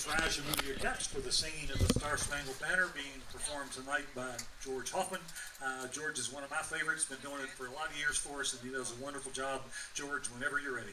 please rise and move your text for the singing of the Star Spangled Banner being performed tonight by George Hoffman. George is one of my favorites, been doing it for a lot of years for us, and he does a wonderful job. George, whenever you're ready.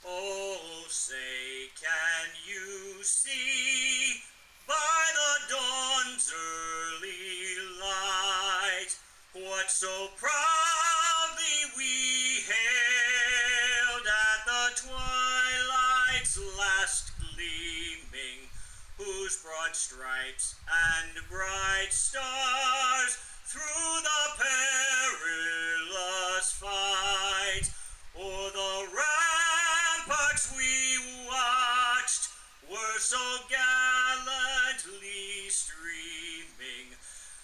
Oh, say, can you see by the dawn's early light what so proudly we hailed at the twilight's last gleaming, whose broad stripes and bright stars through the perilous fight o'er the ramparts we watched were so gallantly streaming,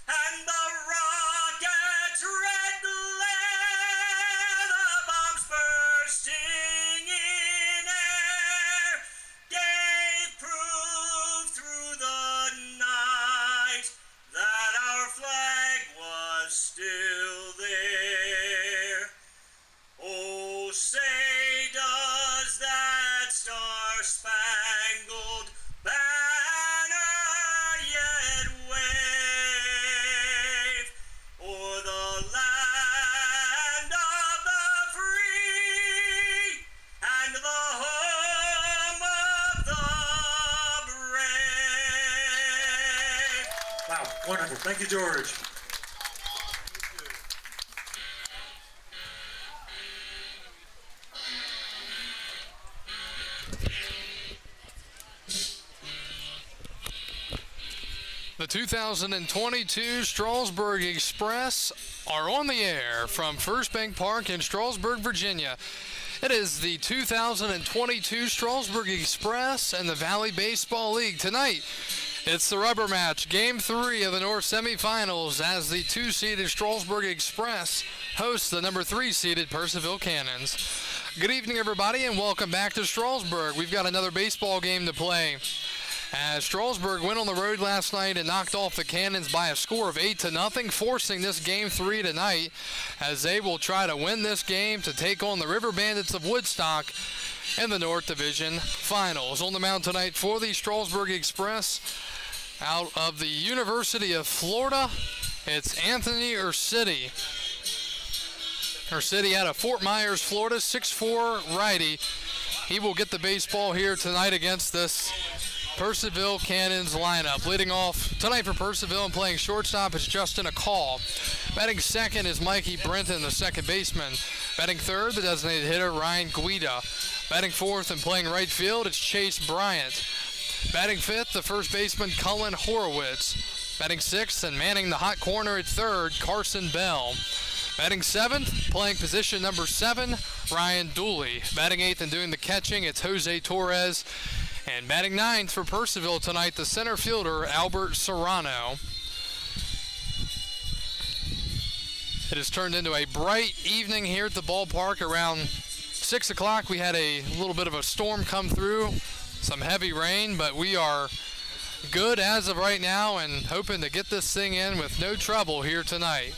and the rocket's red glare, the bombs bursting in air, gave proof through the night that our flag was still there. Oh, say does that star-spangled banner yet wave o'er the land of the free and the home of the brave? Wow, wonderful. Thank you, George. The 2022 Strasburg Express are on the air from First Bank Park in Strasburg, Virginia. It is the 2022 Strasburg Express and the Valley Baseball League. Tonight, it's the rubber match, Game 3 of the North semifinals, as the 2-seeded Strasburg Express hosts the number 3-seeded Purcellville Cannons. Good evening, everybody, and welcome back to Strasburg. We've got another baseball game to play, as Strasburg went on the road last night and knocked off the Cannons by a score of 8-0, forcing this Game 3 tonight, as they will try to win this game to take on the River Bandits of Woodstock in the North Division Finals. On the mound tonight for the Strasburg Express, out of the University of Florida, it's Anthony Ursitti. Ursitti out of Fort Myers, Florida, 6'4" righty. He will get the baseball here tonight against this Purcellville Cannons lineup. Leading off tonight for Purcellville and playing shortstop is Justin Akal. Batting second is Mikey Brenton, the second baseman. Batting third, the designated hitter Ryan Guida. Batting fourth and playing right field, it's Chase Bryant. Batting fifth, the first baseman Cullen Horowitz. Batting sixth and manning the hot corner at third, Carson Bell. Batting seventh, playing position number 7, Ryan Dooley. Batting eighth and doing the catching, it's Jose Torres. And batting ninth for Purcellville tonight, the center fielder, Albert Serrano. It has turned into a bright evening here at the ballpark. Around 6 o'clock, we had a little bit of a storm come through, some heavy rain, but we are good as of right now and hoping to get this thing in with no trouble here tonight.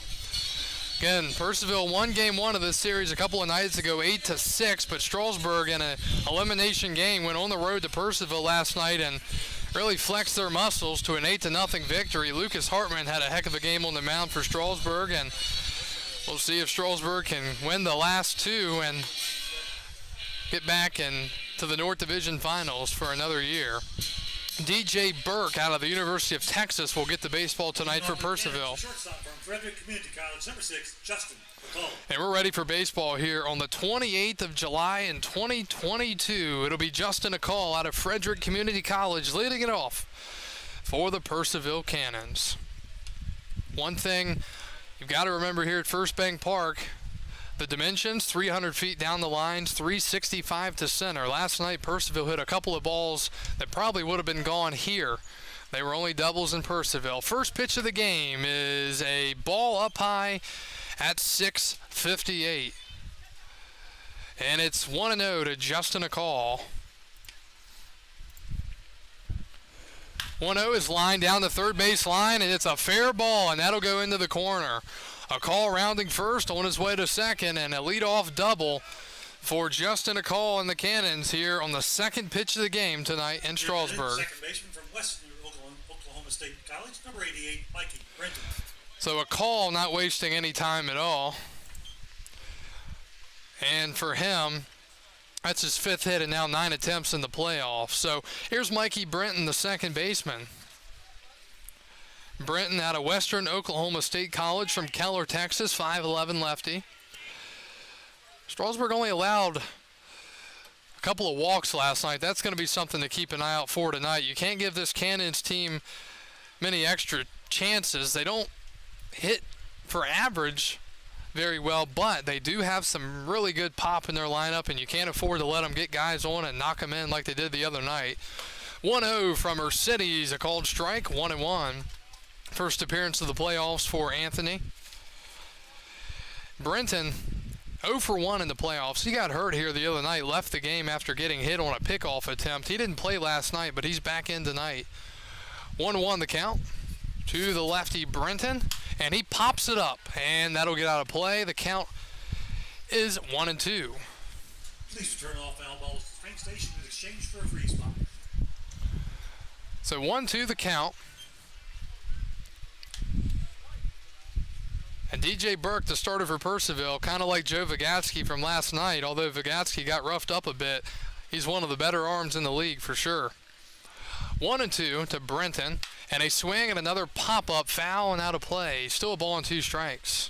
Again, Purcellville won Game 1 of this series a couple of nights ago, 8-6, but Strasburg in an elimination game went on the road to Purcellville last night and really flexed their muscles to an 8-0 victory. Lucas Hartman had a heck of a game on the mound for Strasburg, and we'll see if Strasburg can win the last two and get back into the North Division Finals for another year. DJ Burke out of the University of Texas will get the baseball tonight for Purcellville. Shortstop from Frederick Community College, number 6, Justin McCall. And we're ready for baseball here on the 28th of July in 2022. It'll be Justin Akal out of Frederick Community College leading it off for the Purcellville Cannons. One thing you've got to remember here at First Bank Park, the dimensions, 300 feet down the lines, 365 to center. Last night, Purcellville hit a couple of balls that probably would have been gone here. They were only doubles in Purcellville. First pitch of the game is a ball up high at 6:58. And it's 1-0 to Justin Akal. 1-0 is lined down the third base line, and it's a fair ball, and that'll go into the corner. Akal rounding first on his way to second, and a leadoff double for Justin McCall and the Cannons here on the second pitch of the game tonight in Strasburg. Second baseman from Western Oklahoma State College, number 88, Mikey Brenton. So a call, not wasting any time at all. And for him, that's his fifth hit and now 9 attempts in the playoffs. So here's Mikey Brenton, the second baseman. Brenton out of Western Oklahoma State College from Keller, Texas, 5'11" lefty. Strasburg only allowed a couple of walks last night. That's going to be something to keep an eye out for tonight. You can't give this Cannons team many extra chances. They don't hit for average very well, but they do have some really good pop in their lineup, and you can't afford to let them get guys on and knock them in like they did the other night. 1-0 from Mercedes, a called strike, 1-1. First appearance of the playoffs for Anthony. Brenton, 0 for 1 in the playoffs. He got hurt here the other night, left the game after getting hit on a pickoff attempt. He didn't play last night, but he's back in tonight. 1-1 the count to the lefty Brenton, and he pops it up, and that'll get out of play. The count is 1-2. Please turn off foul balls to the train station in exchange for a free spot. So 1-2 the count. And DJ Burke, the starter for Purcellville, kind of like Joe Vigatsky from last night, although Vigatsky got roughed up a bit. He's one of the better arms in the league for sure. 1-2 to Brenton, and a swing and another pop-up, foul and out of play. Still a ball and 2 strikes.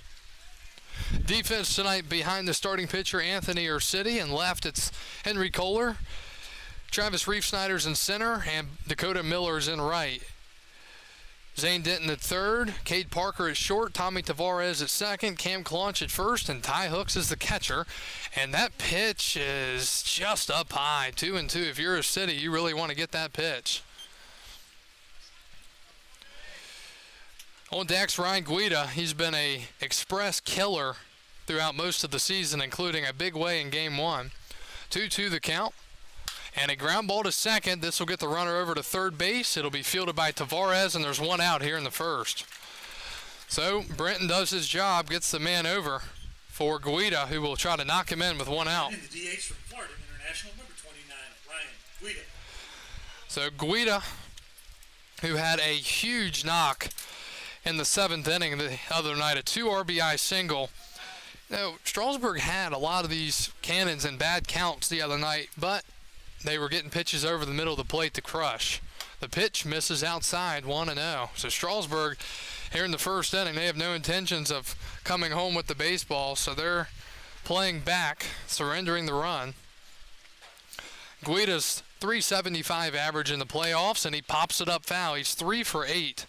Defense tonight behind the starting pitcher Anthony Urcity, and left it's Henry Kohler. Travis Reef Snyder's in center, and Dakota Miller's in right. Zane Denton at third, Cade Parker at short, Tommy Tavares at second, Cam Clunch at first, and Ty Hooks is the catcher. And that pitch is just up high, 2-2. If you're a city, you really want to get that pitch. On deck's Ryan Guida. He's been a express killer throughout most of the season, including a big way in game 1. 2-2 the count. And a ground ball to second. This will get the runner over to third base. It'll be fielded by Tavares, and there's one out here in the first. So Brenton does his job, gets the man over for Guida, who will try to knock him in with one out. And the DH from Florida International, number 29, Ryan Guida. So Guida, who had a huge knock in the 7th inning the other night, a 2 RBI single. Now, Strasburg had a lot of these Cannons in bad counts the other night, but they were getting pitches over the middle of the plate to crush. The pitch misses outside, 1-0. So Strasburg, here in the first inning, they have no intentions of coming home with the baseball, so they're playing back, surrendering the run. Guida's .375 average in the playoffs, and he pops it up foul. He's 3 for 8.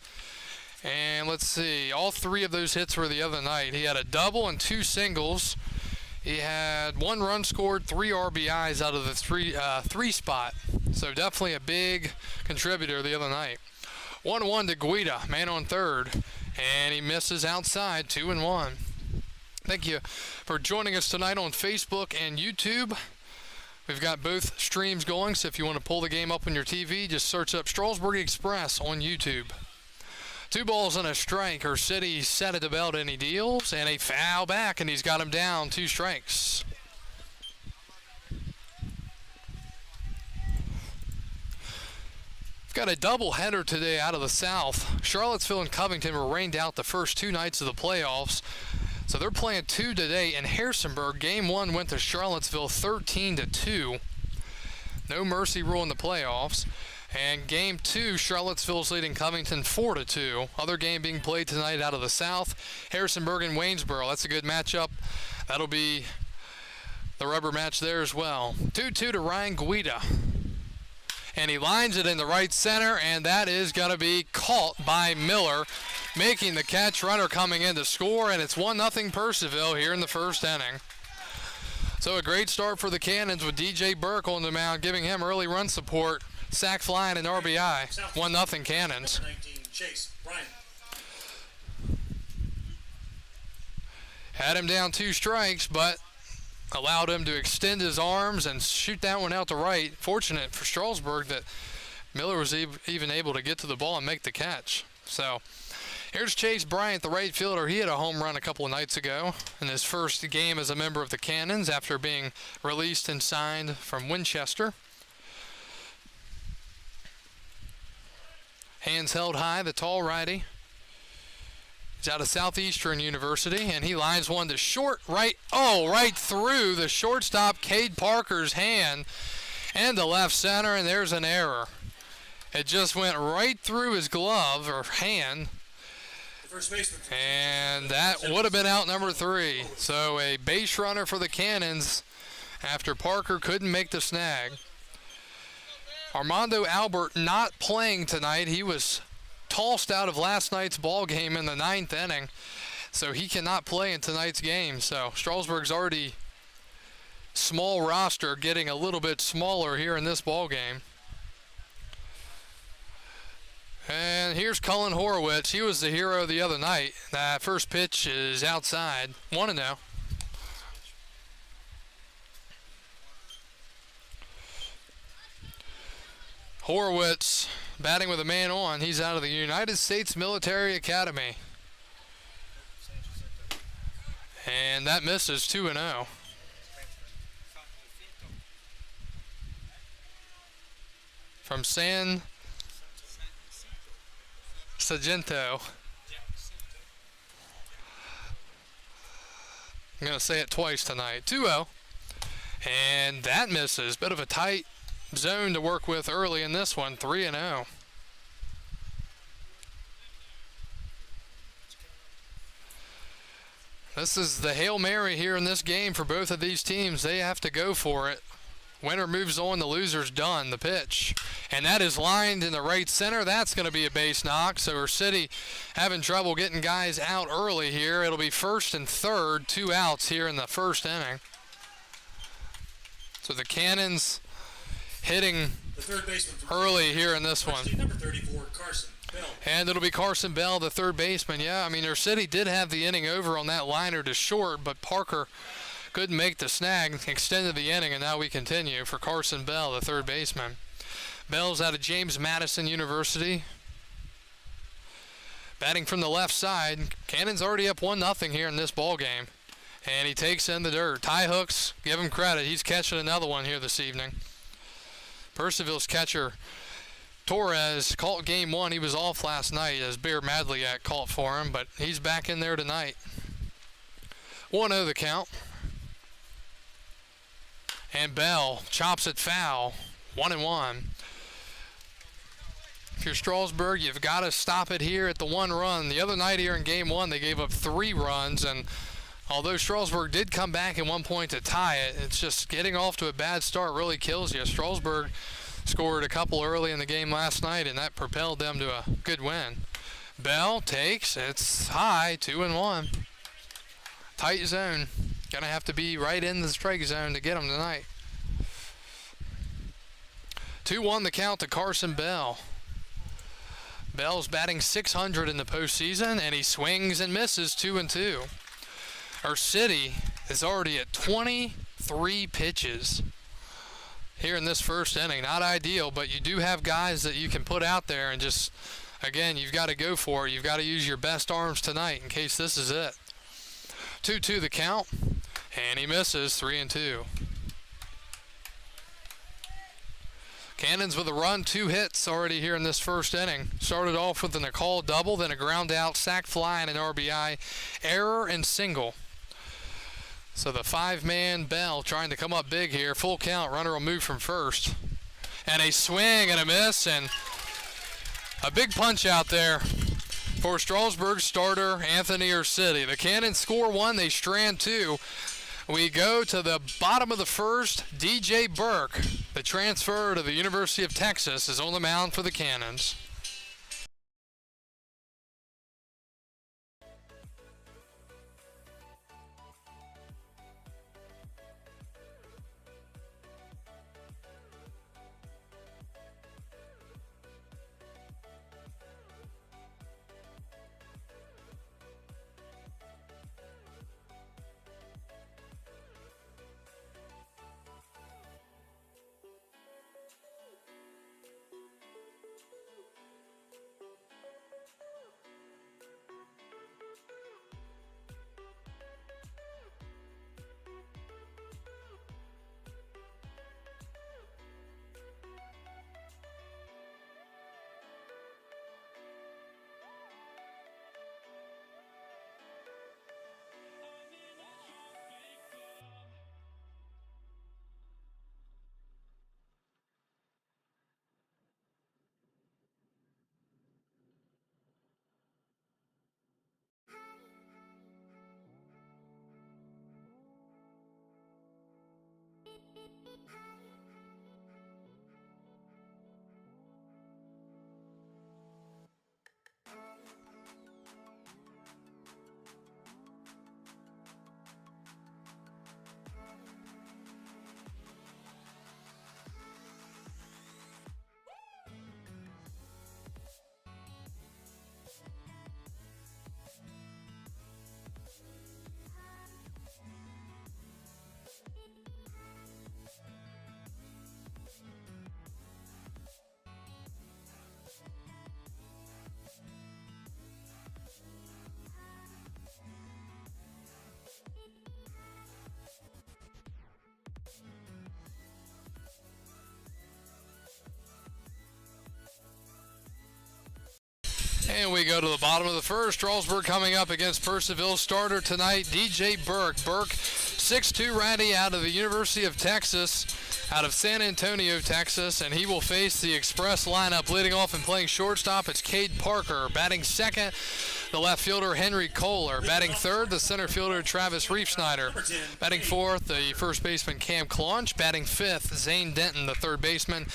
And let's see, all 3 of those hits were the other night. He had a double and 2 singles. He had 1 run scored, 3 RBIs out of the 3 spot. So definitely a big contributor the other night. 1-1 to Guida, man on third. And he misses outside, 2-1. Thank you for joining us tonight on Facebook and YouTube. We've got both streams going, so if you want to pull the game up on your TV, just search up Strasburg Express on YouTube. 2 balls and a strike. Urcity set at the belt and he deals, and a foul back, and he's got him down, 2 strikes. We've got a doubleheader today out of the South. Charlottesville and Covington were rained out the first 2 nights of the playoffs, so they're playing 2 today. In Harrisonburg, game 1 went to Charlottesville 13-2. No mercy rule in the playoffs. And game 2, Charlottesville's leading Covington 4-2. Other game being played tonight out of the South, Harrisonburg and Waynesboro. That's a good matchup. That'll be the rubber match there as well. 2-2 to Ryan Guida. And he lines it in the right center, and that is going to be caught by Miller, making the catch. Runner coming in to score, and it's 1-0 Purcellville here in the first inning. So a great start for the Cannons with DJ Burke on the mound, giving him early run support. Sack fly and an RBI. 1-0 Cannons. 19, Chase Bryant. Had him down 2 strikes, but allowed him to extend his arms and shoot that one out to right. Fortunate for Strasburg that Miller was even able to get to the ball and make the catch. So Here's Chase Bryant, the right fielder. He had a home run a couple of nights ago in his first game as a member of the Cannons after being released and signed from Winchester. Hands held high, the tall righty. He's out of Southeastern University, and he lines one to short right. Oh, right through the shortstop, Cade Parker's hand and to left center, and there's an error. It just went right through his glove or hand. First baseman. And that would have been out number 3. So a base runner for the Cannons after Parker couldn't make the snag. Armando Albert not playing tonight. He was tossed out of last night's ball game in the 9th inning, so he cannot play in tonight's game. So Strasburg's already small roster getting a little bit smaller here in this ball game. And here's Cullen Horowitz. He was the hero the other night. That first pitch is outside. 1-0. Horowitz batting with a man on. He's out of the United States Military Academy. And that misses 2-0. From San Jacinto. I'm going to say it twice tonight. 2-0. And that misses. Bit of a tight zone to work with early in this one. 3-0. This is the Hail Mary here in this game for both of these teams. They have to go for it. Winner moves on, the loser's done. The pitch. And that is lined in the right center. That's going to be a base knock. So our City having trouble getting guys out early here. It'll be first and third, 2 outs here in the first inning. So the Cannons hitting The third baseman early here in this one. Number 34, Carson Bell. And it'll be Carson Bell, the third baseman. Yeah, I mean, our City did have the inning over on that liner to short, but Parker couldn't make the snag, extended the inning, and now we continue for Carson Bell, the third baseman. Bell's out of James Madison University. Batting from the left side. Cannon's already up 1-0 here in this ball game. And he takes in the dirt. Ty Hooks, give him credit. He's catching another one here this evening. Purcellville's catcher Torres caught game 1. He was off last night as Bear Madliak caught for him, but he's back in there tonight. 1-0 the count. And Bell chops it foul. 1-1. If you're Strasburg, you've got to stop it here at the 1 run. The other night here in game 1, they gave up 3 runs, and although Strasburg did come back at one point to tie it, it's just getting off to a bad start really kills you. Strasburg scored a couple early in the game last night, and that propelled them to a good win. Bell takes, it's high, 2-1. Tight zone. Gonna have to be right in the strike zone to get him tonight. 2-1 the count to Carson Bell. Bell's batting .600 in the postseason, and he swings and misses 2-2. Our City is already at 23 pitches here in this first inning. Not ideal, but you do have guys that you can put out there and just, again, you've got to go for it. You've got to use your best arms tonight in case this is it. 2-2 the count, and he misses 3-2. Cannons with a run, 2 hits already here in this first inning. Started off with a McCall double, then a ground out, sac fly, and an RBI, error and single. So the 5-man Bell trying to come up big here. Full count, runner will move from first. And a swing and a miss, and a big punch out there for Strasburg starter Anthony Ursitti. The Cannons score 1, they strand 2. We go to the bottom of the first. DJ Burke, the transfer to the University of Texas, is on the mound for the Cannons. And we go to the bottom of the first. Strasburg coming up against Purcellville. Starter tonight, DJ Burke. Burke, 6'2" righty out of the University of Texas, out of San Antonio, Texas, and he will face the Express lineup. Leading off and playing shortstop, it's Cade Parker. Batting second, the left fielder, Henry Kohler. Batting third, the center fielder, Travis Reefsnyder. Batting fourth, the first baseman, Cam Clunch. Batting fifth, Zane Denton, the third baseman.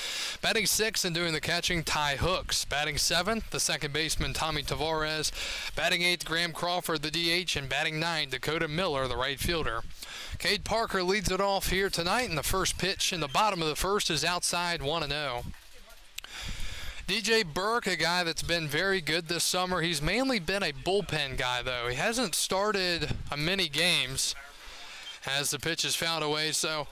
Batting sixth and doing the catching, Ty Hooks. Batting seventh, the second baseman, Tommy Tavares. Batting eighth, Graham Crawford, the DH. And batting ninth, Dakota Miller, the right fielder. Cade Parker leads it off here tonight, and the first pitch in the bottom of the first is outside, 1-0. DJ Burke, a guy that's been very good this summer. He's mainly been a bullpen guy, though. He hasn't started many games as the pitch has found a way. So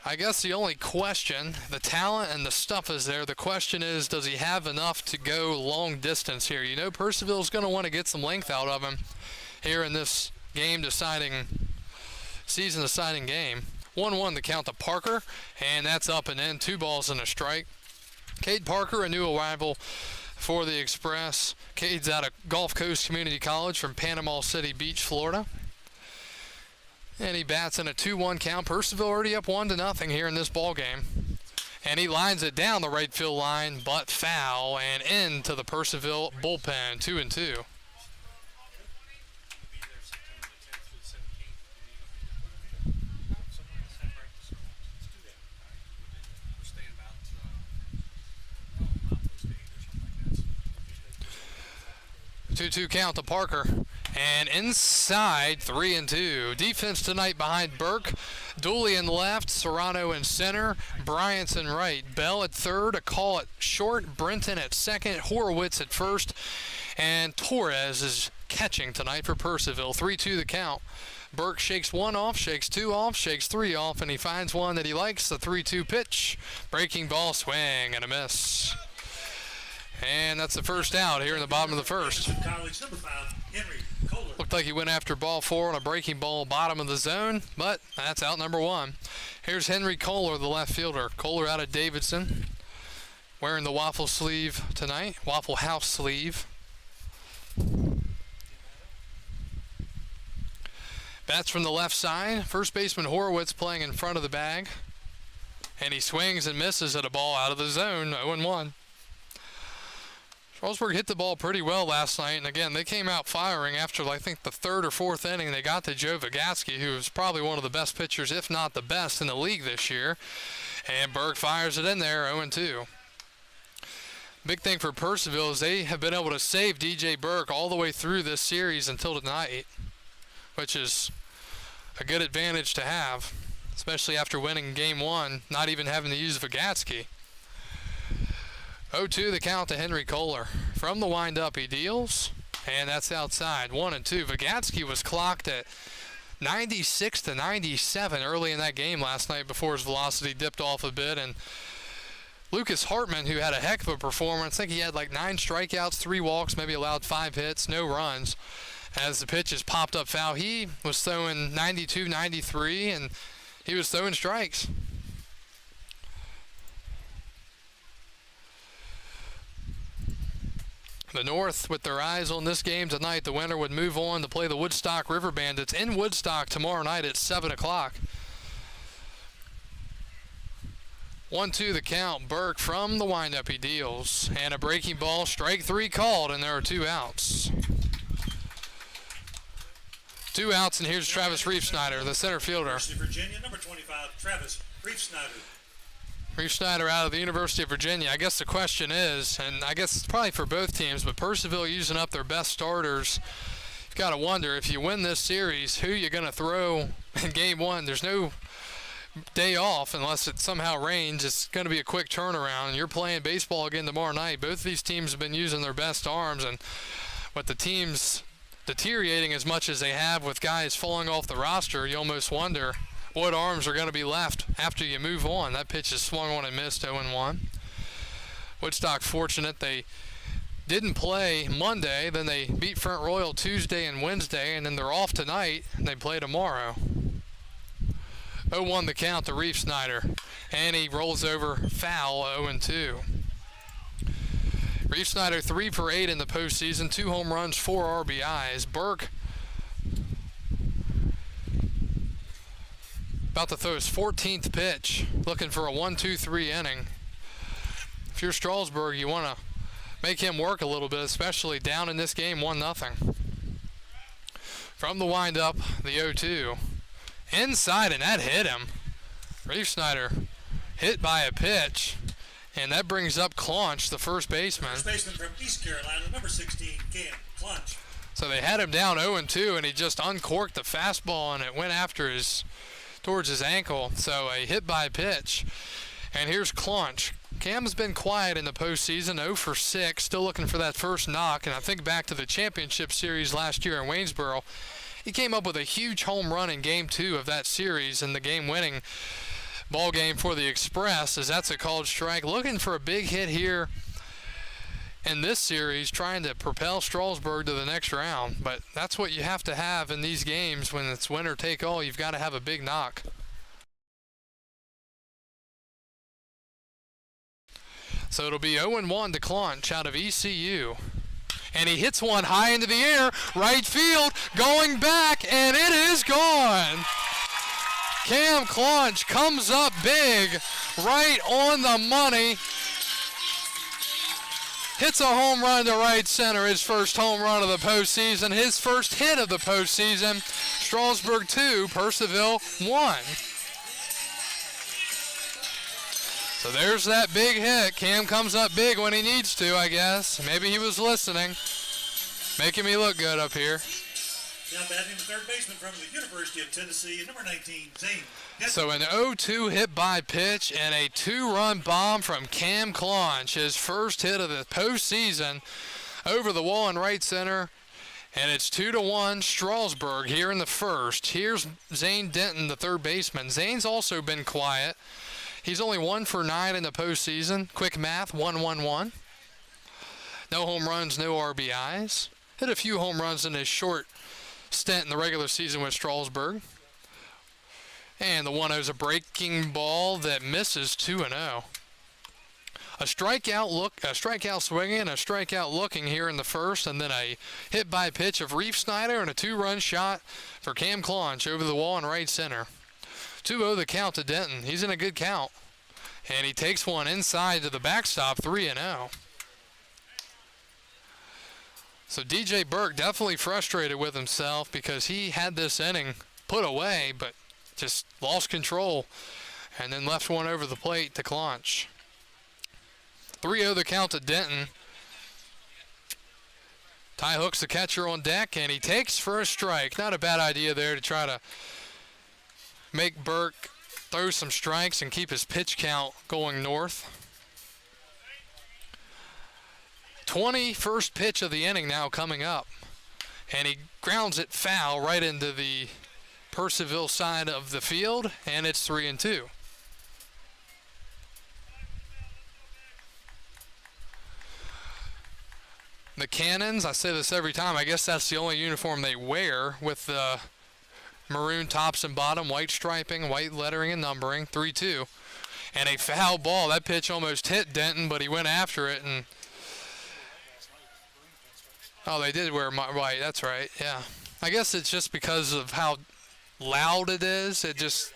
I guess the only question, the talent and the stuff is there. The question is, does he have enough to go long distance here? You know, Purcellville's going to want to get some length out of him here in this season-deciding game. 1-1 the count to Parker, and that's up and in. 2 balls and a strike. Cade Parker, a new arrival for the Express. Cade's out of Gulf Coast Community College from Panama City Beach, Florida. And he bats in a 2-1 count. Purcellville already up 1-0 here in this ball game. And he lines it down the right field line, but foul, and into the Purcellville bullpen, 2-2. Two count to Parker, and inside, 3-2. Defense tonight behind Burke. Dooley in left, Serrano in center, Bryant's in right. Bell at third, a call at short, Brenton at second, Horowitz at first, and Torres is catching tonight for Purcellville. 3-2 the count. Burke shakes 1 off, shakes 2 off, shakes 3 off, and he finds one that he likes, the 3-2 pitch. Breaking ball, swing, and a miss. And that's the first out here in the bottom of the first. Looked like he went after ball 4 on a breaking ball bottom of the zone, but that's out number 1. Here's Henry Kohler, the left fielder. Kohler out of Davidson, wearing the waffle sleeve tonight, Waffle House sleeve. Bats from the left side. First baseman Horowitz playing in front of the bag. And he swings and misses at a ball out of the zone, 0-1. Strasburg hit the ball pretty well last night, and again, they came out firing after, I think, the 3rd or 4th inning. They got to Joe Vigatsky, who is probably one of the best pitchers, if not the best, in the league this year. And Burke fires it in there, 0-2. Big thing for Purcellville is they have been able to save DJ Burke all the way through this series until tonight, which is a good advantage to have, especially after winning Game 1, not even having to use Vigatsky. 0-2 the count to Henry Kohler. From the windup, he deals, and that's outside, 1-2. Vigatsky was clocked at 96 to 97 early in that game last night before his velocity dipped off a bit, and Lucas Hartman, who had a heck of a performance, I think he had like 9 strikeouts, 3 walks, maybe allowed 5 hits, no runs. As the pitches popped up foul, he was throwing 92, 93, and he was throwing strikes. The North, with their eyes on this game tonight, the winner would move on to play the Woodstock River Bandits in Woodstock tomorrow night at 7 o'clock. 1-2 the count. Burke from the windup, he deals. And a breaking ball, strike 3 called, and there are 2 outs. 2 outs, and here's Travis Reef-Snyder, the center fielder. University of Virginia, number 25, Travis Reef-Snyder. Reef-Snyder out of the University of Virginia. I guess the question is, and I guess it's probably for both teams, but Purcellville using up their best starters. You've got to wonder, if you win this series, who you're going to throw in game one. There's no day off unless it somehow rains. It's going to be a quick turnaround. You're playing baseball again tomorrow night. Both of these teams have been using their best arms, and with the teams deteriorating as much as they have with guys falling off the roster, you almost wonder what arms are going to be left after you move on. That pitch is swung on and missed, 0-1. Woodstock fortunate they didn't play Monday, then they beat Front Royal Tuesday and Wednesday, and then they're off tonight, and they play tomorrow. 0-1 the count to Reef-Snyder, and he rolls over foul, 0-2. Reef-Snyder 3 for 8 in the postseason, 2 home runs, 4 RBIs. Burke about to throw his 14th pitch, looking for a 1-2-3 inning. If you're Strasburg, you want to make him work a little bit, especially down in this game, 1-0. From the windup, the 0-2. Inside, and that hit him. Reef-Snyder hit by a pitch, and that brings up Claunch, the first baseman. First baseman from East Carolina, number 16, Cam Claunch. So they had him down 0-2, and he just uncorked the fastball, and it went after towards his ankle. So a hit by pitch. And here's Claunch. Cam's been quiet in the postseason, 0 for 6, still looking for that first knock. And I think back to the championship series last year in Waynesboro, he came up with a huge home run in Game 2 of that series in the game-winning ball game for the Express, as that's a called strike. Looking for a big hit here in this series, trying to propel Strasburg to the next round. But that's what you have to have in these games when it's winner take all. You've got to have a big knock. So it'll be 0-1 to Claunch out of ECU. And he hits one high into the air, right field, going back, and it is gone. Cam Claunch comes up big, right on the money. Hits a home run to right center, his first home run of the postseason, his first hit of the postseason. Strasburg 2, Purcellville 1. So there's that big hit. Cam comes up big when he needs to, I guess. Maybe he was listening. Making me look good up here. Now batting the third baseman from the University of Tennessee, number 19, Zane. So an 0-2 hit by pitch and a 2-run bomb from Cam Claunch, his first hit of the postseason, over the wall in right center. And it's 2-1 Strasburg here in the first. Here's Zane Denton, the third baseman. Zane's also been quiet. He's only 1 for 9 in the postseason. Quick math, 1-1-1. No home runs, no RBIs. Hit a few home runs in his short stint in the regular season with Strasburg. And the 1-0 is a breaking ball that misses 2-0. A strikeout swinging, a strikeout looking here in the first, and then a hit by pitch of Reef-Snyder and a 2-run shot for Cam Claunch over the wall in right center. 2-0 the count to Denton. He's in a good count. And he takes one inside to the backstop, 3-0. So DJ Burke definitely frustrated with himself because he had this inning put away, but just lost control and then left one over the plate to Claunch. 3-0 the count to Denton. Ty hooks the catcher on deck, and he takes for a strike. Not a bad idea there to try to make Burke throw some strikes and keep his pitch count going north. 21st pitch of the inning now coming up. And he grounds it foul right into the Purcellville side of the field, and it's 3-2. The Cannons, I say this every time, I guess that's the only uniform they wear, with the maroon tops and bottom, white striping, white lettering and numbering, 3-2. And a foul ball. That pitch almost hit Denton, but he went after it. And oh, they did wear white, that's right, yeah. I guess it's just because of how loud it is. It just,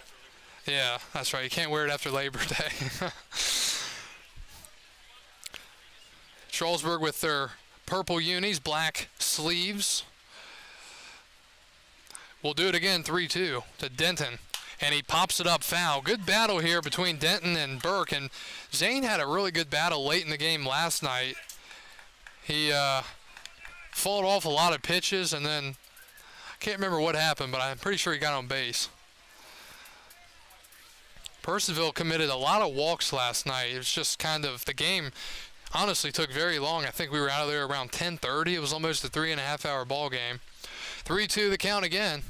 yeah, that's right. You can't wear it after Labor Day. Strasburg with their purple unis, black sleeves. will do it again, 3-2 to Denton. And he pops it up foul. Good battle here between Denton and Burke. And Zane had a really good battle late in the game last night. He fought off a lot of pitches, and then I can't remember what happened, but I'm pretty sure he got on base. Purcellville committed a lot of walks last night. It was just kind of, the game honestly took very long. I think we were out of there around 10:30. It was almost a 3.5-hour ball game. 3-2 the count again.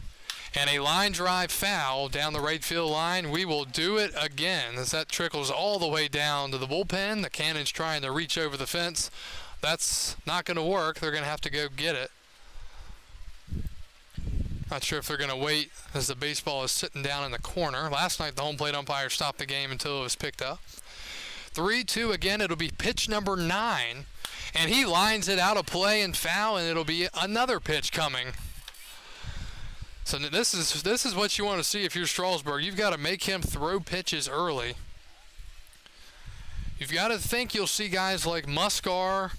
And a line drive foul down the right field line. We will do it again as that trickles all the way down to the bullpen. The Cannons trying to reach over the fence. That's not going to work. They're going to have to go get it. Not sure if they're going to wait as the baseball is sitting down in the corner. Last night the home plate umpire stopped the game until it was picked up. 3-2 again. It'll be pitch number 9. And he lines it out of play and foul, and it'll be another pitch coming. So this is what you want to see if you're Strasburg. You've got to make him throw pitches early. You've got to think you'll see guys like Muscar,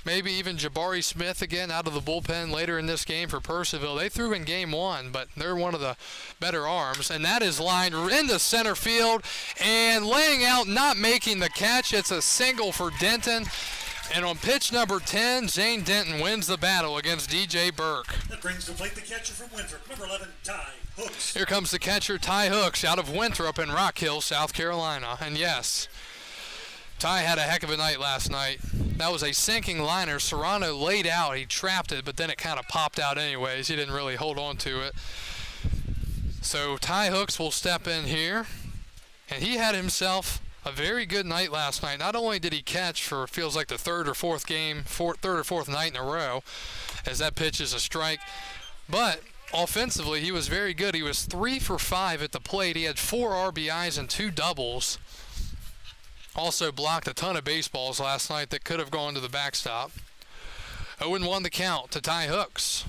maybe even Jabari Smith again out of the bullpen later in this game for Purcellville. They threw in game 1, but they're one of the better arms. And that is lined into center field and laying out, not making the catch. It's a single for Denton. And on pitch number 10, Zane Denton wins the battle against DJ Burke. That brings to plate the catcher from Winthrop, number 11, Ty Hooks. Here comes the catcher, Ty Hooks, out of Winthrop in Rock Hill, South Carolina. And yes, Ty had a heck of a night last night. That was a sinking liner. Serrano laid out. He trapped it, but then it kind of popped out anyways. He didn't really hold on to it. So Ty Hooks will step in here. And he had himself a very good night last night. Not only did he catch for, feels like the third or fourth night in a row, as that pitch is a strike, but offensively he was very good. He was 3 for 5 at the plate. He had 4 RBIs and 2 doubles. Also blocked a ton of baseballs last night that could have gone to the backstop. 0-1 the count to Ty Hooks.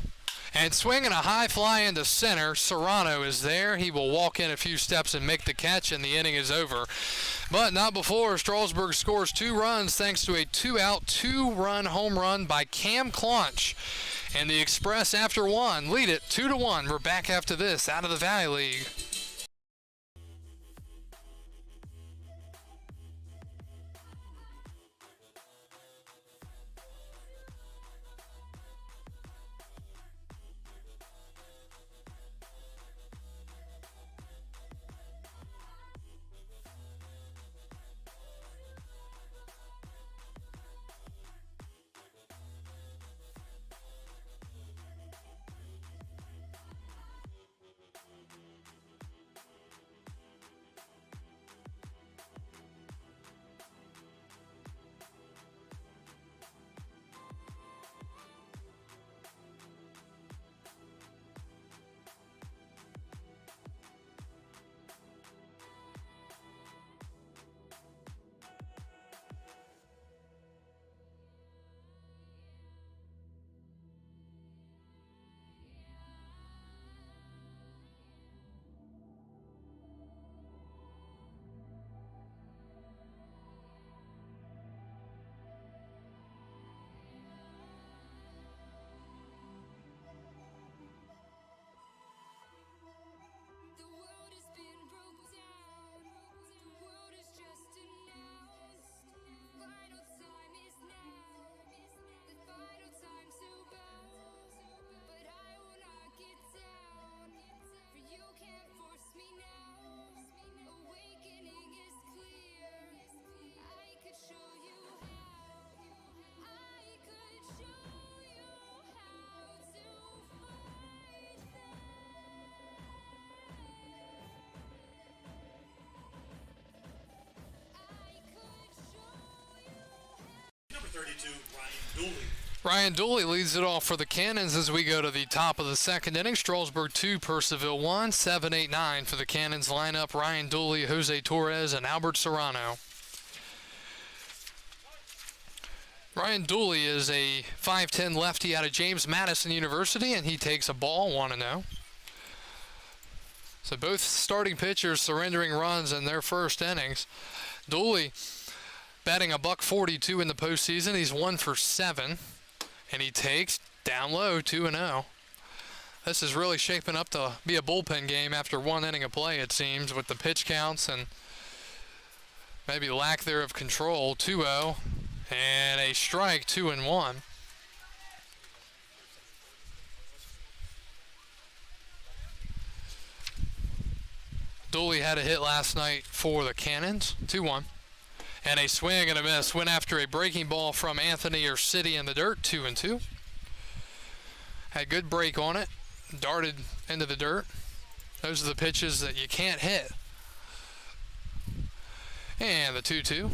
And swinging a high fly into center, Serrano is there. He will walk in a few steps and make the catch, and the inning is over. But not before. Strasburg scores 2 runs thanks to a 2-out, 2-run home run by Cam Clunch. And the Express, after 1, lead it 2-1. We're back after this out of the Valley League. Number 32, Ryan Dooley. Ryan Dooley leads it off for the Cannons as we go to the top of the second inning. Strasburg 2, Purcellville 1, 7-8-9 for the Cannons lineup. Ryan Dooley, Jose Torres, and Albert Serrano. Ryan Dooley is a 5'10 lefty out of James Madison University, and he takes a ball, 1-0. So both starting pitchers surrendering runs in their first innings. Dooley batting $142 in the postseason. He's 1 for 7, and he takes down low 2-0. This is really shaping up to be a bullpen game after one inning of play, it seems, with the pitch counts and maybe lack there of control. 2-0 and a strike, 2-1. Dooley had a hit last night for the Cannons, 2-1. And a swing and a miss. Went after a breaking ball from Anthony City in the dirt, 2-2. Had good break on it. Darted into the dirt. Those are the pitches that you can't hit. And the 2-2.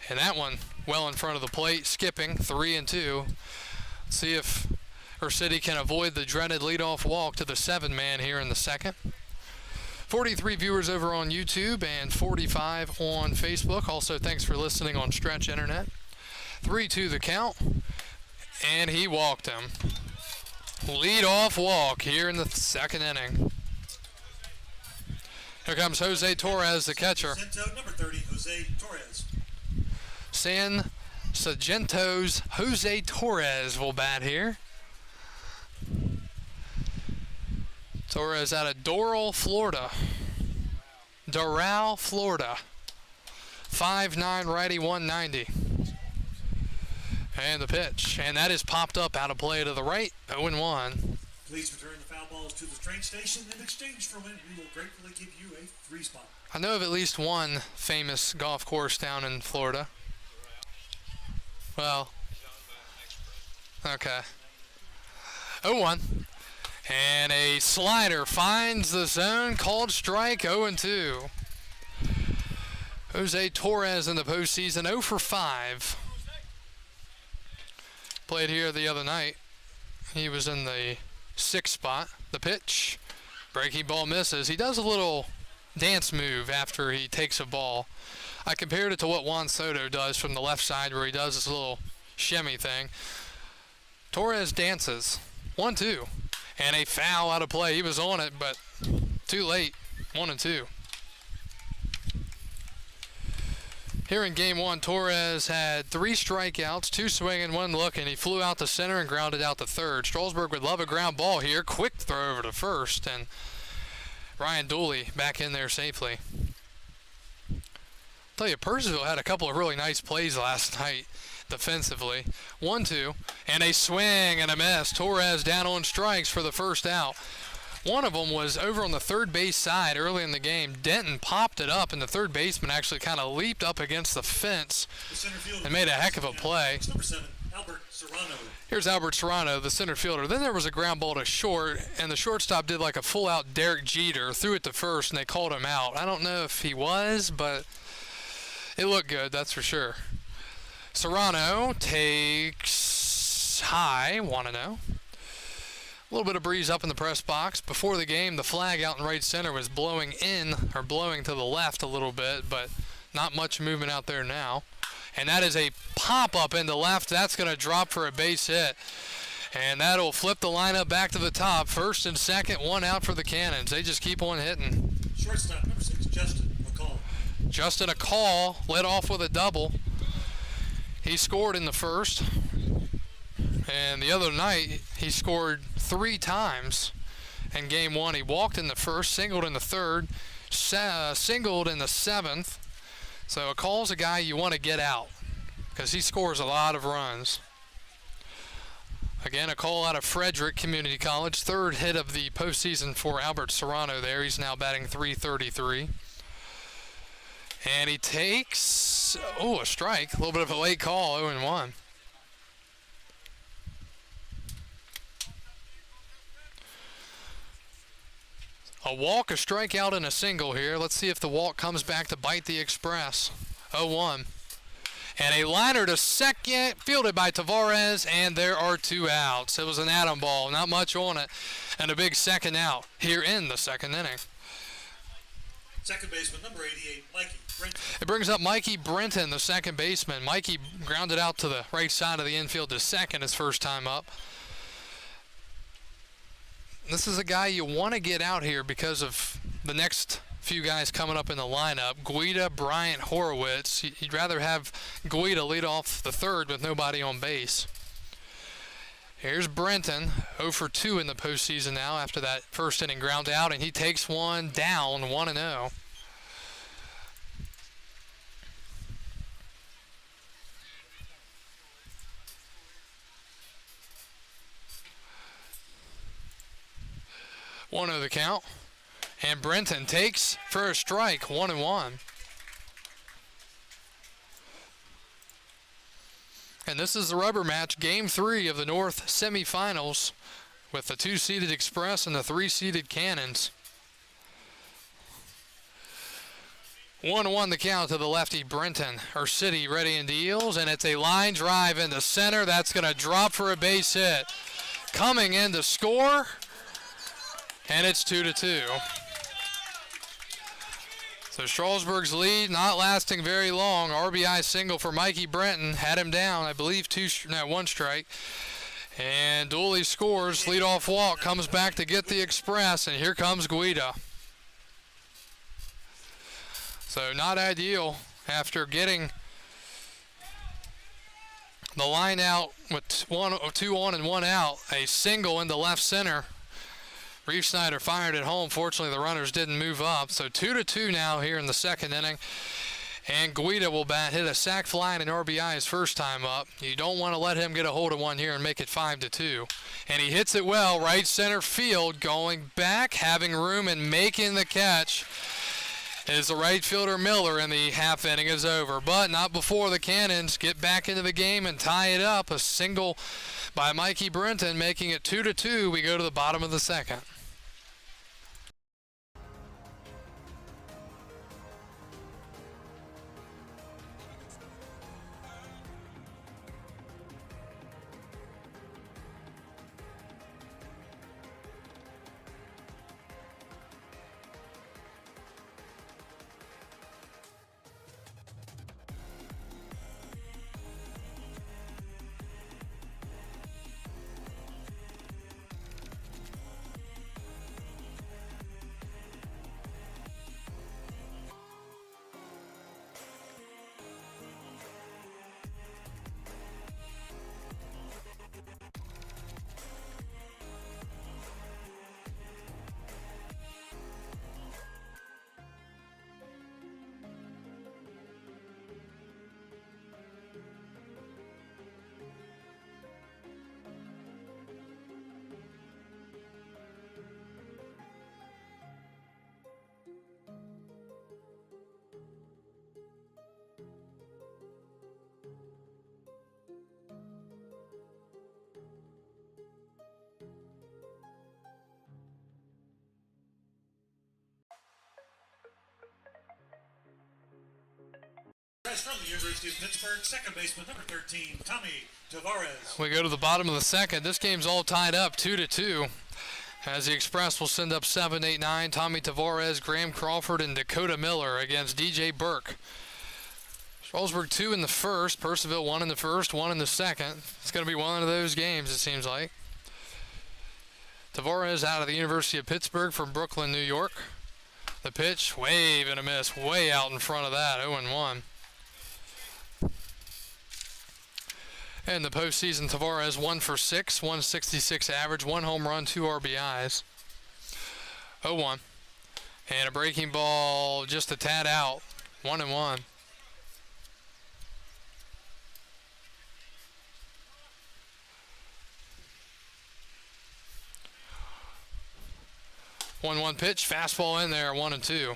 And that one well in front of the plate, skipping, 3-2. See if City can avoid the dreaded leadoff walk to the 7-man here in the second. 43 viewers over on YouTube and 45 on Facebook. Also, thanks for listening on Stretch Internet. 3-2 the count, and he walked him. Lead-off walk here in the second inning. Here comes Jose Torres, the catcher. Number 30, Jose Torres. San Sargento's Jose Torres will bat here. Torres out of Doral, Florida. 5'9", righty, 190. And the pitch. And that is popped up out of play to the right, 0-1. Please return the foul balls to the train station. In exchange for it, we will gratefully give you a free spot. I know of at least one famous golf course down in Florida. Well, okay. 0-1. And a slider finds the zone, called strike, 0-2. Jose Torres in the postseason, 0 for 5. Played here the other night. He was in the 6th spot. The pitch, breaking ball misses. He does a little dance move after he takes a ball. I compared it to what Juan Soto does from the left side, where he does this little shimmy thing. Torres dances. 1-2. And a foul out of play. He was on it, but too late. 1-2. Here in game one, Torres had 3 strikeouts, 2 swinging, 1 looking. He flew out to center and grounded out to third. Strasburg would love a ground ball here. Quick throw over to first, and Ryan Dooley back in there safely. Tell you, Purcellville had a couple of really nice plays last night defensively. 1-2, and a swing and a miss. Torres down on strikes for the first out. One of them was over on the third base side early in the game. Denton popped it up, and the third baseman actually kind of leaped up against the fence and made a heck of a play. Number 7, Albert Serrano. Here's Albert Serrano, the center fielder. Then there was a ground ball to short, and the shortstop did like a full-out Derek Jeter, threw it to first, and they called him out. I don't know if he was, but it looked good, that's for sure. Serrano takes high, 1-0. A little bit of breeze up in the press box. Before the game, the flag out in right center was blowing in, or blowing to the left a little bit, but not much movement out there now. And that is a pop-up into left. That's going to drop for a base hit. And that'll flip the lineup back to the top. First and second, 1 out for the Cannons. They just keep on hitting. Shortstop, number 6, Justin McCall. Justin McCall led off with a double. He scored in the first. And the other night, he scored 3 times in game one. He walked in the first, singled in the third, singled in the 7th. So McCall's a guy you want to get out because he scores a lot of runs. Again, a call out of Frederick Community College. 3rd hit of the postseason for Albert Serrano there. He's now batting .333. And he takes, a strike. A little bit of a late call, 0-1. A walk, a strikeout, and a single here. Let's see if the walk comes back to bite the Express. 0-1. And a liner to second, fielded by Tavares, and there are 2 outs. It was an atom ball, not much on it, and a big second out here in the second inning. Second baseman, number 88, Mikey Brenton. It brings up Mikey Brenton, the second baseman. Mikey grounded out to the right side of the infield to second his first time up. This is a guy you want to get out here because of the next few guys coming up in the lineup. Guida, Bryant, Horowitz. You'd rather have Guida lead off the third with nobody on base. Here's Brenton, 0 for 2 in the postseason now after that first inning ground out, and he takes one down, 1-0. One of the count, and Brenton takes for a strike, 1-1. And this is the rubber match, Game 3 of the North semifinals, with the 2-seeded Express and the 3-seeded Cannons. 1-1 the count to the lefty Brenton. City ready and deals, and it's a line drive into center. That's going to drop for a base hit. Coming in to score, and it's 2-2. So Strasburg's lead not lasting very long. RBI single for Mikey Brenton. Had him down, I believe, one strike. And Dooley scores. Leadoff walk, comes back to get the Express, and here comes Guida. So not ideal after getting the line out with 2 on and 1 out. A single into left center. Reeve Snyder fired at home. Fortunately, the runners didn't move up. So 2-2 now here in the second inning. And Guida will hit a sac fly and an RBI his first time up. You don't want to let him get a hold of one here and make it 5-2. And he hits it well, right center field, going back, having room and making the catch is the right fielder Miller, and the half inning is over. But not before the Cannons get back into the game and tie it up. A single by Mikey Brenton, making it 2-2. We go to the bottom of the second. From the University of Pittsburgh, second baseman, number 13, Tommy Tavares. We go to the bottom of the second. This game's all tied up, 2-2. As the Express will send up 7, 8, 9. Tommy Tavares, Graham Crawford, and Dakota Miller against DJ Burke. Strasburg 2 in the first, Purcellville 1 in the first, 1 in the second. It's going to be one of those games, it seems like. Tavares out of the University of Pittsburgh from Brooklyn, New York. The pitch, wave and a miss, way out in front of that, 0-1. In the postseason, Tavares 1 for 6, 166 average, 1 home run, 2 RBIs. 0-1. And a breaking ball just a tad out, 1-1. One pitch, fastball in there, 1-2.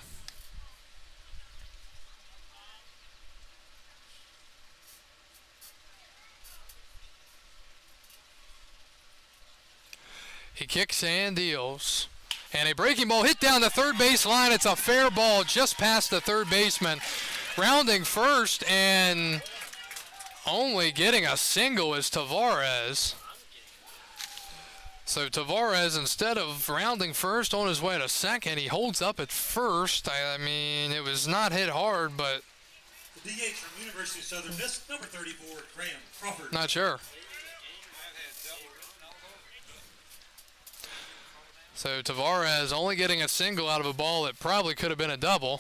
He kicks and deals. And a breaking ball hit down the third base line. It's a fair ball just past the third baseman. Rounding first and only getting a single is Tavares. So Tavares, instead of rounding first on his way to second, he holds up at first. I mean, it was not hit hard, but The DH from University of Southern Miss, number 34, Graham Crawford. not sure. So Tavares only getting a single out of a ball that probably could have been a double.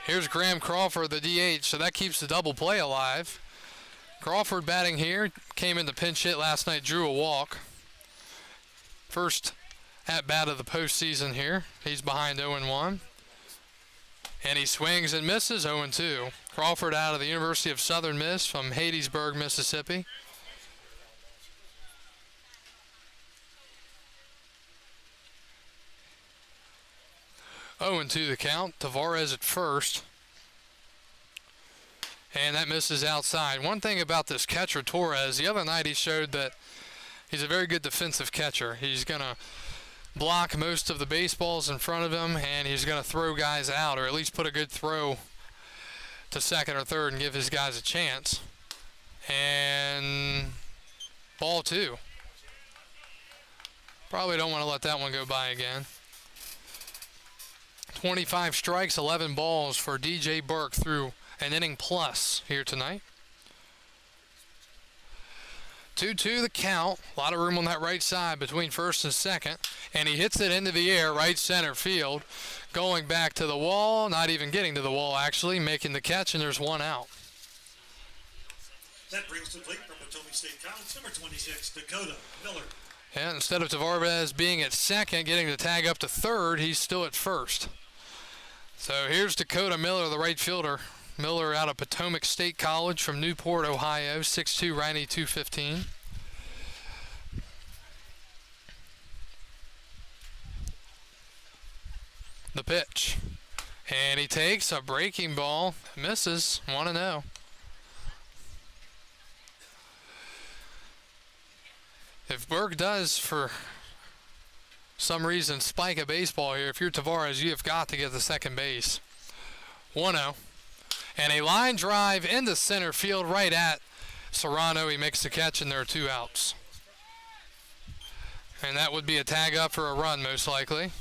Here's Graham Crawford, the DH, so that keeps the double play alive. Crawford batting here. Came in the pinch hit last night, drew a walk. First at bat of the postseason here. He's behind 0-1. And he swings and misses 0-2. Crawford out of the University of Southern Miss from Hattiesburg, Mississippi. Oh, and 2 the count. Tavares at first. And that misses outside. One thing about this catcher, Torres, the other night he showed that he's a very good defensive catcher. He's going to block most of the baseballs in front of him, and he's going to throw guys out, or at least put a good throw to second or third and give his guys a chance. And ball 2. Probably don't want to let that one go by again. 25 strikes, 11 balls for DJ Burke through an inning plus here tonight. 2-2 the count. A lot of room on that right side between first and second. And he hits it into the air, right center field. Going back to the wall, not even getting to the wall actually, making the catch, and there's 1 out. That brings the plate from Potomac State College, number 26, Dakota Miller. And instead of Tavares being at second, getting the tag up to third, he's still at first. So here's Dakota Miller, the right fielder. Miller out of Potomac State College from Newport, Ohio, 6'2", Riney 215. The pitch. And he takes a breaking ball, misses, 1-0. If Burke does, for some reason, spike a baseball here, if you're Tavares, you have got to get the second base. 1-0. And a line drive into center field right at Serrano. He makes the catch, and there are 2 outs. And that would be a tag up for a run, most likely.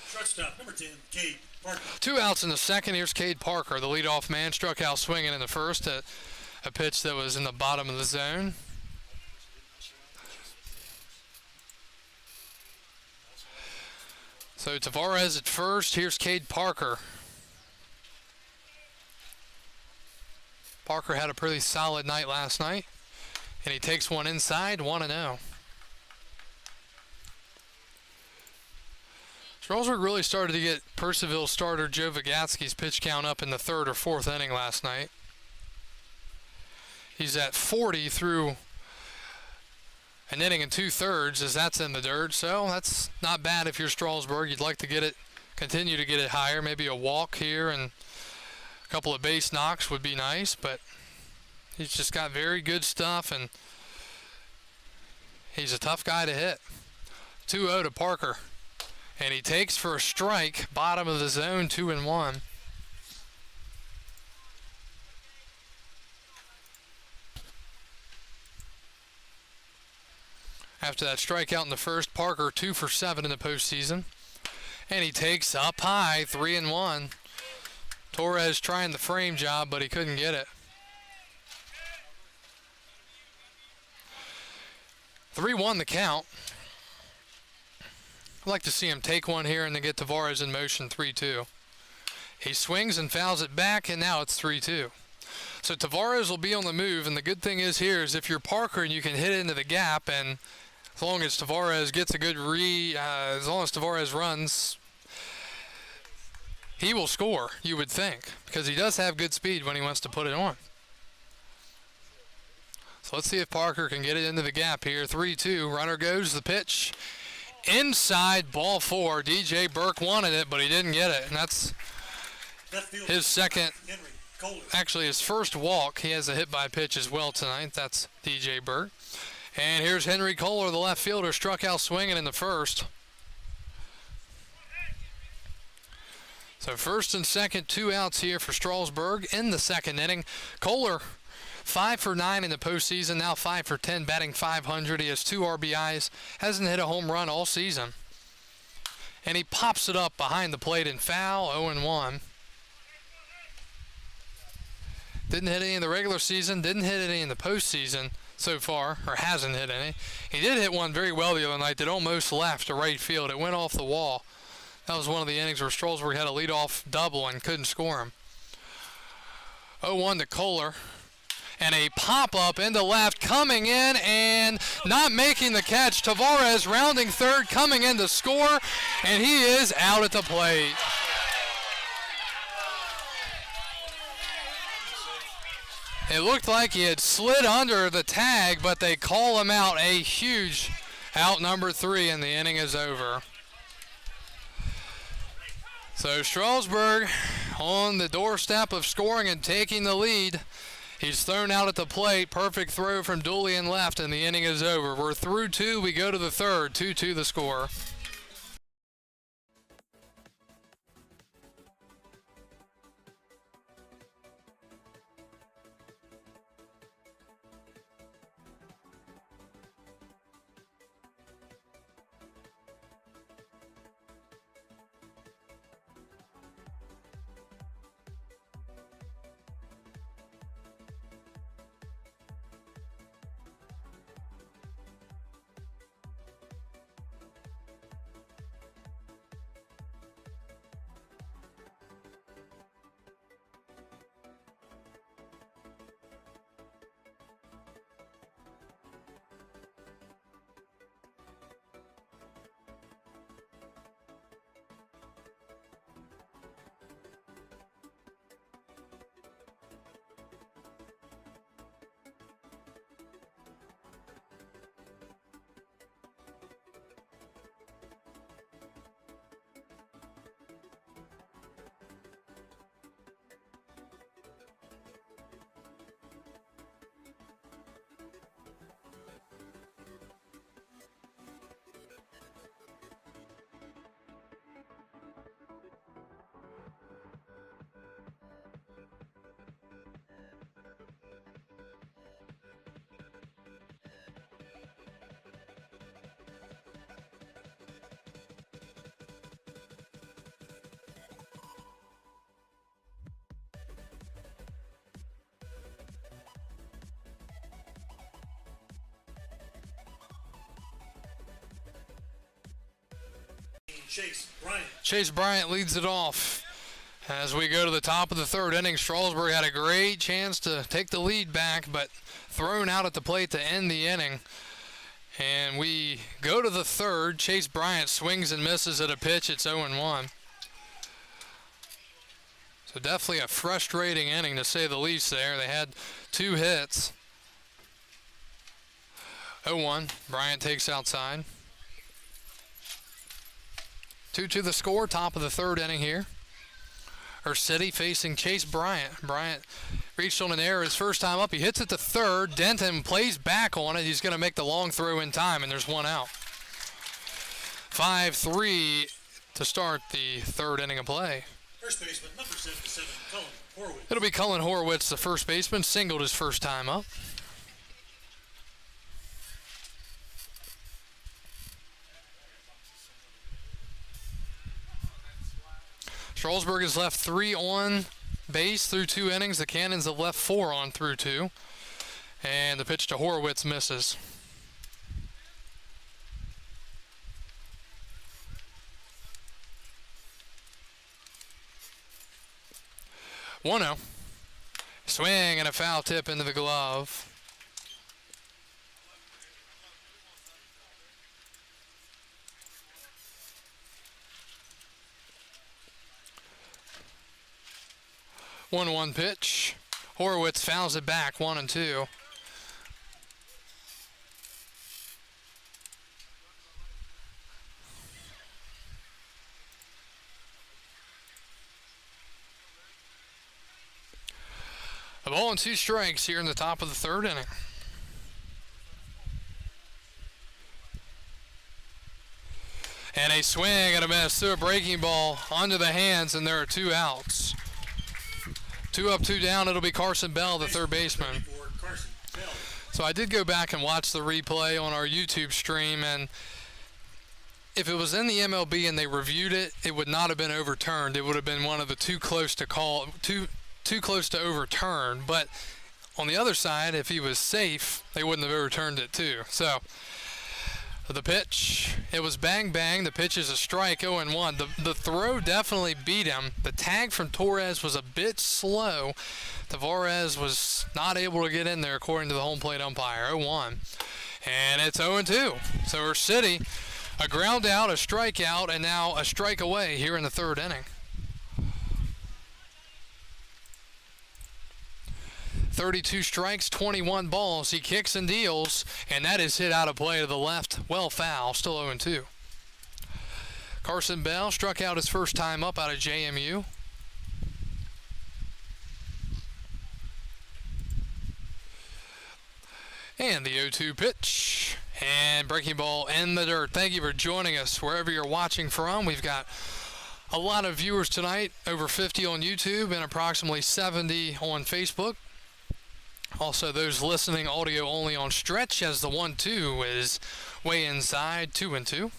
Shortstop, number 10, Cade Parker. 2 outs in the second. Here's Cade Parker, the leadoff man. Struck out swinging in the first at a pitch that was in the bottom of the zone. So Tavares at first. Here's Cade Parker. Parker had a pretty solid night last night, and he takes one inside, 1-0. Strasburg really started to get Purcellville starter Joe Vigatsky's pitch count up in the 3rd or 4th inning last night. He's at 40 through an inning and 2/3 as that's in the dirt, so that's not bad if you're Strasburg. You'd like to get it, continue to get it higher, maybe a walk here and a couple of base knocks would be nice, but he's just got very good stuff, and he's a tough guy to hit. 2-0 to Parker, and he takes for a strike, bottom of the zone, 2-1. After that strikeout in the first, Parker 2 for 7 in the postseason, and he takes up high, 3-1. Torres trying the frame job, but he couldn't get it. 3-1 the count. I'd like to see him take one here and then get Tavares in motion, 3-2. He swings and fouls it back, and now it's 3-2. So Tavares will be on the move, and the good thing is here is if you're Parker and you can hit it into the gap, and as long as Tavares gets a good as long as Tavares runs, he will score, you would think, because he does have good speed when he wants to put it on. So let's see if Parker can get it into the gap here. 3-2, runner goes, the pitch. Inside, ball 4. DJ Burke wanted it, but he didn't get it, and that's his second, actually his first walk. He has a hit by pitch as well tonight. That's DJ Burke. And here's Henry Kohler, the left fielder, struck out swinging in the first. So first and second, 2 outs here for Strasburg in the second inning. Kohler, 5 for 9 in the postseason, now 5 for 10, batting .500. He has 2 RBIs, hasn't hit a home run all season. And he pops it up behind the plate and foul, 0-1. Didn't hit any in the regular season, didn't hit any in the postseason so far, or hasn't hit any. He did hit one very well the other night that almost left to right field. It went off the wall. That was one of the innings where Strasburg had a leadoff double and couldn't score him. 0-1 to Kohler. and a pop-up into left, coming in and not making the catch. Tavares rounding third, coming in to score, and he is out at the plate. It looked like he had slid under the tag, but they call him out. A huge out, number 3, and the inning is over. So Strasburg on the doorstep of scoring and taking the lead. He's thrown out at the plate. Perfect throw from Dooley in left, and the inning is over. We're through 2. We go to the third. 2-2 the score. Chase Bryant leads it off. As we go to the top of the third inning, Strasburg had a great chance to take the lead back, but thrown out at the plate to end the inning. And we go to the third. Chase Bryant swings and misses at a pitch. It's 0-1. So definitely a frustrating inning, to say the least there. They had 2 hits. 0-1. Bryant takes outside. 2-2 the score, top of the third inning here. City facing Chase Bryant. Bryant reached on an error his first time up. He hits it to third. Denton plays back on it. He's going to make the long throw in time, and there's 1 out. 5-3 to start the third inning of play. First baseman, number 77, Cullen Horwitz. It'll be Cullen Horwitz, the first baseman, singled his first time up. Strasburg has left 3 on base through 2 innings. The Cannons have left 4 on through 2. And the pitch to Horwitz misses. 1-0. Swing and a foul tip into the glove. One pitch. Horwitz fouls it back, 1-2. A ball and 2 strikes here in the top of the third inning. And a swing and a miss through a breaking ball onto the hands, and there are 2 outs. 2 up, 2 down. It'll be Carson Bell, the third baseman. So I did go back and watch the replay on our YouTube stream, and if it was in the MLB and they reviewed it, it would not have been overturned. It would have been one of the too close to overturn. But on the other side, if he was safe, they wouldn't have overturned it too. So To the pitch. It was bang bang. The pitch is a strike, 0-1. The throw definitely beat him. The tag from Torres was a bit slow. Tavares was not able to get in there according to the home plate umpire. 0-1. And it's 0-2. So our City, a ground out, a strikeout, and now a strike away here in the third inning. 32 strikes, 21 balls. He kicks and deals, and that is hit out of play to the left. Well foul, still 0-2. Carson Bell struck out his first time up out of JMU. And the 0-2 pitch. And breaking ball in the dirt. Thank you for joining us wherever you're watching from. We've got a lot of viewers tonight, over 50 on YouTube and approximately 70 on Facebook. Also, those listening audio only on Stretch, as the 1-2 is way inside, 2-2.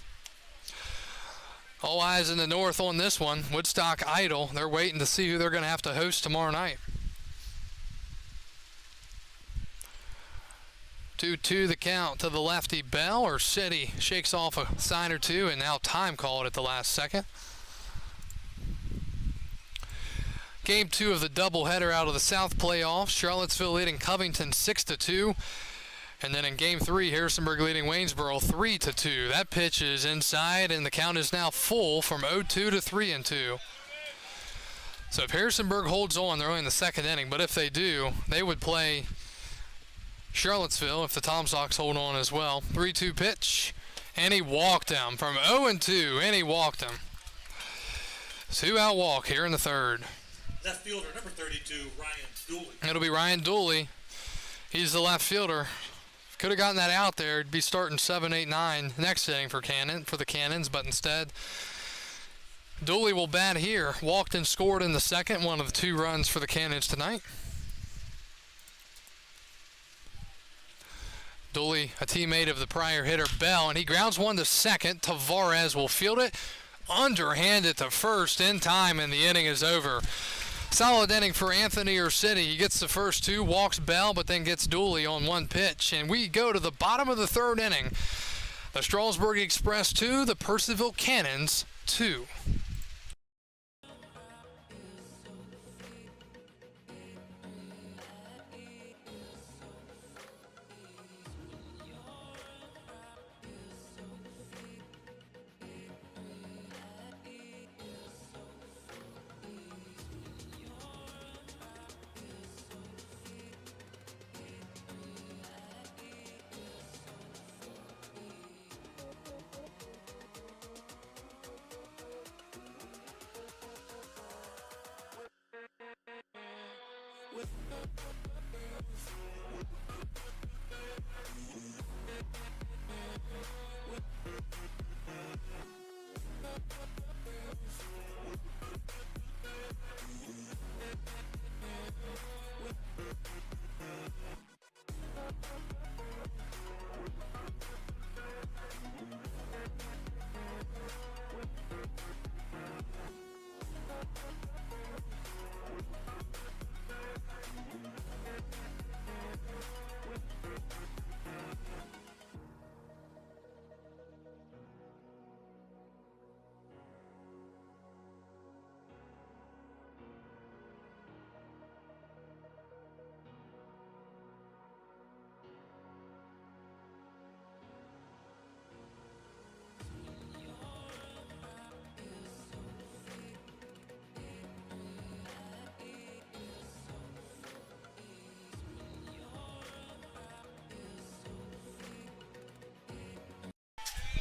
All eyes in the north on this one. Woodstock idle. They're waiting to see who they're going to have to host tomorrow night. 2-2 the count to the lefty Bell, or City shakes off a sign or two, and now time called at the last second. Game 2 of the doubleheader out of the South playoffs. Charlottesville leading Covington 6-2. And then in Game 3, Harrisonburg leading Waynesboro 3-2. That pitch is inside, and the count is now full from 0-2 to 3-2. So if Harrisonburg holds on, they're only in the second inning. But if they do, they would play Charlottesville if the Tom Sox hold on as well. 3-2 pitch, and he walked him from 0-2, and he walked him. 2-out walk here in the third. Left fielder, number 32, Ryan Dooley. It'll be Ryan Dooley. He's the left fielder. Could have gotten that out there. It'd be starting 7, 8, 9 next inning for the Cannons, but instead, Dooley will bat here. Walked and scored in the second, one of the 2 runs for the Cannons tonight. Dooley, a teammate of the prior hitter Bell, and he grounds one to second. Tavares will field it. Underhanded to first in time, and the inning is over. Solid inning for Anthony City. He gets the first 2, walks Bell, but then gets Dooley on one pitch. And we go to the bottom of the third inning. The Strasburg Express 2, the Purcellville Cannons 2.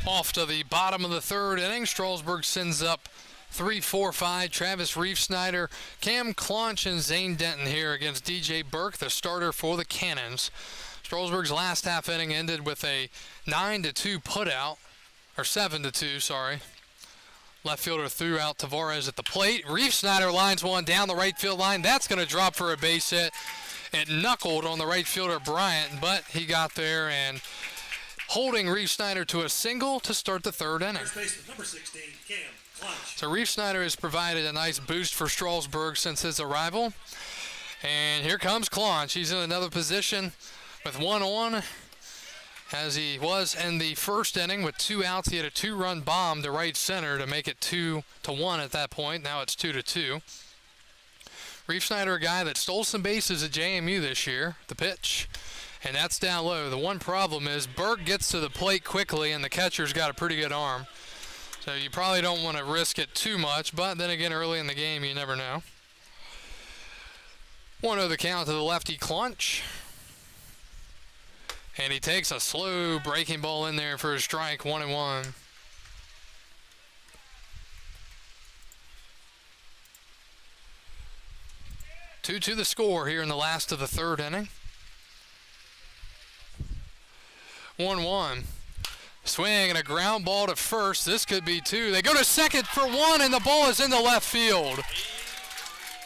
Off to the bottom of the third inning, Strasburg sends up 3-4-5. Travis Reef-Snyder, Cam Claunch, and Zane Denton here against DJ Burke, the starter for the Cannons. Strasburg's last half inning ended with a 9-2 putout, or 7-2, sorry. Left fielder threw out Tavares at the plate. Reef-Snyder lines one down the right field line. That's going to drop for a base hit. It knuckled on the right fielder Bryant, but he got there and holding Reef-Snyder to a single to start the third inning. First baseman, number 16, Cam Claunch. So Reef-Snyder has provided a nice boost for Strasburg since his arrival. And here comes Claunch. He's in another position with one on. as he was in the first inning with 2 outs. He had a 2-run bomb to right center to make it 2-1 at that point. Now it's 2-2. Reef Snyder, a guy that stole some bases at JMU this year, the pitch, and that's down low. The one problem is Burke gets to the plate quickly, and the catcher's got a pretty good arm. So you probably don't want to risk it too much, but then again, early in the game, you never know. 1-0 the count to the lefty Clunch. And he takes a slow breaking ball in there for a strike, 1-1. Two to the score here in the last of the third inning. 1-1. Swing and a ground ball to first. This could be 2. They go to second for 1, and the ball is in the left field.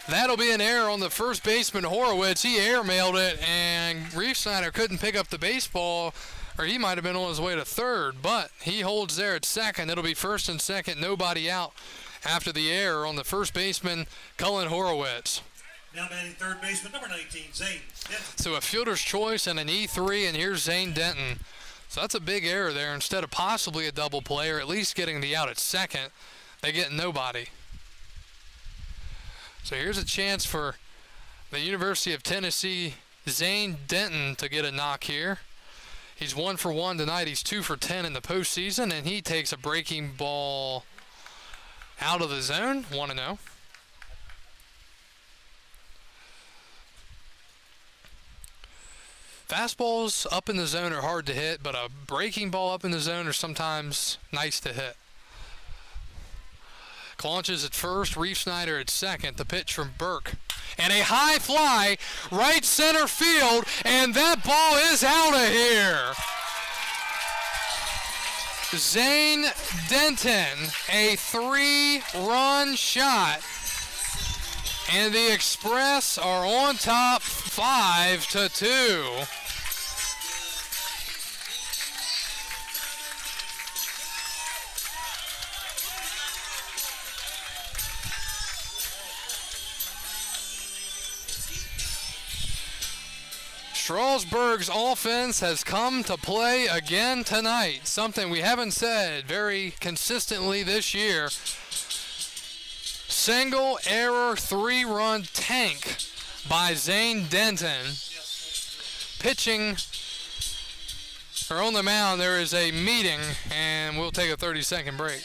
That'll be an error on the first baseman, Horowitz. He airmailed it, and Reef Snyder couldn't pick up the baseball, or he might have been on his way to third, but he holds there at second. It'll be first and second, nobody out after the error on the first baseman, Cullen Horowitz. Now batting third baseman, number 19, Zane Denton. So a fielder's choice and an E3, and here's Zane Denton. So that's a big error there. Instead of possibly a double play, or at least getting the out at second, they get nobody. So here's a chance for the University of Tennessee, Zane Denton, to get a knock here. He's 1 for 1 tonight. He's 2 for 10 in the postseason, and he takes a breaking ball out of the zone, 1-0. Fastballs up in the zone are hard to hit, but a breaking ball up in the zone are sometimes nice to hit. Launches at first, Reef Snyder at second. The pitch from Burke. And a high fly, right center field, and that ball is out of here. Zane Denton, a 3-run shot. And the Express are on top 5-2. Strasburg's offense has come to play again tonight, something we haven't said very consistently this year. Single error 3-run tank by Zane Denton. Pitching, or on the mound, there is a meeting, and we'll take a 30-second break.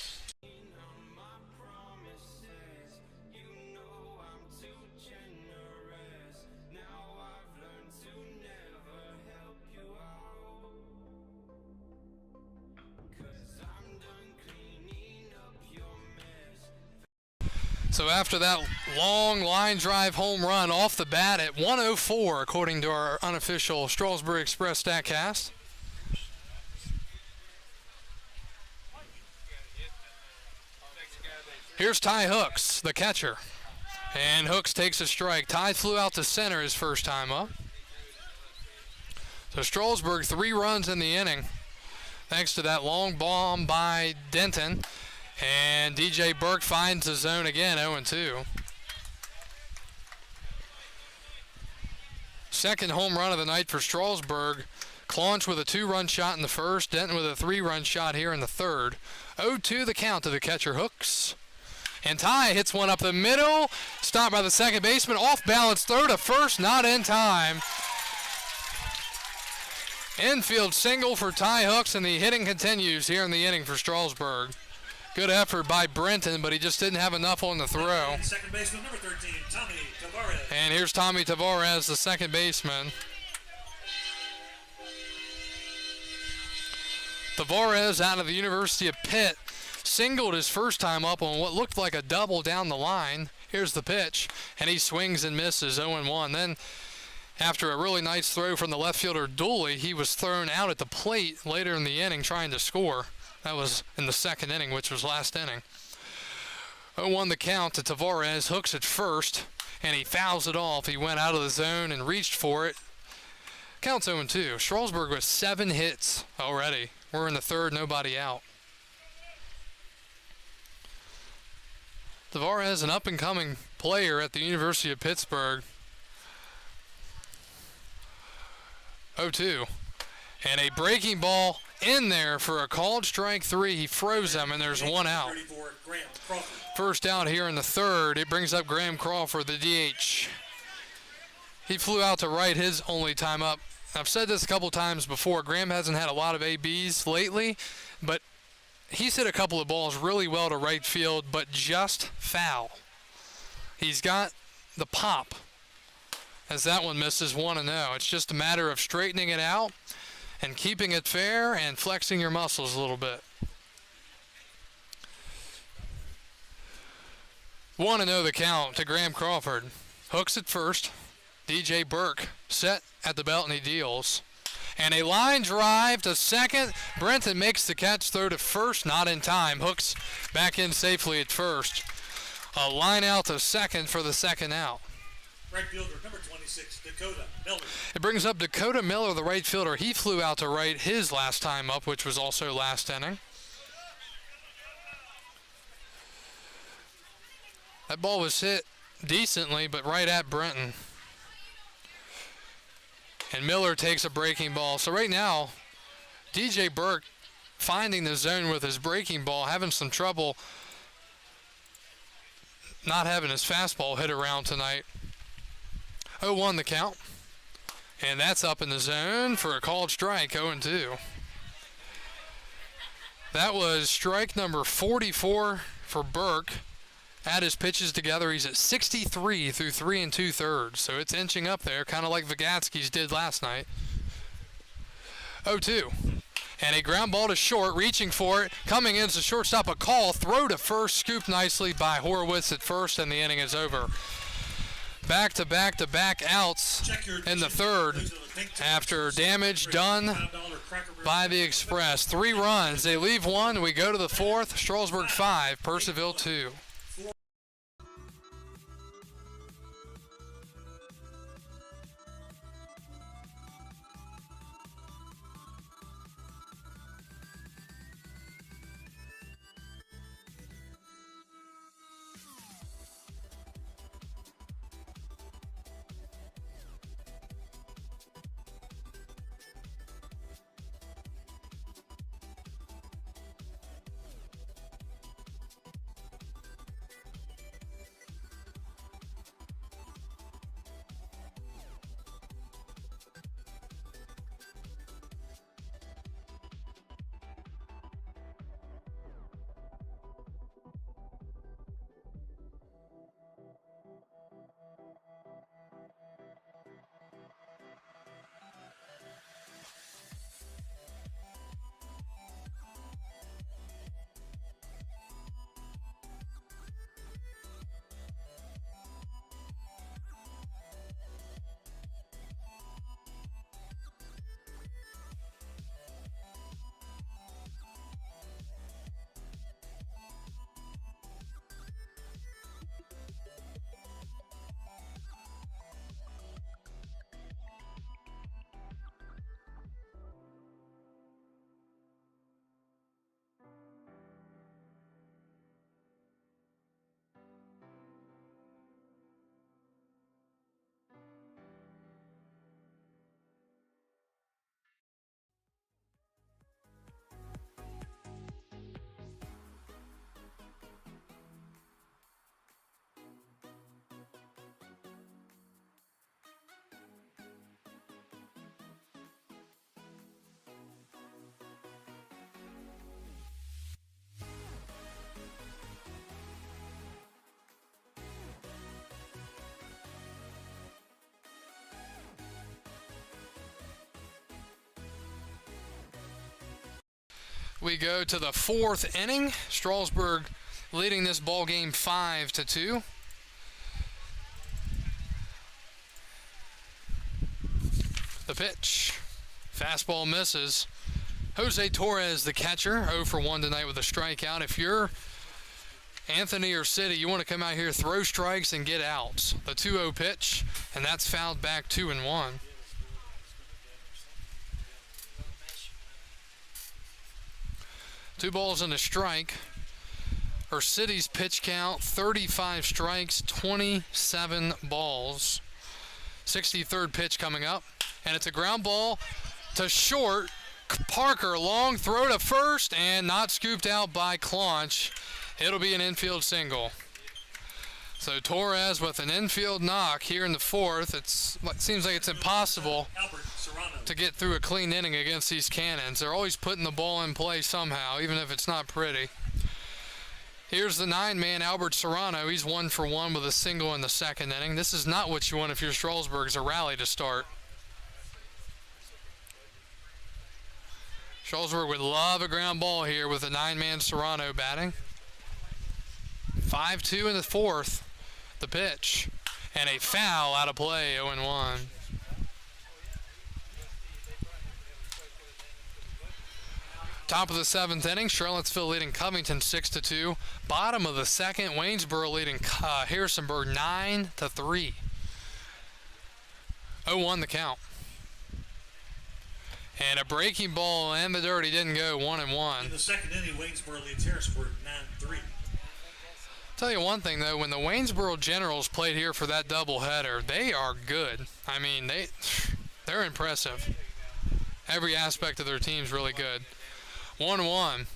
So after that long line drive home run off the bat at 104, according to our unofficial Strasburg Express StatCast. Here's Ty Hooks, the catcher. And Hooks takes a strike. Ty flew out to center his first time up. So Strasburg 3 runs in the inning, thanks to that long bomb by Denton. And DJ Burke finds the zone again, 0-2. Second home run of the night for Strasburg. Claunch with a 2-run shot in the first, Denton with a 3-run shot here in the third. 0-2 the count to the catcher, Hooks. And Ty hits one up the middle, stopped by the second baseman, off balance, throw to first, not in time. Infield single for Ty Hooks, and the hitting continues here in the inning for Strasburg. Good effort by Brenton, but he just didn't have enough on the throw. Second baseman, number 13, Tommy Tavares. And here's Tommy Tavares, the second baseman. Tavares out of the University of Pitt singled his first time up on what looked like a double down the line. Here's the pitch, and he swings and misses, 0-1. Then, after a really nice throw from the left fielder Dooley, he was thrown out at the plate later in the inning trying to score. That was in the second inning, which was last inning. 0-1 the count to Tavares. Hooks at first, and he fouls it off. He went out of the zone and reached for it. Counts 0-2. Strasburg with 7 hits already. We're in the third, nobody out. Tavares, an up-and-coming player at the University of Pittsburgh. 0-2. And a breaking ball in there for a called strike 3. He froze them, and there's one out. 34, Graham Crawford. First out here in the third. It brings up Graham Crawford, the DH. He flew out to right his only time up. I've said this a couple times before. Graham hasn't had a lot of ABs lately, but he's hit a couple of balls really well to right field, but just foul. He's got the pop, as that one misses 1-0. It's just a matter of straightening it out and keeping it fair and flexing your muscles a little bit. 1-0 the count to Graham Crawford. Hooks at first. DJ Burke set at the belt and he deals. And a line drive to second. Brenton makes the catch, throw to first, not in time. Hooks back in safely at first. A line out to second for the second out. Right fielder, number 26, Dakota Miller. It brings up Dakota Miller, the right fielder. He flew out to right his last time up, which was also last inning. That ball was hit decently, but right at Brenton. And Miller takes a breaking ball. So right now, DJ Burke finding the zone with his breaking ball, having some trouble not having his fastball hit around tonight. 0-1 the count. And that's up in the zone for a called strike, 0-2. That was strike number 44 for Burke. Add his pitches together, he's at 63 through 3 2/3. So it's inching up there, kind of like Vygotsky's did last night. 0-2. And a ground ball to short, reaching for it. Coming in as a shortstop, a call. Throw to first, scooped nicely by Horowitz at first, and the inning is over. Back-to-back outs in the third after damage done by the Express. 3 runs. They leave 1. We go to the 4th. Strasburg 5, Purcellville 2. We go to the 4th inning. Strasburg leading this ball game 5-2. The pitch. Fastball misses. Jose Torres, the catcher, 0 for 1 tonight with a strikeout. If you're Anthony or City, you want to come out here, throw strikes, and get outs. The 2-0 pitch, and that's fouled back 2-1. Two balls and a strike. Our City's pitch count, 35 strikes, 27 balls. 63rd pitch coming up, and it's a ground ball to short. Parker, long throw to first, and not scooped out by Claunch. It'll be an infield single. So Torres with an infield knock here in the fourth. It seems like it's impossible Albert Serrano. to get through a clean inning against these Cannons. They're always putting the ball in play somehow, even if it's not pretty. Here's the 9-man Albert Serrano. He's 1 for 1 with a single in the second inning. This is not what you want if you're Strasburg, is a rally to start. Strasburg would love a ground ball here with a 9-man Serrano batting. 5-2 in the fourth. The pitch. And a foul out of play, 0-1. Top of the seventh inning, Charlottesville leading Covington 6-2. Bottom of the second, Waynesboro leading Harrisonburg 9-3. 0-1 the count. And a breaking ball and the dirty didn't go, 1-1. In the second inning, Waynesboro leads Harrisonburg 9-3. Tell you one thing though, when the Waynesboro Generals played here for that doubleheader, they are good. I mean, they're impressive. Every aspect of their team's really good. 1-1.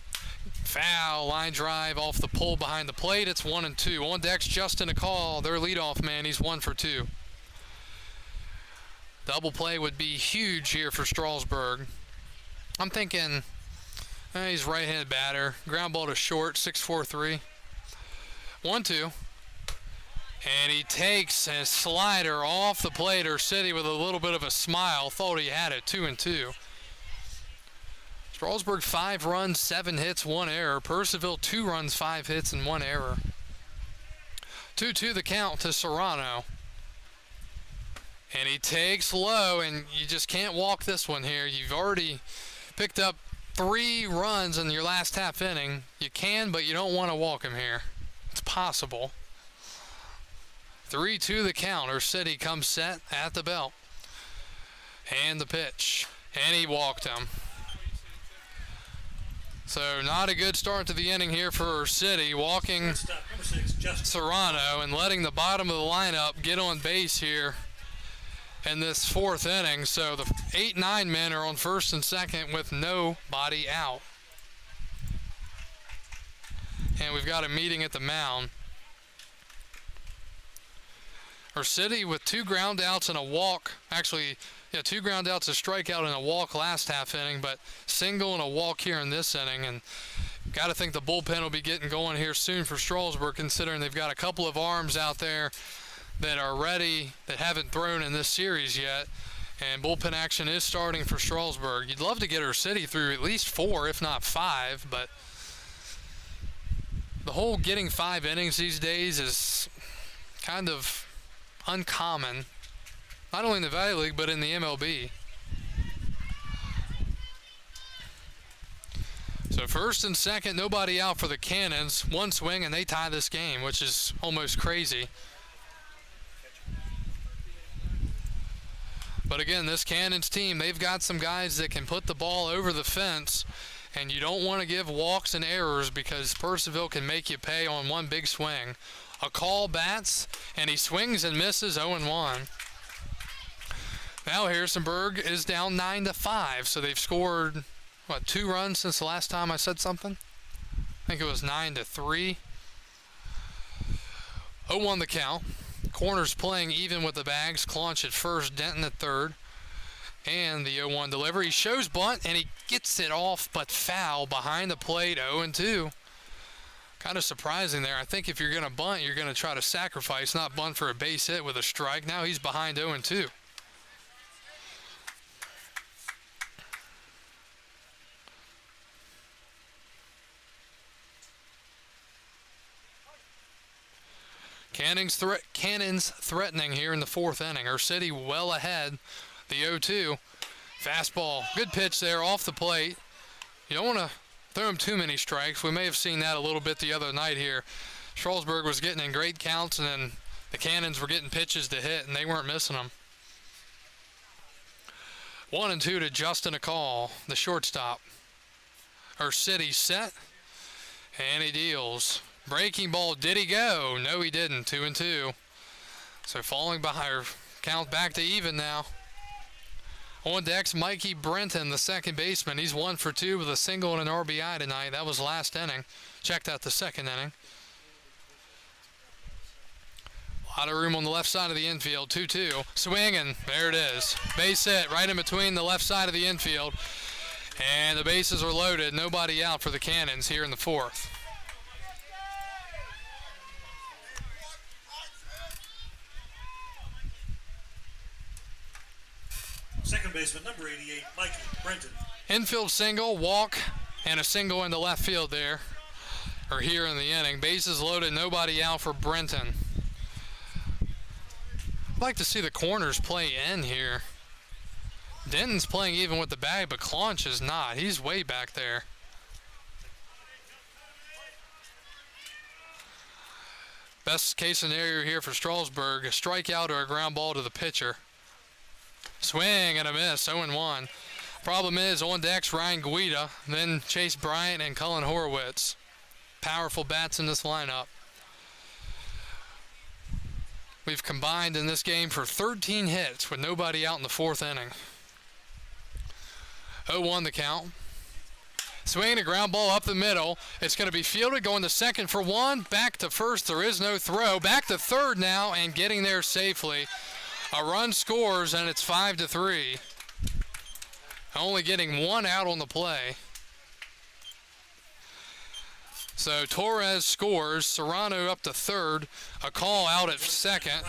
Foul, line drive off the pole behind the plate. It's 1-2. On deck's Justin McCall, their leadoff man. He's 1 for 2. Double play would be huge here for Strasburg. I'm thinking he's right-handed batter. Ground ball to short, 6-4-3. 1-2. And he takes a slider off the plate. City with a little bit of a smile. Thought he had it, 2-2. Strasburg 5 runs, 7 hits, 1 error. Purcellville 2 runs, 5 hits, and 1 error. 2-2 the count to Serrano. And he takes low, and you just can't walk this one here. You've already picked up 3 runs in your last half inning. You can, but you don't want to walk him here. It's possible. 3-2 the count. City comes set at the belt. And the pitch. And he walked him. So not a good start to the inning here for City. Walking Number 6, Justin. Serrano and letting the bottom of the lineup get on base here in this fourth inning. So the 8-9 men are on first and second with nobody out. And we've got a meeting at the mound. City with 2 ground outs and a walk. Actually, 2 ground outs, a strikeout, and a walk last half inning, but single and a walk here in this inning. And got to think the bullpen will be getting going here soon for Strasburg, considering they've got a couple of arms out there that are ready that haven't thrown in this series yet. And bullpen action is starting for Strasburg. You'd love to get City through at least 4, if not 5, but the whole getting 5 innings these days is kind of uncommon, not only in the Valley League, but in the MLB. So first and second, nobody out for the Cannons. 1 swing, and they tie this game, which is almost crazy. But again, this Cannons team, they've got some guys that can put the ball over the fence, and you don't want to give walks and errors because Purcellville can make you pay on one big swing. A call bats, and he swings and misses, 0-1. Now Harrisonburg is down 9-5, so they've scored, 2 runs since the last time I said something? I think it was 9-3. 0-1 the count. Corners playing even with the bags. Claunch at first, Denton at third. And the 0-1 delivery. He shows bunt, and he gets it off, but foul behind the plate, 0-2. Kind of surprising there. I think if you're going to bunt, you're going to try to sacrifice, not bunt for a base hit with a strike. Now he's behind 0-2. Cannons threatening here in the fourth inning. City well ahead. The 0-2. Fastball. Good pitch there off the plate. You don't want to throw him too many strikes. We may have seen that a little bit the other night here. Strasburg was getting in great counts, and then the Cannons were getting pitches to hit, and they weren't missing them. 1-2 to Justin McCall, the shortstop. City set, and he deals. Breaking ball, did he go? No, he didn't. 2-2. So falling behind, count back to even now. On deck's Mikey Brenton, the second baseman. He's 1 for 2 with a single and an RBI tonight. That was last inning. Checked out the second inning. A lot of room on the left side of the infield. 2-2. Swinging. There it is. Base hit right in between the left side of the infield. And the bases are loaded. Nobody out for the Cannons here in the fourth. Second baseman, number 88, Mikey Brenton. Infield single, walk, and a single into left field there, or here in the inning. Bases loaded, nobody out for Brenton. I'd like to see the corners play in here. Denton's playing even with the bag, but Claunch is not. He's way back there. Best case scenario here for Strasburg, a strikeout or a ground ball to the pitcher. Swing and a miss, 0-1. Problem is, on deck's Ryan Guida, then Chase Bryant and Cullen Horowitz. Powerful bats in this lineup. We've combined in this game for 13 hits with nobody out in the fourth inning. 0-1 the count. Swinging a ground ball up the middle. It's going to be fielded, going to second for one. Back to first, there is no throw. Back to third now and getting there safely. A run scores, and it's 5-3. Only getting one out on the play. So Torres scores. Serrano up to third. A call out at second.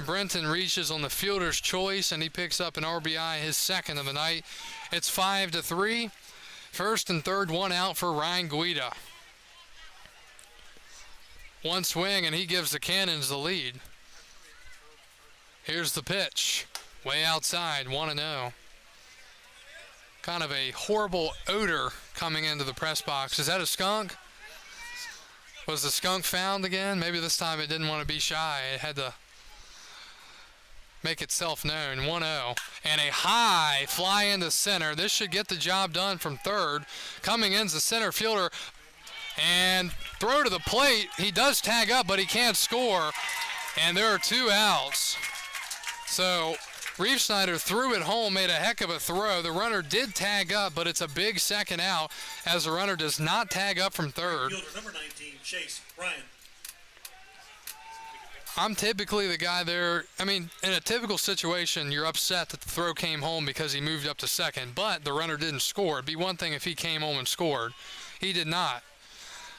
Brenton reaches on the fielder's choice, and he picks up an RBI, his second of the night. It's 5-3. First and third, one out for Ryan Guida. One swing, and he gives the Cannons the lead. Here's the pitch, way outside, 1-0. Kind of a horrible odor coming into the press box. Is that a skunk? Was the skunk found again? Maybe this time it didn't want to be shy. It had to make itself known. 1-0. And a high fly into center. This should get the job done from third. Coming in's the center fielder. And throw to the plate. He does tag up, but he can't score. And there are two outs. So Reeve Snyder threw it home, made a heck of a throw. The runner did tag up, but it's a big second out as the runner does not tag up from third. Fielder number 19, Chase Bryant. I'm typically the guy there. I mean, in a typical situation, you're upset that the throw came home because he moved up to second, but the runner didn't score. It'd be one thing if he came home and scored. He did not.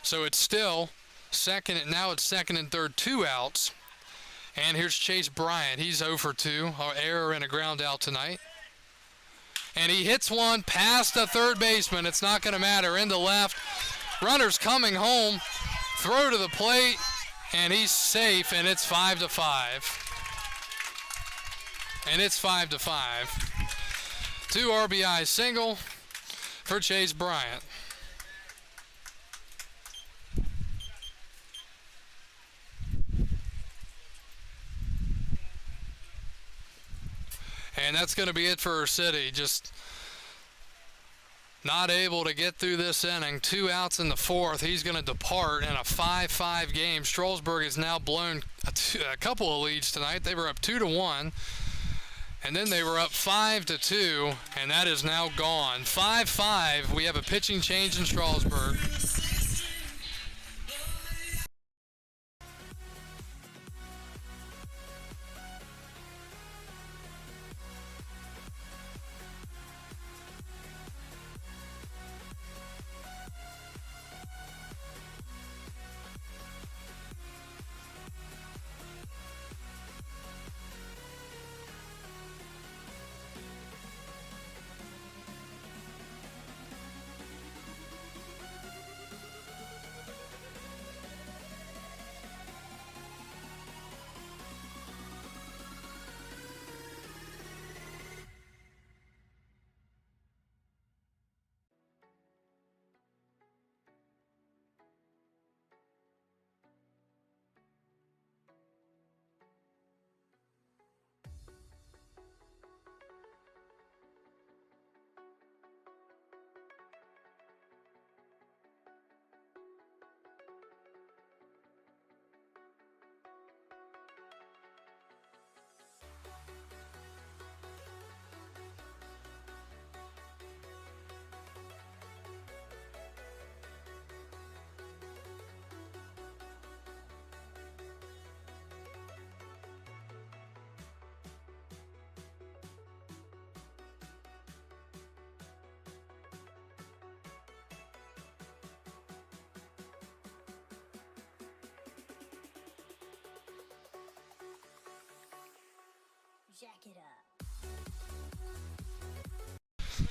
So it's still second. Now it's second and third, two outs. And here's Chase Bryant. He's 0 for 2, an error and a ground out tonight. And he hits one past the third baseman. It's not going to matter. Into left. Runner's coming home. Throw to the plate. And he's safe, and it's 5-5. And it's 5-5. 2 RBI single for Chase Bryant. And that's going to be it for our city. Just not able to get through this inning. 2 outs in the fourth. He's going to depart in a 5-5 game. Strasburg has now blown a couple of leads tonight. They were up 2-1. And then they were up 5-2. And that is now gone. 5-5. We have a pitching change in Strasburg.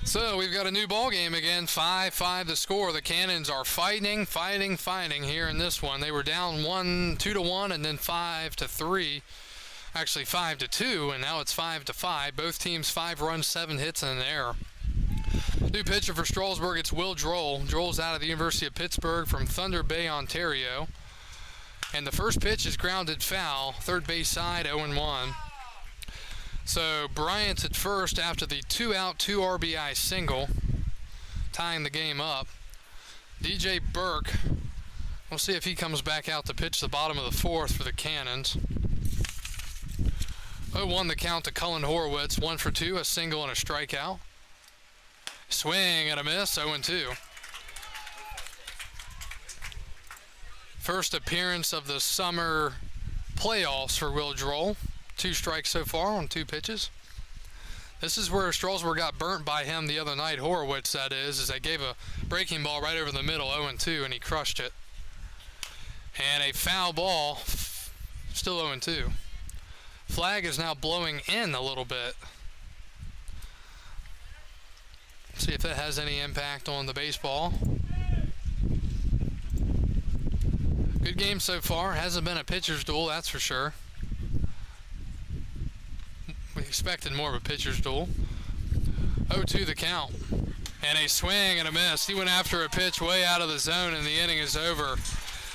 So we've got a new ball game again, 5-5 the score. The Cannons are fighting here in this one. They were down 2-1, and then 5-3. Actually 5-2, and now it's 5-5. Both teams 5 runs, 7 hits, and an error. New pitcher for Strasburg, it's Will Droll. Droll's out of the University of Pittsburgh from Thunder Bay, Ontario. And the first pitch is grounded foul, third base side, 0-1. So Bryant's at first after the 2-out, 2 RBI single, tying the game up. DJ Burke, we'll see if he comes back out to pitch the bottom of the fourth for the Cannons. 0-1 the count to Cullen Horowitz, 1 for 2, a single and a strikeout. Swing and a miss, 0-2. First appearance of the summer playoffs for Will Droll. 2 strikes so far on 2 pitches. This is where Strasburg got burnt by him the other night, Horowitz that is they gave a breaking ball right over the middle, 0-2, and he crushed it. And a foul ball, still 0-2. Flag is now blowing in a little bit. See if that has any impact on the baseball. Good game so far. Hasn't been a pitcher's duel, that's for sure. We expected more of a pitcher's duel. 0-2 the count. And a swing and a miss. He went after a pitch way out of the zone, and the inning is over.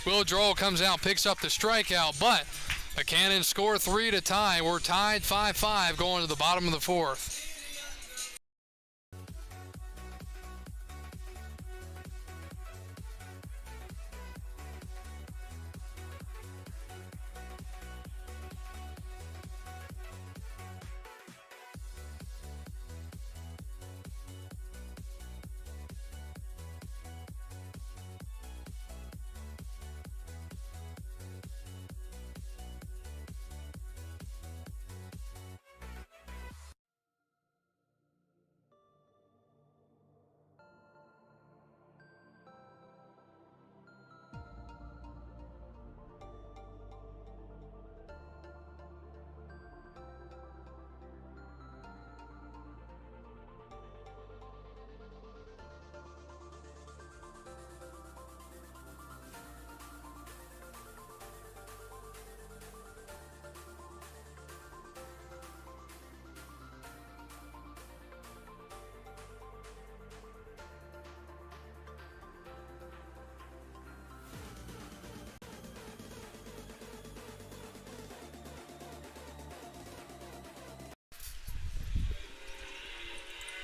Will Droll comes out, picks up the strikeout, but the Cannons score 3 to tie. We're tied 5-5 going to the bottom of the fourth.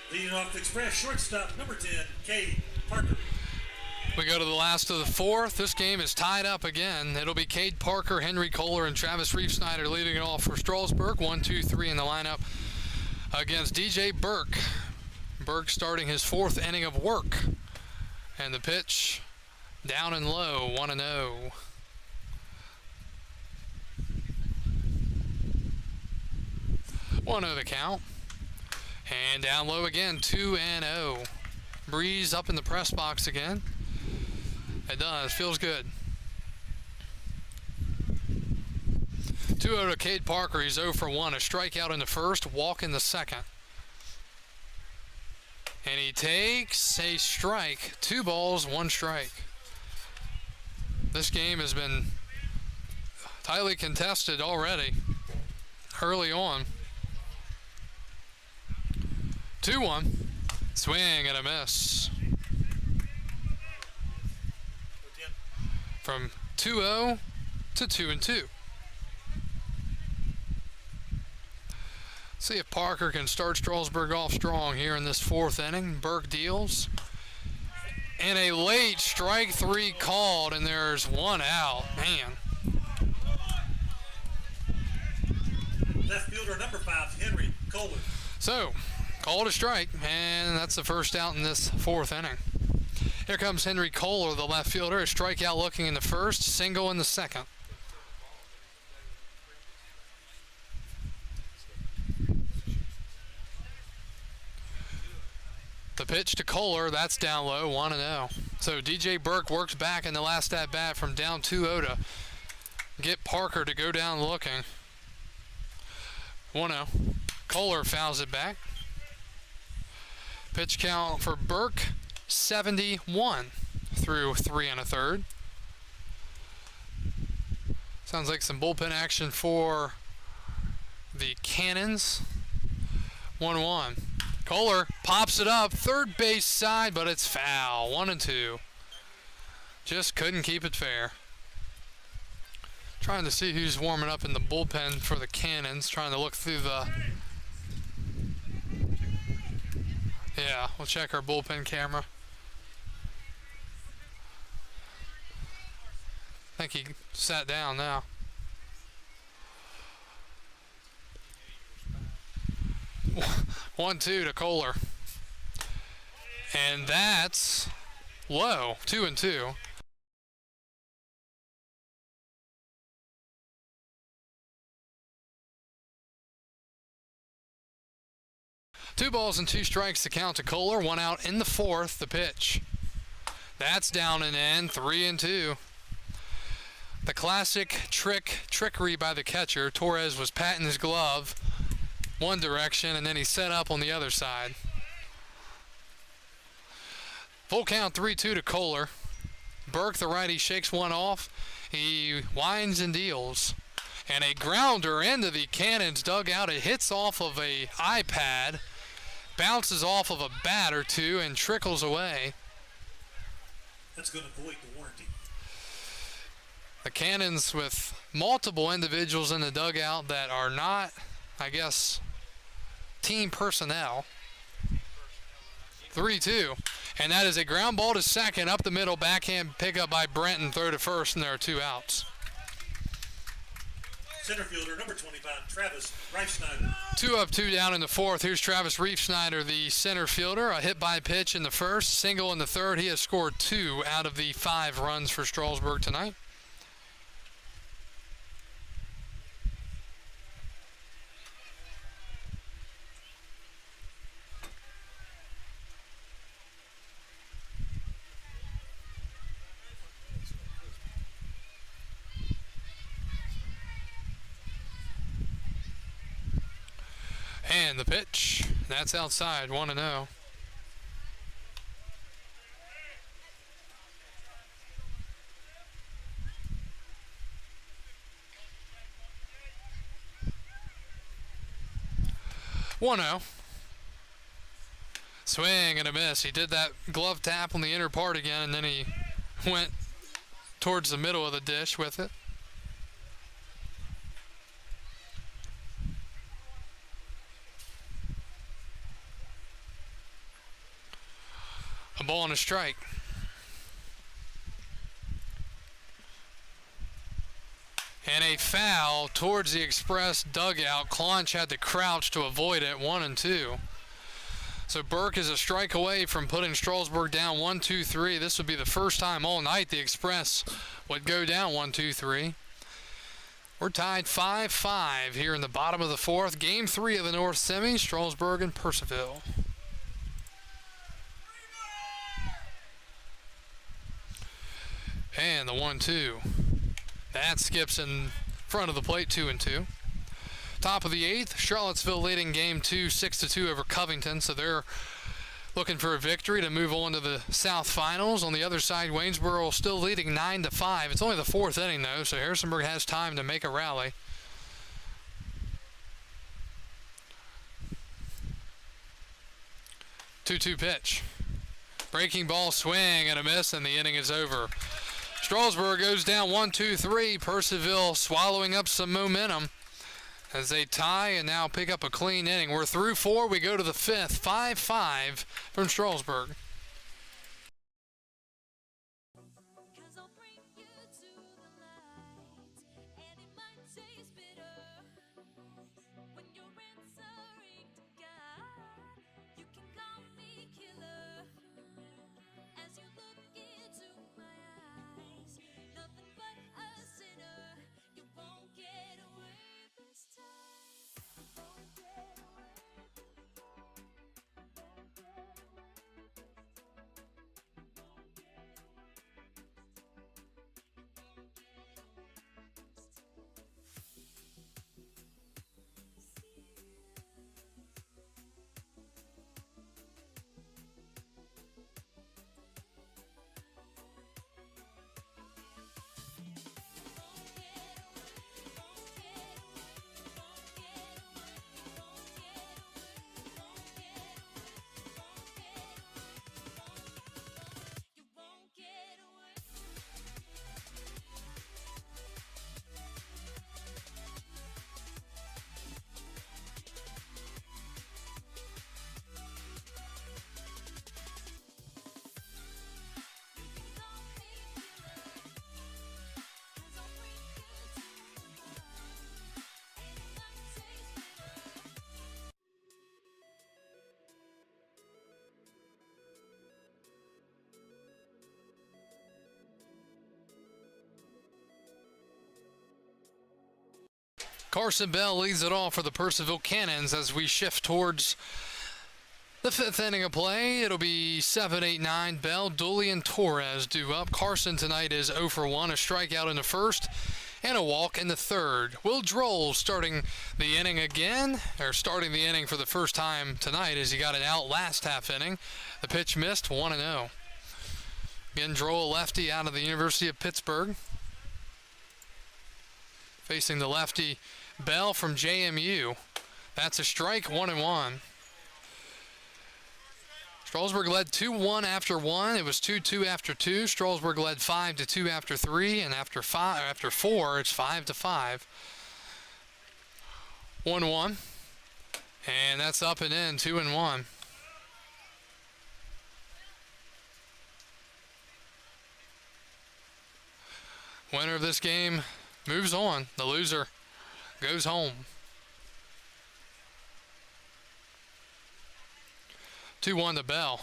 Leading off the Express, shortstop number 10, Cade Parker. We go to the last of the fourth. This game is tied up again. It'll be Cade Parker, Henry Kohler, and Travis Reeve-Snyder leading it off for Strasburg. 1, 2, 3 in the lineup against DJ Burke. Burke starting his 4th inning of work. And the pitch down and low, 1-0. One the count. And down low again, 2-0. Breeze up in the press box again. It does, feels good. 2-0 to Cade Parker, he's 0 for 1. A strikeout in the first, walk in the second. And he takes a strike. 2 balls, 1 strike. This game has been tightly contested already, early on. 2-1, swing and a miss. From 2-0 to 2-2. See if Parker can start Strasburg off strong here in this 4th inning. Burke deals. And a late strike 3 called, and there's 1 out. Man. Left fielder number 5, Henry Kohler. So, called a strike, and that's the first out in this 4th inning. Here comes Henry Kohler, the left fielder. A strikeout looking in the first, single in the second. The pitch to Kohler, that's down low, 1-0. So DJ Burke works back in the last at bat from down 2-0 to get Parker to go down looking. 1-0. Kohler fouls it back. Pitch count for Burke, 71 through 3 1/3. Sounds like some bullpen action for the Cannons. 1-1. Kohler pops it up, third base side, but it's foul. 1-2. Just couldn't keep it fair. Trying to see who's warming up in the bullpen for the Cannons. Trying to look through the... Yeah, we'll check our bullpen camera. I think he sat down now. One, two to Kohler. And that's low. 2-2. Two balls and two strikes to count to Kohler. One out in the fourth. The pitch. That's down and in. 3-2. The classic trickery by the catcher. Torres was patting his glove one direction, and then he set up on the other side. Full count 3-2 to Kohler. Burke, the righty, shakes one off. He winds and deals. And a grounder into the Cannons dugout. It hits off of a iPad, bounces off of a bat or two, and trickles away. That's going to void the warranty. The Cannons with multiple individuals in the dugout that are not, I guess, team personnel. 3-2. And that is a ground ball to second, up the middle, backhand pickup by Brenton, throw to first, and there are two outs. Center fielder number 25, Travis Reifsnyder. 2 up, 2 down in the fourth. Here's Travis Reifsnyder, the center fielder. A hit by pitch in the first, single in the third. He has scored 2 out of the 5 runs for Strasburg tonight. And the pitch, that's outside, 1-0. Swing and a miss. He did that glove tap on the inner part again, and then he went towards the middle of the dish with it. A ball and a strike. And a foul towards the Express dugout. Claunch had to crouch to avoid it. 1-2. So Burke is a strike away from putting Strasburg down 1-2-3. This would be the first time all night the Express would go down 1-2-3. We're tied 5-5 here in the bottom of the fourth. Game 3 of the North Semi, Strasburg and Purcellville. And the 1-2. That skips in front of the plate, 2-2. Top of the 8th, Charlottesville leading game 2, 6-2 over Covington. So they're looking for a victory to move on to the South Finals. On the other side, Waynesboro still leading 9-5. It's only the 4th inning, though, so Harrisonburg has time to make a rally. Two-two pitch. Breaking ball, swing and a miss, and the inning is over. Strasburg goes down 1-2-3. Purcellville swallowing up some momentum as they tie and now pick up a clean inning. We're through 4. We go to the 5th. 5-5 from Strasburg. Carson Bell leads it off for the Purcellville Cannons as we shift towards the 5th inning of play. It'll be 7, 8, 9. Bell, Dooley, and Torres due up. Carson tonight is 0 for 1, a strikeout in the first and a walk in the third. Will Droll starting the inning again, or starting the inning for the first time tonight as he got it out last half inning. The pitch missed, 1-0. Again, Droll, lefty out of the University of Pittsburgh. Facing the lefty Bell from JMU. That's a strike, 1-1. Strasburg led 2-1 after 1. It was 2-2 after 2. Strasburg led 5-2 after 3, and after 4, it's 5-5. 1-1, and that's up and in, 2-1. Winner of this game moves on. The loser goes home. 2-1 to Bell.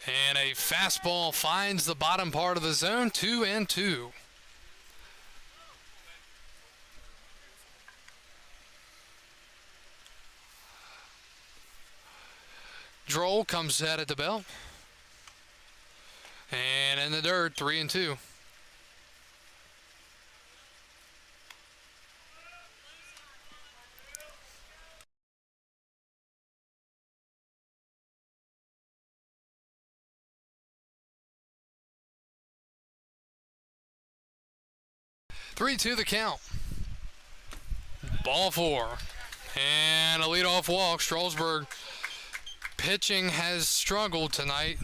And a fastball finds the bottom part of the zone, 2-2. Droll comes at it to Bell. And in the dirt, 3-2. Three, two, the count. Ball 4. And a leadoff walk. Strasburg pitching has struggled tonight.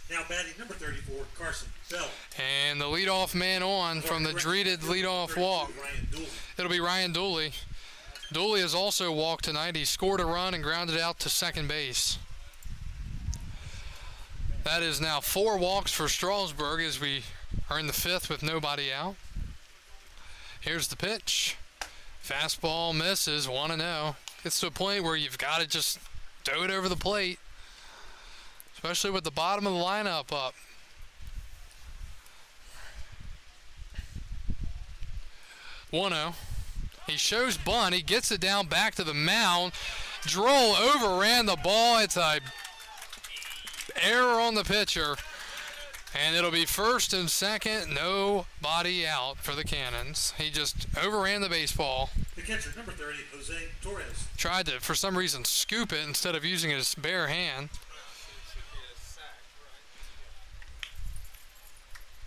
Now batting number 34, Carson Bell. And the leadoff man on from the dreaded leadoff walk. It'll be Ryan Dooley. Dooley has also walked tonight. He scored a run and grounded out to second base. That is now 4 walks for Strasburg as we are in the 5th with nobody out. Here's the pitch. Fastball misses, 1-0. Gets to a point where you've got to just throw it over the plate, especially with the bottom of the lineup up. He shows bunt. He gets it down back to the mound. Droll overran the ball. It's a error on the pitcher. And it'll be first and second, nobody out for the Cannons. He just overran the baseball. The catcher, number 30, Jose Torres. Tried to, for some reason, scoop it instead of using his bare hand.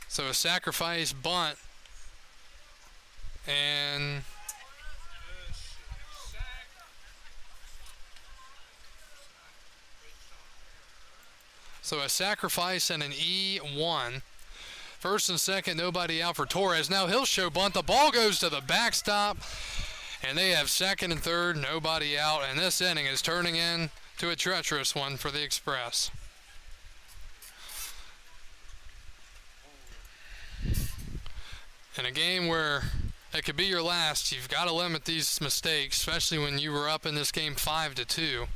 So a sacrifice bunt. And so a sacrifice and an E1. First and second, nobody out for Torres. Now he'll show bunt. The ball goes to the backstop, and they have second and third, nobody out. And this inning is turning into a treacherous one for the Express. In a game where it could be your last, you've got to limit these mistakes, especially when you were up in this game 5-2.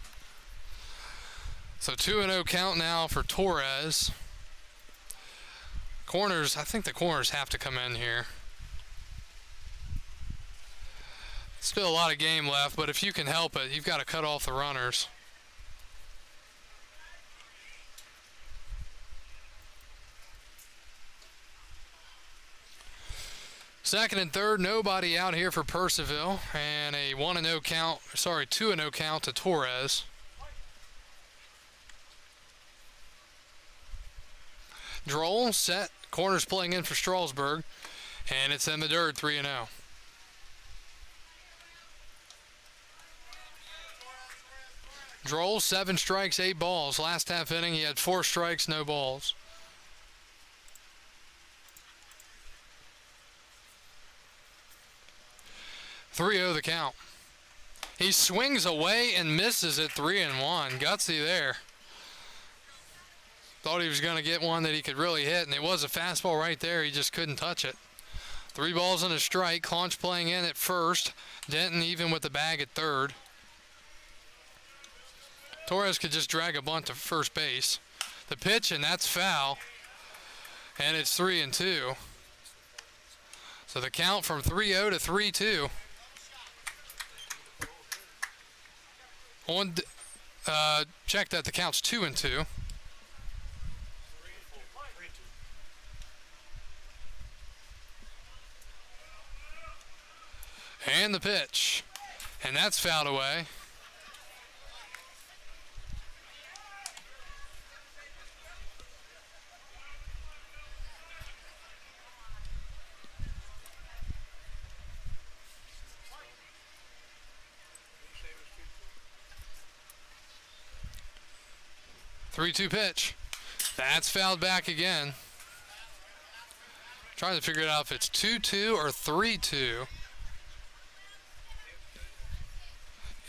So 2-0 count now for Torres. Corners, I think the corners have to come in here. Still a lot of game left, but if you can help it, you've got to cut off the runners. Second and third, nobody out here for Purcellville, and a 2-0 count to Torres. Droll set, corners playing in for Strasburg, and it's in the dirt, 3-0. Droll, 7 strikes, 8 balls. Last half inning, he had 4 strikes, no balls. The count. He swings away and misses it, 3-1. Gutsy there. Thought he was going to get one that he could really hit, and it was a fastball right there. He just couldn't touch it. 3 balls and a strike. Claunch playing in at first. Denton even with the bag at third. Torres could just drag a bunt to first base. The pitch, and that's foul. And it's 3-2. So the count from 3-0 to 3-2. Check that the count's 2-2. And the pitch. And that's fouled away. Three-two pitch. That's fouled back again. Trying to figure it out if it's 2-2 or 3-2.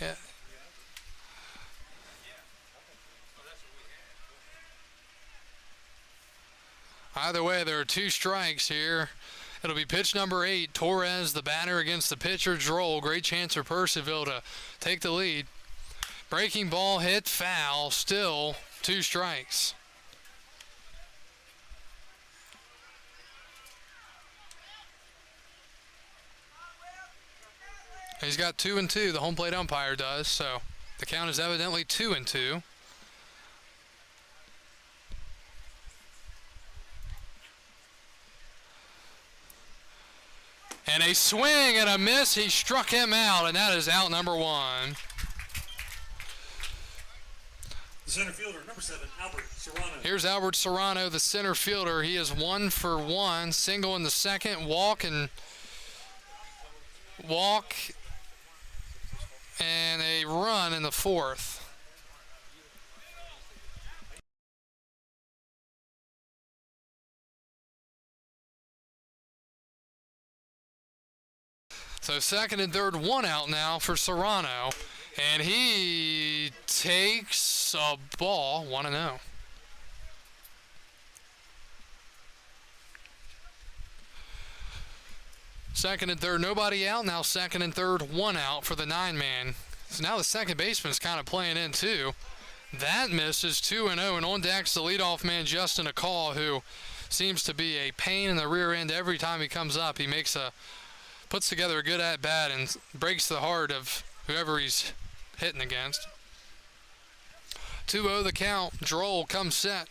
Yeah. Either way, there are 2 strikes here. It'll be pitch number 8. Torres, the batter, against the pitcher, Droll. Great chance for Purcellville to take the lead. Breaking ball hit, foul. Still 2 strikes. He's got 2-2. The home plate umpire does, so the count is evidently 2-2. And a swing and a miss. He struck him out, and that is out number 1. The center fielder, number 7, Albert Serrano. Here's Albert Serrano, the center fielder. He is 1 for 1. Single in the second, walk, and a run in the 4th. So second and third, 1 out now for Serrano. And he takes a ball, 1-0. Second and third, nobody out. Now second and third, 1 out for the 9-man. So now the second baseman's kind of playing in too. That misses 2-0, and on deck's the leadoff man, Justin Akal, who seems to be a pain in the rear end every time he comes up. He puts together a good at-bat and breaks the heart of whoever he's hitting against. 2-0 the count. Droll comes set,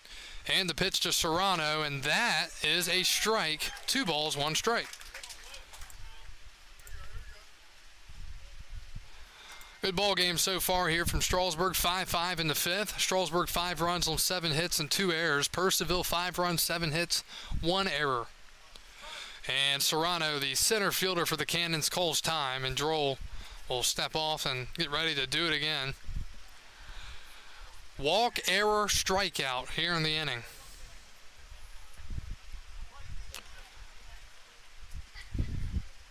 and the pitch to Serrano, and that is a strike. 2 balls, 1 strike. Good ball game so far here from Strasburg. 5-5 in the 5th. Strasburg 5 runs on 7 hits and 2 errors. Purcellville 5 runs, 7 hits, 1 error. And Serrano, the center fielder for the Cannons, calls time, and Droll will step off and get ready to do it again. Walk, error, strikeout here in the inning.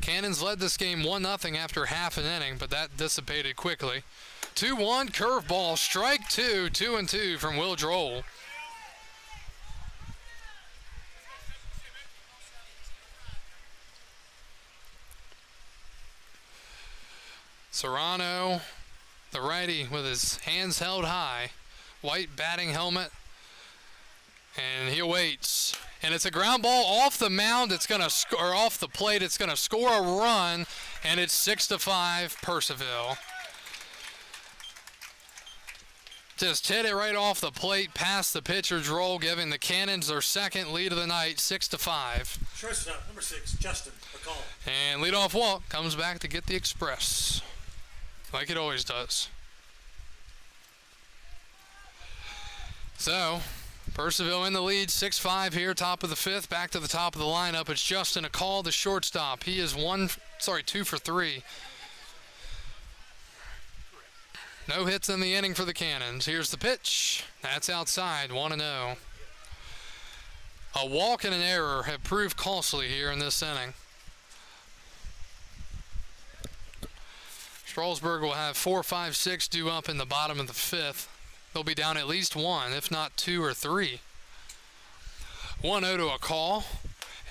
Cannons led this game 1-0 after half an inning, but that dissipated quickly. 2-1 curveball, strike 2, 2-2 from Will Droll. Serrano, the righty, with his hands held high, white batting helmet, and he awaits. And it's a ground ball off the mound. It's going to score off the plate. It's going to score a run, and it's 6-5 Purcellville. Just hit it right off the plate, past the pitcher Droll, giving the Cannons their second lead of the night, 6-5. Shortstop, number 6, Justin McCall. And leadoff walk comes back to get the express, like it always does. So Purcellville in the lead, 6-5 here, top of the 5th. Back to the top of the lineup. It's Justin Akal, the shortstop. He is 2 for 3. No hits in the inning for the Cannons. Here's the pitch. That's outside, 1-0. A walk and an error have proved costly here in this inning. Strasburg will have 4, 5, 6 due up in the bottom of the 5th. They'll be down at least 1, if not 2 or 3. 1-0 to Akal.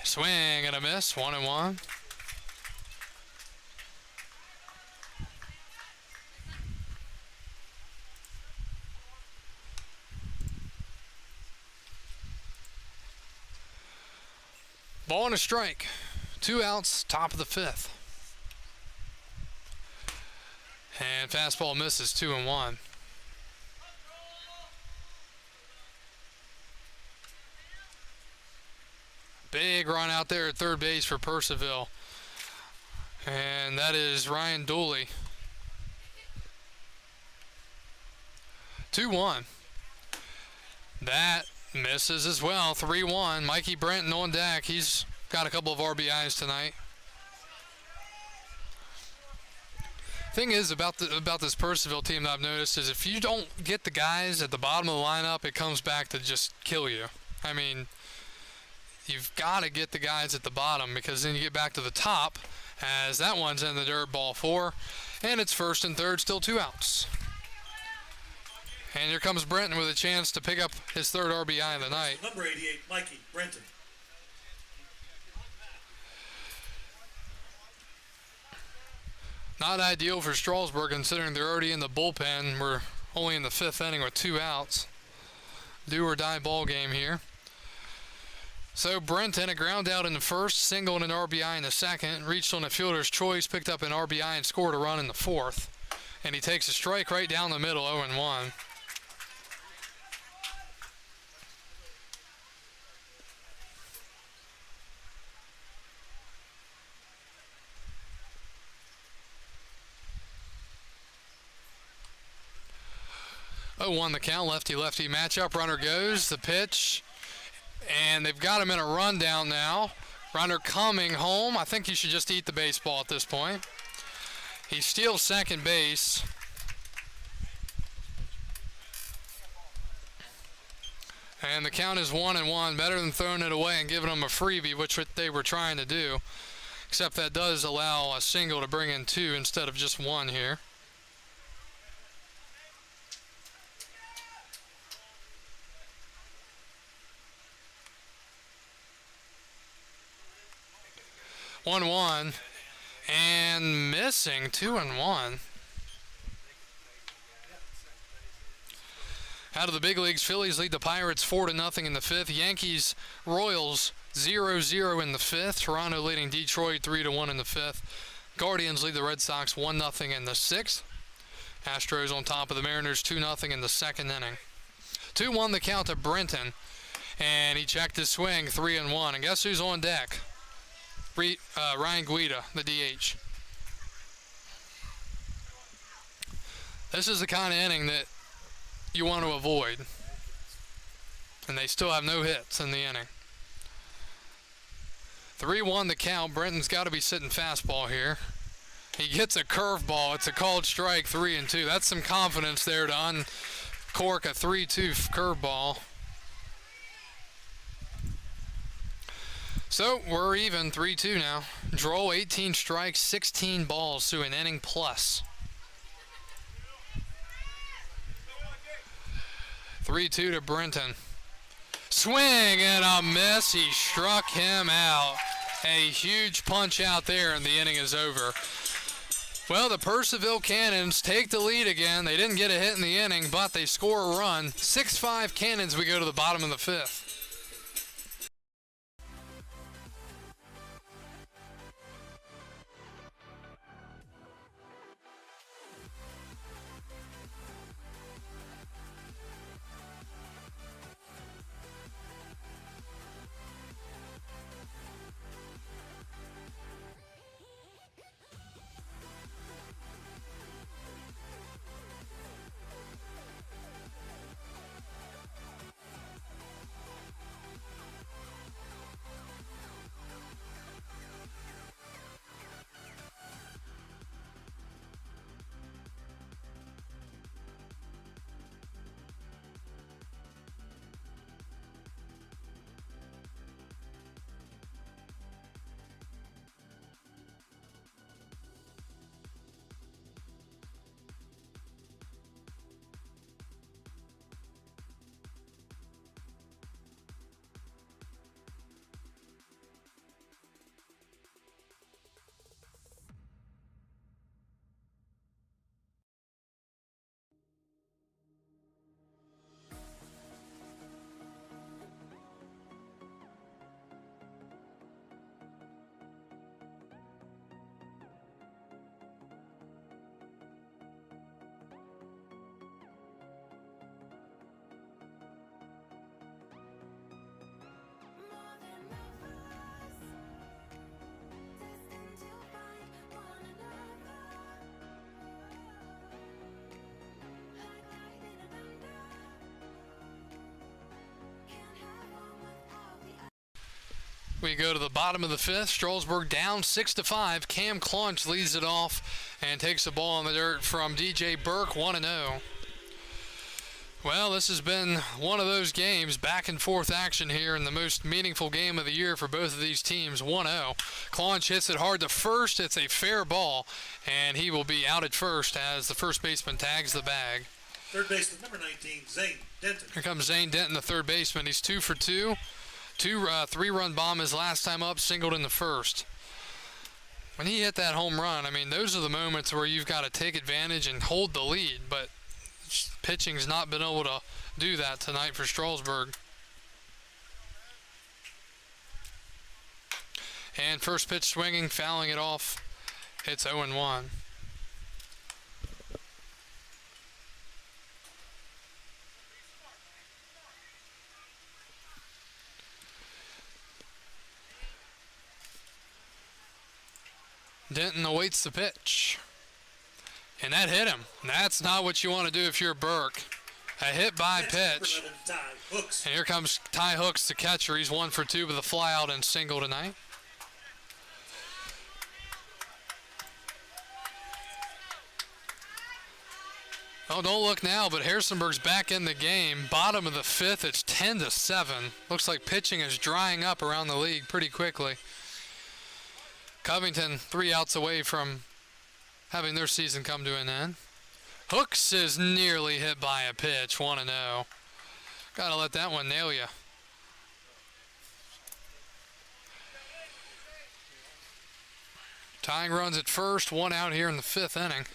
Swing and a miss, 1-1. Ball and a strike. 2 outs, top of the 5th. And fastball misses, 2-1. Big run out there at third base for Purcellville. And that is Ryan Dooley. 2-1. That misses as well, 3-1. Mikey Brenton on deck. He's got a couple of RBIs tonight. Thing is about this Purcellville team that I've noticed is if you don't get the guys at the bottom of the lineup, it comes back to just kill you. I mean, you've got to get the guys at the bottom because then you get back to the top as that one's in the dirt, ball 4, and it's first and third, still 2 outs. And here comes Brenton with a chance to pick up his third RBI of the night. Number 88, Mikey Brenton. Not ideal for Strasburg considering they're already in the bullpen. We're only in the 5th inning with 2 outs. Do or die ball game here. So Brenton, a ground out in the first, single and an RBI in the second, reached on a fielder's choice, picked up an RBI and scored a run in the 4th. And he takes a strike right down the middle, 0-1. Oh, 1 the count, lefty-lefty matchup. Runner goes, the pitch, and they've got him in a rundown now. Runner coming home. I think he should just eat the baseball at this point. He steals second base. And the count is 1-1. Better than throwing it away and giving them a freebie, which what they were trying to do. Except that does allow a single to bring in 2 instead of just 1 here. One and missing, 2-1. Out of the big leagues, Phillies lead the Pirates 4-0 in the 5th. Yankees, Royals 0-0 in the 5th. Toronto leading Detroit 3-1 in the 5th. Guardians lead the Red Sox 1-0 in the 6th. Astros on top of the Mariners 2-0 in the 2nd inning. 2-1 the count to Brenton, and he checked his swing, 3-1. And guess who's on deck? Ryan Guida, the DH. This is the kind of inning that you want to avoid. And they still have no hits in the inning. 3-1 the count. Brenton's got to be sitting fastball here. He gets a curveball. It's a called strike, 3-2. That's some confidence there to uncork a 3-2 curveball. So we're even, 3-2 now. Droll, 18 strikes, 16 balls to an inning plus. 3-2 to Brenton. Swing and a miss. He struck him out. A huge punch out there, and the inning is over. Well, the Purcellville Cannons take the lead again. They didn't get a hit in the inning, but they score a run. 6-5 Cannons. We go to the bottom of the 5th. We go to the bottom of the fifth. Strasburg down 6-5. Cam Clunch leads it off and takes the ball in the dirt from DJ Burke, 1-0. Well, this has been one of those games, back and forth action here in the most meaningful game of the year for both of these teams, 1-0. Clunch hits it hard to first. It's a fair ball, and he will be out at first as the first baseman tags the bag. Third baseman, number 19, Zane Denton. Here comes Zane Denton, the third baseman. He's 2 for 2. Three-run bomb his last time up, singled in the first. When he hit that home run, I mean, those are the moments where you've got to take advantage and hold the lead, but pitching's not been able to do that tonight for Strasburg. And first pitch swinging, fouling it off. It's 0-1. Denton awaits the pitch. And that hit him. That's not what you want to do if you're Burke. A hit by pitch. And here comes Ty Hooks, the catcher. He's 1 for 2 with a flyout and single tonight. Oh, don't look now, but Harrisonburg's back in the game. Bottom of the fifth, it's 10-7. Looks like pitching is drying up around the league pretty quickly. Covington 3 outs away from having their season come to an end. Hooks is nearly hit by a pitch, 1-0. Gotta let that one nail you. Tying runs at first, 1 out here in the 5th inning.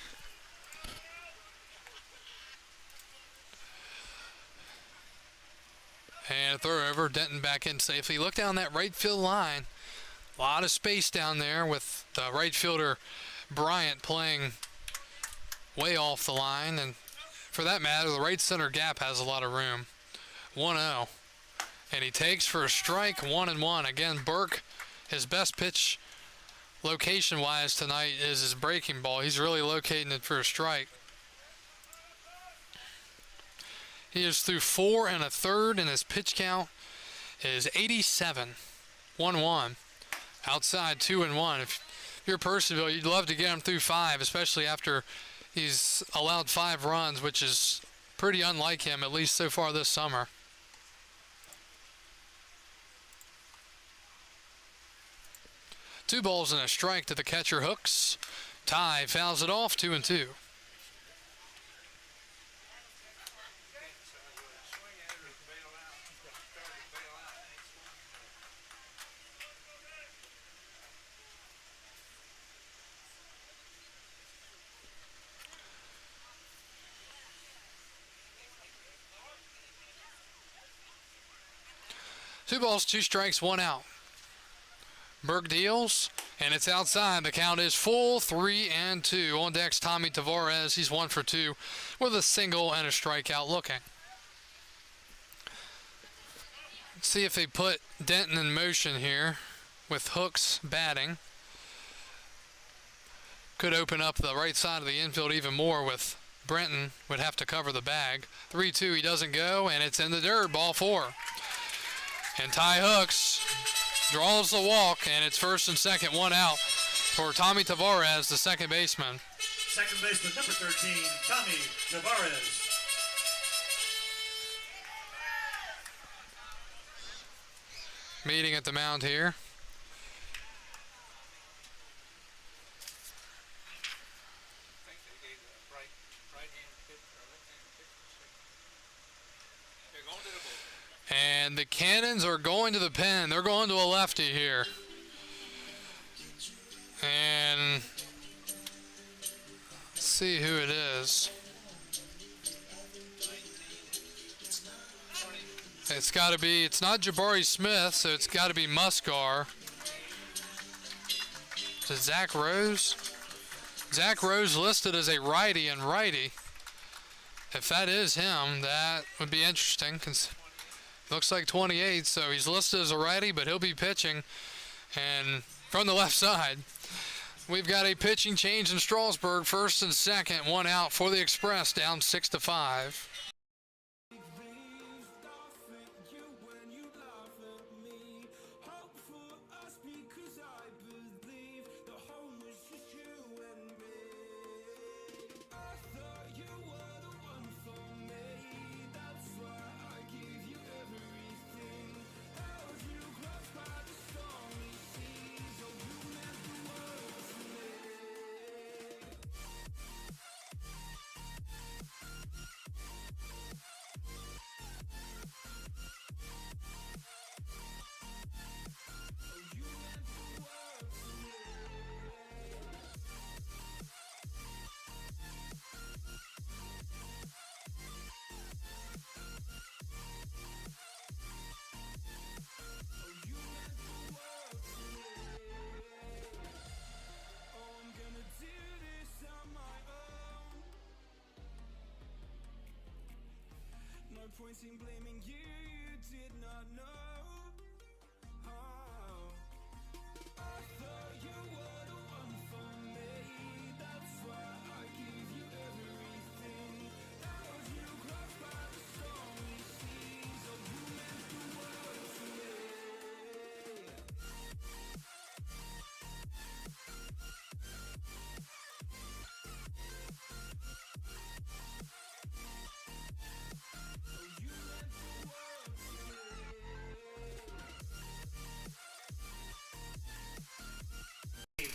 And a throw over, Denton back in safely. Look down that right field line. A lot of space down there with the right fielder Bryant playing way off the line, and for that matter, the right center gap has a lot of room. 1-0, and he takes for a strike, 1-1. Again, Burke, his best pitch location-wise tonight is his breaking ball. He's really locating it for a strike. He is through 4 1/3, and his pitch count is 87. 1-1. Outside 2-1. If you're Purcellville, you'd love to get him through 5, especially after he's allowed 5 runs, which is pretty unlike him, at least so far this summer. Two balls and a strike to the catcher, Hooks. Ty fouls it off, 2-2. Two balls, 2 strikes, 1 out. Burke deals, and it's outside. The count is full, 3-2. On deck's Tommy Tavares. He's 1 for 2 with a single and a strikeout looking. Let's see if they put Denton in motion here with Hooks batting. Could open up the right side of the infield even more with Brenton would have to cover the bag. 3-2, he doesn't go, and it's in the dirt, ball 4. And Ty Hooks draws the walk, and it's first and second, 1 out for Tommy Tavares, the second baseman. Second baseman, number 13, Tommy Tavares. Meeting at the mound here. And the Cannons are going to the pen. They're going to a lefty here. And let's see who it is. It's got to be, it's not Jabari Smith, so it's got to be Muscar. Is it Zach Rose? Zach Rose listed as a righty and righty. If that is him, that would be interesting. Looks like 28, so he's listed as a righty, but he'll be pitching. And from the left side, we've got a pitching change in Strasburg. First and second, 1 out for the Express, down 6-5. points in blaming you did not know. I thought you were the one for me. That's why I give you everything. I was you crossed by the stormy seas. Oh, you meant the world to me.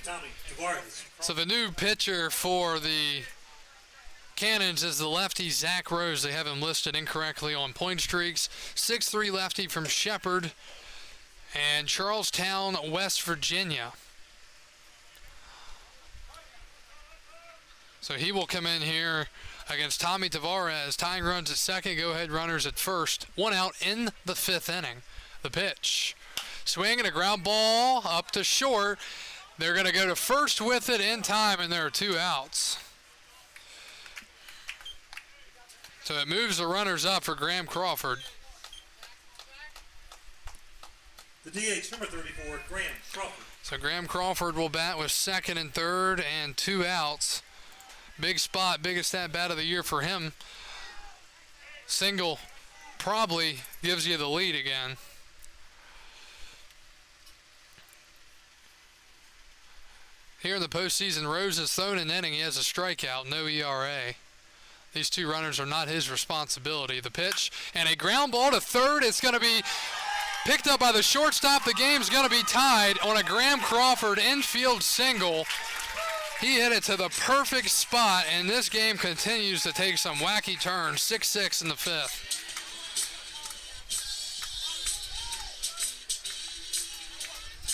Tommy Tavares. So the new pitcher for the Cannons is the lefty Zach Rose. They have him listed incorrectly on point streaks. 6'3" lefty from Shepherd and Charlestown, West Virginia. So he will come in here against Tommy Tavares. Tying runs at second, go-ahead runners at first. One out in the fifth inning. The pitch. Swing and a ground ball up to short. They're going to go to first with it in time, and there are two outs. So it moves the runners up for Graham Crawford. The DH, number 34, Graham Crawford. So Graham Crawford will bat with second and third and two outs. Big spot, biggest at-bat of the year for him. Single probably gives you the lead again. Here in the postseason, Rose has thrown an inning. He has a strikeout, no ERA. These two runners are not his responsibility. The pitch and a ground ball to third. It's going to be picked up by the shortstop. The game's going to be tied on a Graham Crawford infield single. He hit it to the perfect spot, and this game continues to take some wacky turns. 6-6 in the fifth.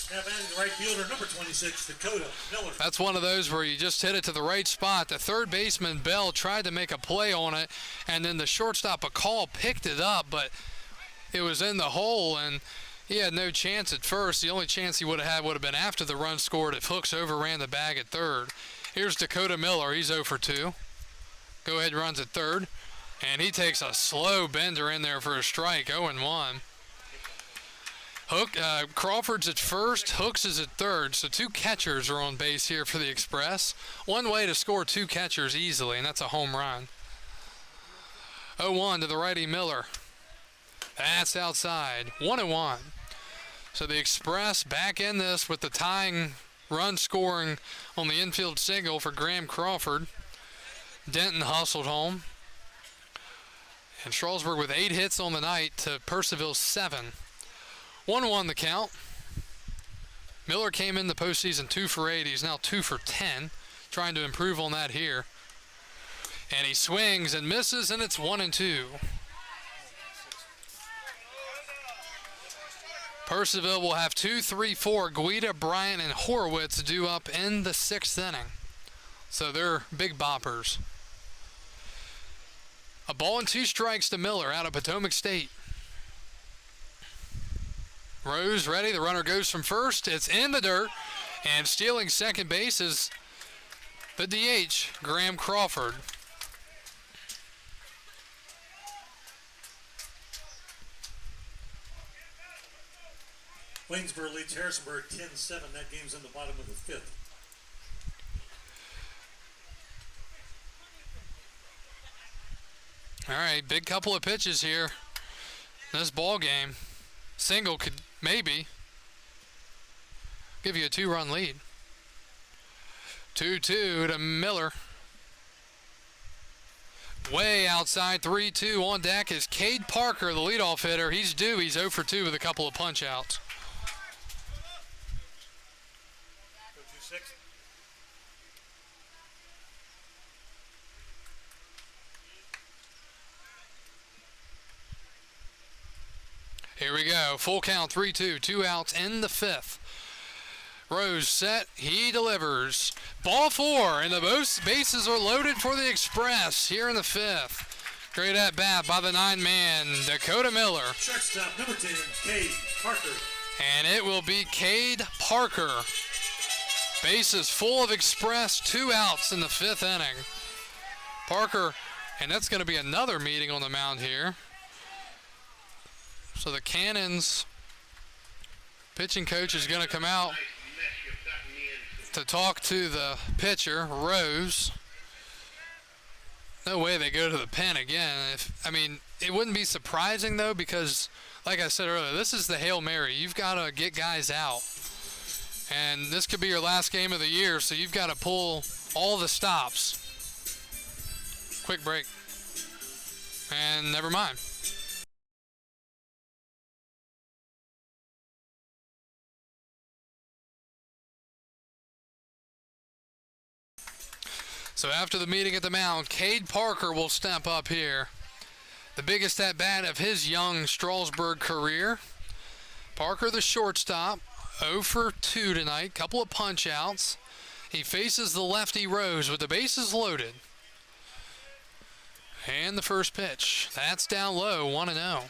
Now batting the right fielder, number 26, Dakota Miller. That's one of those where you just hit it to the right spot. The third baseman, Bell, tried to make a play on it, and then the shortstop, McCall, picked it up, but it was in the hole, and he had no chance at first. The only chance he would have had would have been after the run scored if Hooks overran the bag at third. Here's Dakota Miller. He's 0 for 2. Go ahead runs at third, and he takes a slow bender in there for a strike, 0-1. Crawford's at first, Hooks is at third, so two catchers are on base here for the Express. One way to score two catchers easily, and that's a home run. 0-1 to the righty Miller. That's outside. 1-1. So the Express back in this with the tying run scoring on the infield single for Graham Crawford. Denton hustled home. And Strasburg with 8 hits on the night to Purcellville 7. 1-1 the count. Miller came in the postseason 2 for 8. He's now 2 for 10. Trying to improve on that here. And he swings and misses, and it's 1-2. Purcellville will have 2, 3, 4. Guida, Bryant, and Horowitz due up in the 6th inning. So they're big boppers. A ball and 2 strikes to Miller out of Potomac State. Rose ready. The runner goes from first. It's in the dirt. And stealing second base is the DH, Graham Crawford. Waynesboro leads Harrisonburg 10-7. That game's in the bottom of the fifth. All right, big couple of pitches here in this ball game. Single could maybe give you a 2-run lead. 2-2 to Miller. Way outside, 3-2 on deck is Cade Parker, the leadoff hitter. He's due. He's 0 for 2 with a couple of punch outs. Here we go. Full count, 3-2. 2 outs in the fifth. Rose set. He delivers. Ball 4, and the bases are loaded for the Express here in the fifth. Great at bat by the 9-man, Dakota Miller. Shortstop, number 10, Cade Parker. And it will be Cade Parker. Bases full of Express. 2 outs in the 5th inning. Parker, and that's going to be another meeting on the mound here. So the Cannons pitching coach is going to come out to talk to the pitcher, Rose. No way they go to the pen again. It wouldn't be surprising, though, because, like I said earlier, this is the Hail Mary. You've got to get guys out. And this could be your last game of the year, so you've got to pull all the stops. Quick break. And never mind. So after the meeting at the mound, Cade Parker will step up here. The biggest at-bat of his young Strasburg career. Parker, the shortstop, 0 for 2 tonight, couple of punch-outs. He faces the lefty Rose with the bases loaded. And the first pitch. That's down low, 1-0.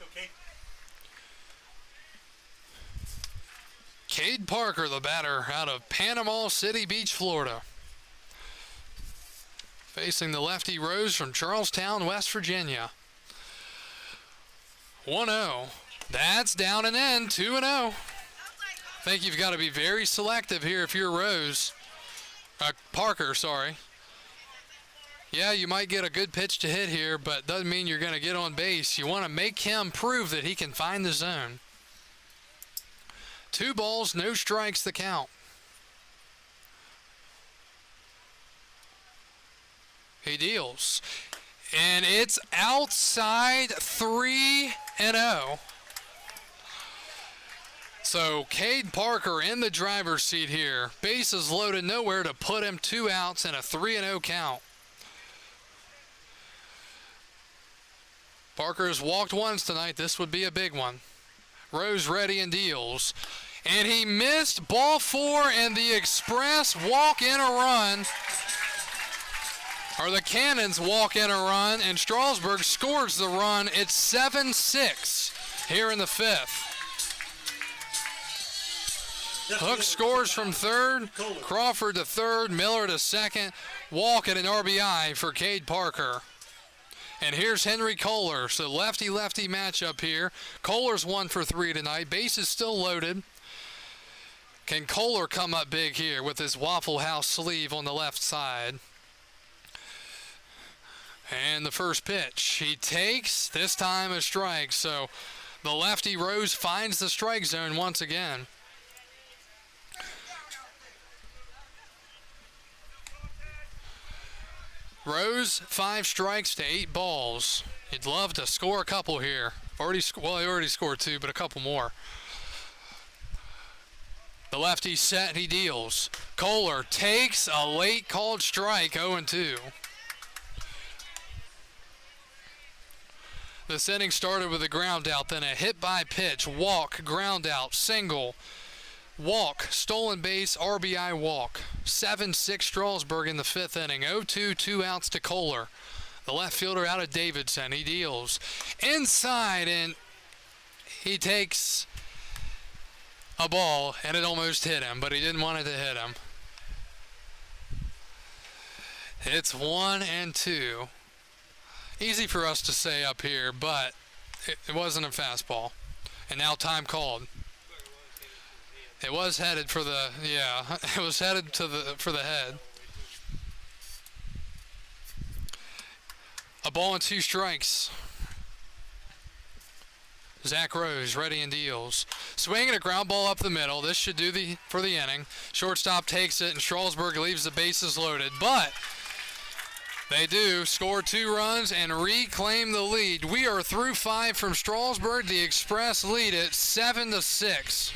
Okay. Cade Parker, the batter out of Panama City Beach, Florida. Facing the lefty Rose from Charlestown, West Virginia. 1-0. That's down and in, 2-0. I think you've got to be very selective here if you're Rose. Parker, sorry. Yeah, you might get a good pitch to hit here, but doesn't mean you're going to get on base. You want to make him prove that he can find the zone. 2 balls, no strikes, the count. He deals. And it's outside, 3-0. So Cade Parker in the driver's seat here. Bases loaded, nowhere to put him. 2 outs and a 3-0 count. Parker has walked once tonight. This would be a big one. Rose ready and deals. And he missed ball 4, and the Express walk in a run. Or the Cannons walk in a run, and Strasburg scores the run. It's 7-6 here in the 5th. Hook scores from third, Crawford to third, Miller to second. Walk at an RBI for Cade Parker. And here's Henry Kohler. So lefty-lefty matchup here. Kohler's 1 for 3 tonight. Base is still loaded. Can Kohler come up big here with his Waffle House sleeve on the left side? And the first pitch. He takes, this time a strike. So the lefty Rose finds the strike zone once again. Rose, 5 strikes to 8 balls. You'd love to score a couple here. He already scored 2, but a couple more. The lefty set, he deals. Kohler takes a late called strike, 0-2. This inning started with a ground out, then a hit by pitch, walk, ground out, single, walk, stolen base, RBI walk. 7-6 Strasburg in the 5th inning. 0-2, 2 outs to Kohler. The left fielder out of Davidson. He deals inside, and he takes a ball, and it almost hit him, but he didn't want it to hit him. It's 1-2. Easy for us to say up here, but it wasn't a fastball. And now time called. It was headed for the, it was headed for the head. A ball and 2 strikes. Zach Rose ready and deals. Swinging a ground ball up the middle. This should do for the inning. Shortstop takes it, and Strasburg leaves the bases loaded. But they do score 2 runs and reclaim the lead. We are through 5 from Strasburg. The Express lead it 7-6.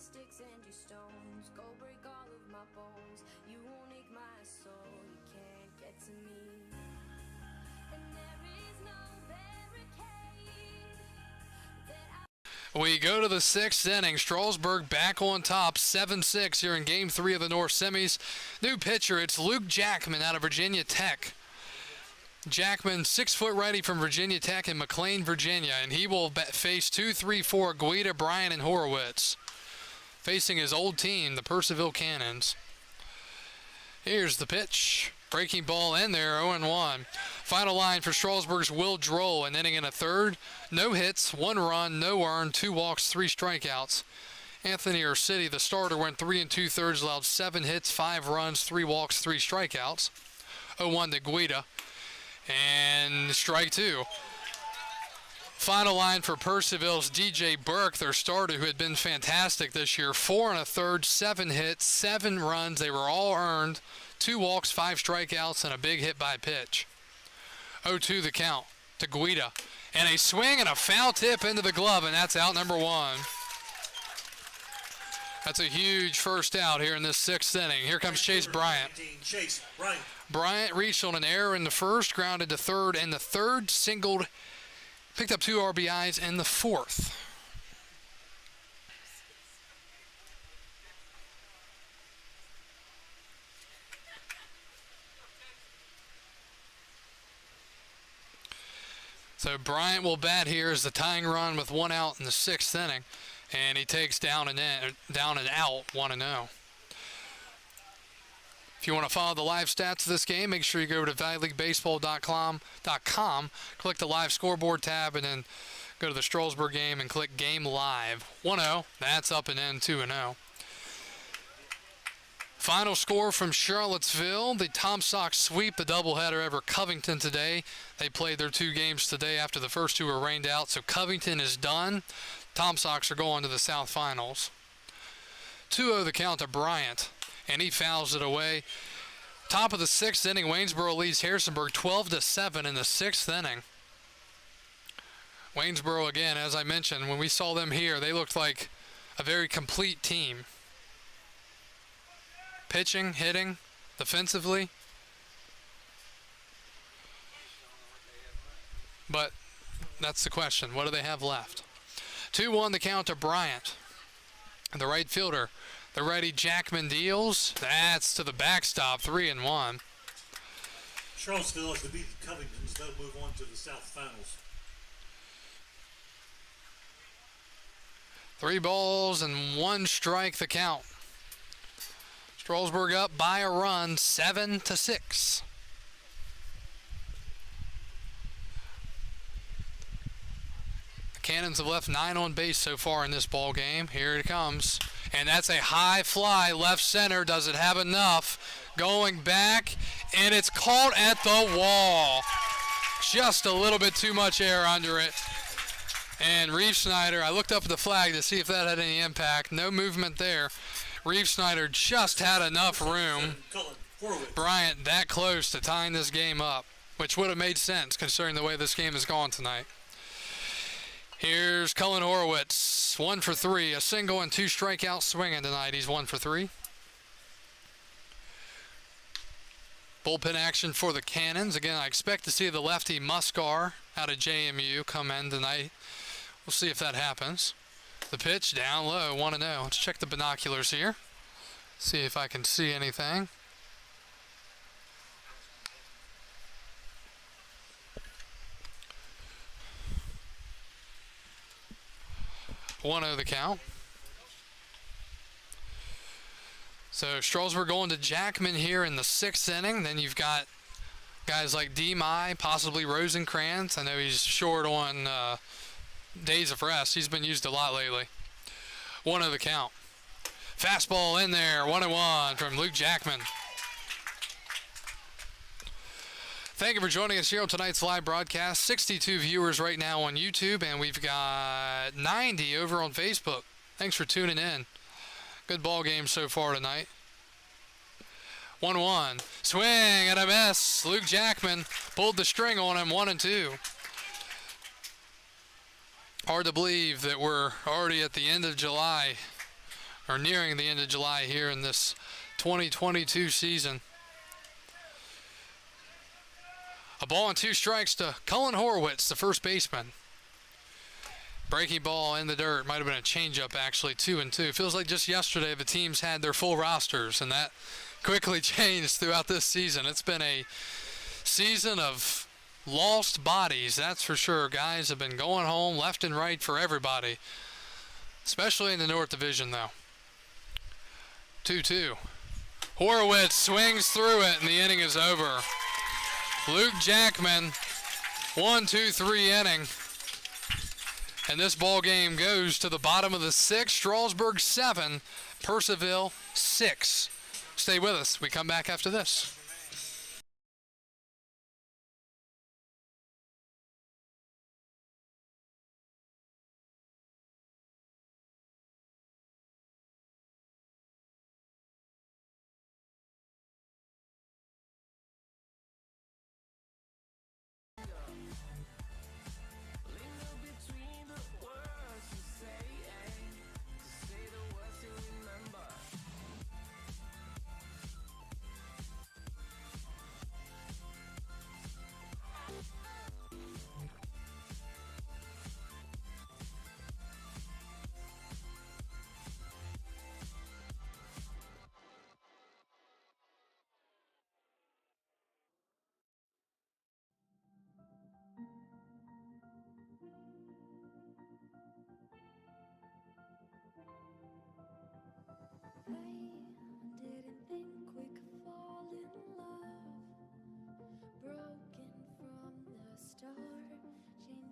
sticks and your stones. Go break all of my bones. You won't ache my soul. You can't get to me. And there is no barricade that I We go to the sixth inning. Strasburg back on top, 7-6 here in Game 3 of the North Semis. New pitcher, it's Luke Jackman out of Virginia Tech. Jackman, 6-foot righty from Virginia Tech in McLean, Virginia, and he will face 2-3-4 Guida, Bryant, and Horowitz, facing his old team, the Purcellville Cannons. Here's the pitch. Breaking ball in there, 0-1. Final line for Strasburg's Will Droll, an inning and a third. No hits, 1 run, no earned, 2 walks, 3 strikeouts. Anthony Ursitti, the starter, went 3 2/3, allowed 7 hits, 5 runs, 3 walks, 3 strikeouts. 0-1 to Guida. And strike 2. Final line for Purcellville's DJ Burke, their starter, who had been fantastic this year. 4 1/3, 7 hits, 7 runs. They were all earned. 2 walks, 5 strikeouts, and a big hit by pitch. 0-2 the count to Guida. And a swing and a foul tip into the glove, and that's out number 1. That's a huge first out here in this 6th inning. Here comes Chase Bryant. Chase Bryant. Bryant reached on an error in the first, grounded to third, and the third singled, picked up 2 RBIs in the 4th. So Bryant will bat here as the tying run with 1 out in the 6th inning, and he takes down and out 1-0. If you want to follow the live stats of this game, make sure you go to valleyleaguebaseball.com, click the live scoreboard tab, and then go to the Strasburg game and click Game Live. 1-0, that's up and in, 2-0. Final score from Charlottesville. The Tom Sox sweep the doubleheader over Covington today. They played their 2 games today after the first 2 were rained out, so Covington is done. Tom Sox are going to the South Finals. 2-0 the count to Bryant, and he fouls it away. Top of the 6th inning, Waynesboro leads Harrisonburg 12-7 in the 6th inning. Waynesboro, again, as I mentioned, when we saw them here, they looked like a very complete team. Pitching, hitting, defensively. But that's the question. What do they have left? 2-1 the count to Bryant. The right fielder. The righty Jackman deals. That's to the backstop, 3-1. Charlottesville has to beat the Covingtons. They'll move on to the South Finals. 3 balls and 1 strike the count. Strasburg up by a run, 7-6. The Cannons have left 9 on base so far in this ball game. Here it comes. And that's a high fly, left center. Does it have enough? Going back, and it's caught at the wall. Just a little bit too much air under it. And Reeve Snyder, I looked up at the flag to see if that had any impact. No movement there. Reeve Snyder just had enough room. Bryant that close to tying this game up, which would have made sense considering the way this game has gone tonight. Here's Cullen Horowitz, 1 for 3, a single and 2 strikeouts swinging tonight. He's 1 for 3. Bullpen action for the Cannons. Again, I expect to see the lefty Muscar out of JMU come in tonight. We'll see if that happens. The pitch down low, 1-0. Let's check the binoculars here. See if I can see anything. One the count. So Strasburg going to Jackman here in the 6th inning. Then you've got guys like D-My, possibly Rosenkrantz. I know he's short on days of rest. He's been used a lot lately. 1 the count. Fastball in there, 1-1 from Luke Jackman. Thank you for joining us here on tonight's live broadcast. 62 viewers right now on YouTube, and we've got 90 over on Facebook. Thanks for tuning in. Good ball game so far tonight. 1-1. Swing and a miss. Luke Jackman pulled the string on him, 1-2. Hard to believe that we're already at the end of July. or nearing the end of July here in this 2022 season. A ball and 2 strikes to Cullen Horowitz, the first baseman. Breaking ball in the dirt. Might have been a changeup, actually. 2-2. Feels like just yesterday the teams had their full rosters, and that quickly changed throughout this season. It's been a season of lost bodies, that's for sure. Guys have been going home left and right for everybody, especially in the North Division, though. 2-2. Horowitz swings through it, and the inning is over. Luke Jackman, 1-2-3 inning. And this ball game goes to the bottom of the 6th. Strasburg 7, Purcellville 6. Stay with us. We come back after this. I didn't think we could fall in love. Broken from the start,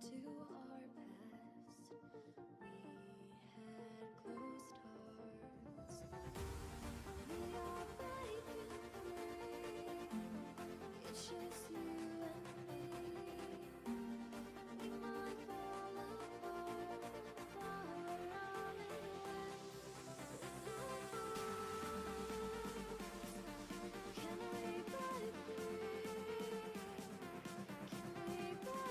chained to our past. We had closed hearts. We are breaking free. It's just you and me. We might fall apart, far on it. Can we break free? Can we break free? Can we break free?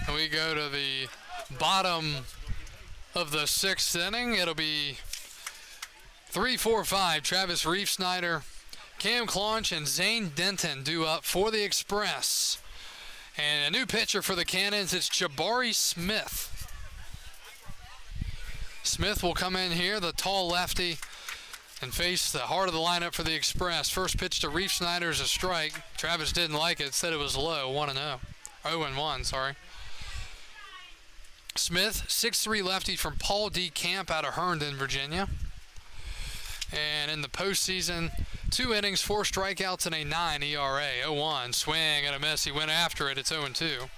And we go to the bottom of the 6th inning. It'll be 3-4-5. Travis Reef-Snyder, Cam Claunch, and Zane Denton due up for the Express. And a new pitcher for the Cannons, it's Jabari Smith. Smith will come in here, the tall lefty, and face the heart of the lineup for the Express. First pitch to Reef-Snyder is a strike. Travis didn't like it, said it was low, 1-0. 0-1, sorry. Smith, 6'3" lefty from Paul D. Camp out of Herndon, Virginia. And in the postseason, 2 innings, 4 strikeouts, and a 9 ERA. 0-1, swing and a miss. He went after it. It's 0-2.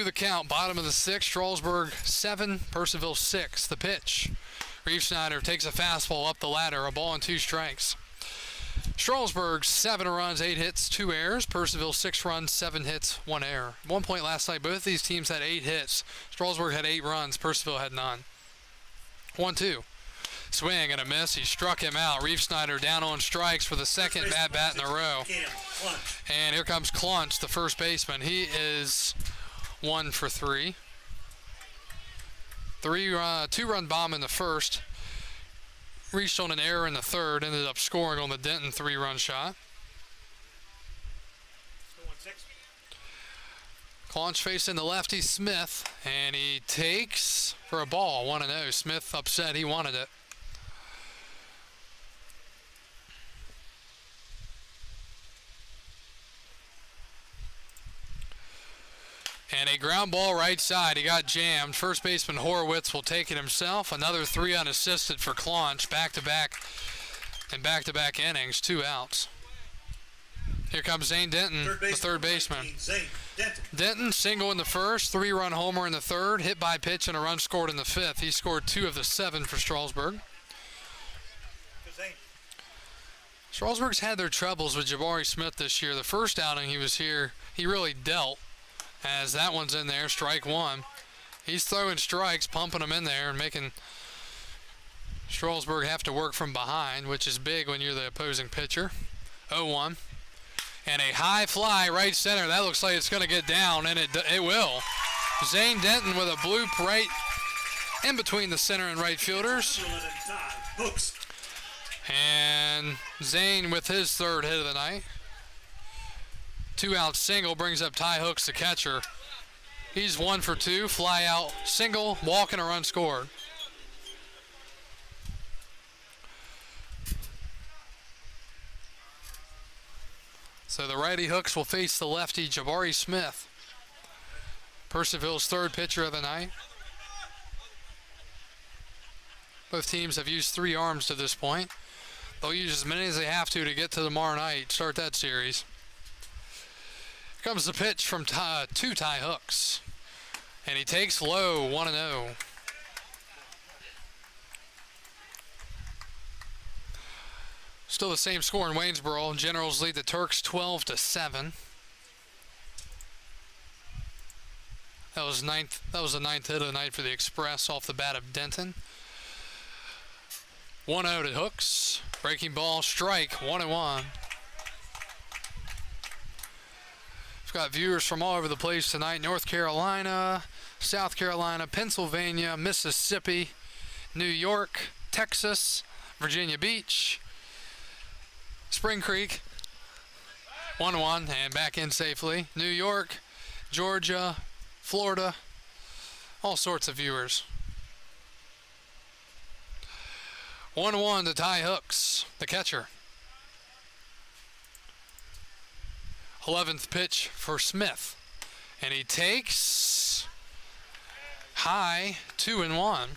The count, bottom of the 6th, Strasburg 7, Purcellville 6. The pitch. Reef-Snyder takes a fastball up the ladder, a ball and 2 strikes. Strasburg 7 runs, 8 hits, 2 errors. Purcellville 6 runs, 7 hits, 1 error. 1 point last night, both these teams had 8 hits. Strasburg had 8 runs, Purcellville had none. 1-2. Swing and a miss. He struck him out. Reef-Snyder down on strikes for the second bad bat in a row. And here comes Clunch, the first baseman. He is 1 for 3. 2-run bomb in the first. Reached on an error in the third. Ended up scoring on the Denton 3-run shot. Claunch facing the lefty Smith, and he takes for a ball, 1-0. Smith upset, he wanted it. And a ground ball right side. He got jammed. First baseman Horowitz will take it himself. Another 3 unassisted for Claunch. Back-to-back and back-to-back innings. 2 outs. Here comes Zane Denton, the third baseman. Zane Denton. Denton single in the first, 3-run homer in the third, hit by pitch and a run scored in the fifth. He scored 2 of the 7 for Strasburg. Zane. Strasburg's had their troubles with Jabari Smith this year. The first outing he was here, he really dealt, as that one's in there, strike 1. He's throwing strikes, pumping them in there, and making Strasburg have to work from behind, which is big when you're the opposing pitcher. 0-1. And a high fly right center. That looks like it's going to get down, and it will. Zane Denton with a bloop right in between the center and right fielders. Hooks. And Zane with his third hit of the night. 2-out single brings up Ty Hooks, the catcher. He's 1 for 2. Fly out, single, walk, and a run scored. So the righty Hooks will face the lefty Jabari Smith. Purcellville's third pitcher of the night. Both teams have used 3 arms to this point. They'll use as many as they have to get to tomorrow night, start that series. Here comes the pitch from Ty Hooks. And he takes low, 1-0. Still the same score in Waynesboro. Generals lead the Turks 12-7. That was the ninth hit of the night for the Express off the bat of Denton. 1-0 to Hooks. Breaking ball, strike, 1-1. We've got viewers from all over the place tonight. North Carolina, South Carolina, Pennsylvania, Mississippi, New York, Texas, Virginia Beach, Spring Creek, 1-1 and back in safely. New York, Georgia, Florida, all sorts of viewers. 1-1 to Ty Hooks, the catcher. 11th pitch for Smith. And he takes high, 2-1.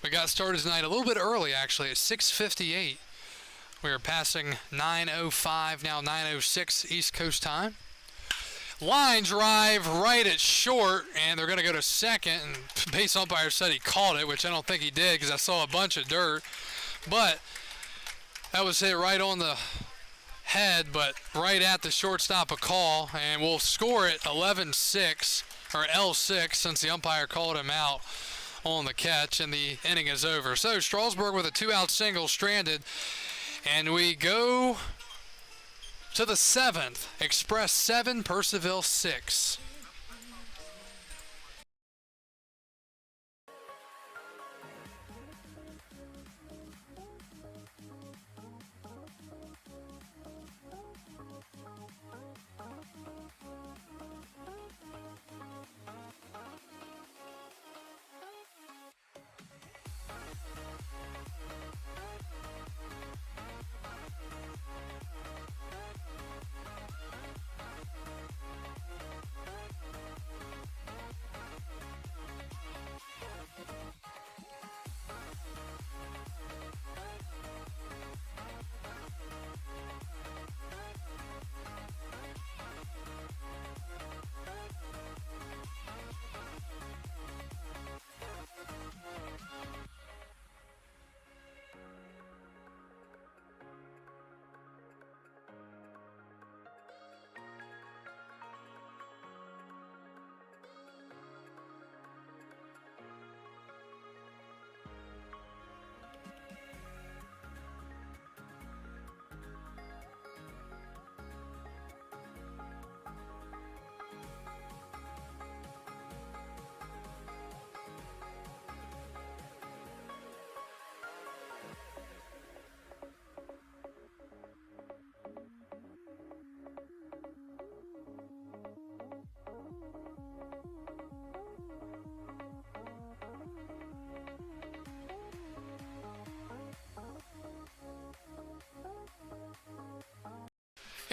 We got started tonight a little bit early, actually, at 6:58. We are passing 9:05, now 9:06 East Coast time. Line drive right at short, and they're going to go to second. And base umpire said he called it, which I don't think he did because I saw a bunch of dirt. But that was hit right on the head, but right at the shortstop a call, and we'll score it 11-6, or L6, since the umpire called him out on the catch, and the inning is over. So Strasburg with a 2-out single, stranded, and we go to the 7th. Express 7, Purcellville 6.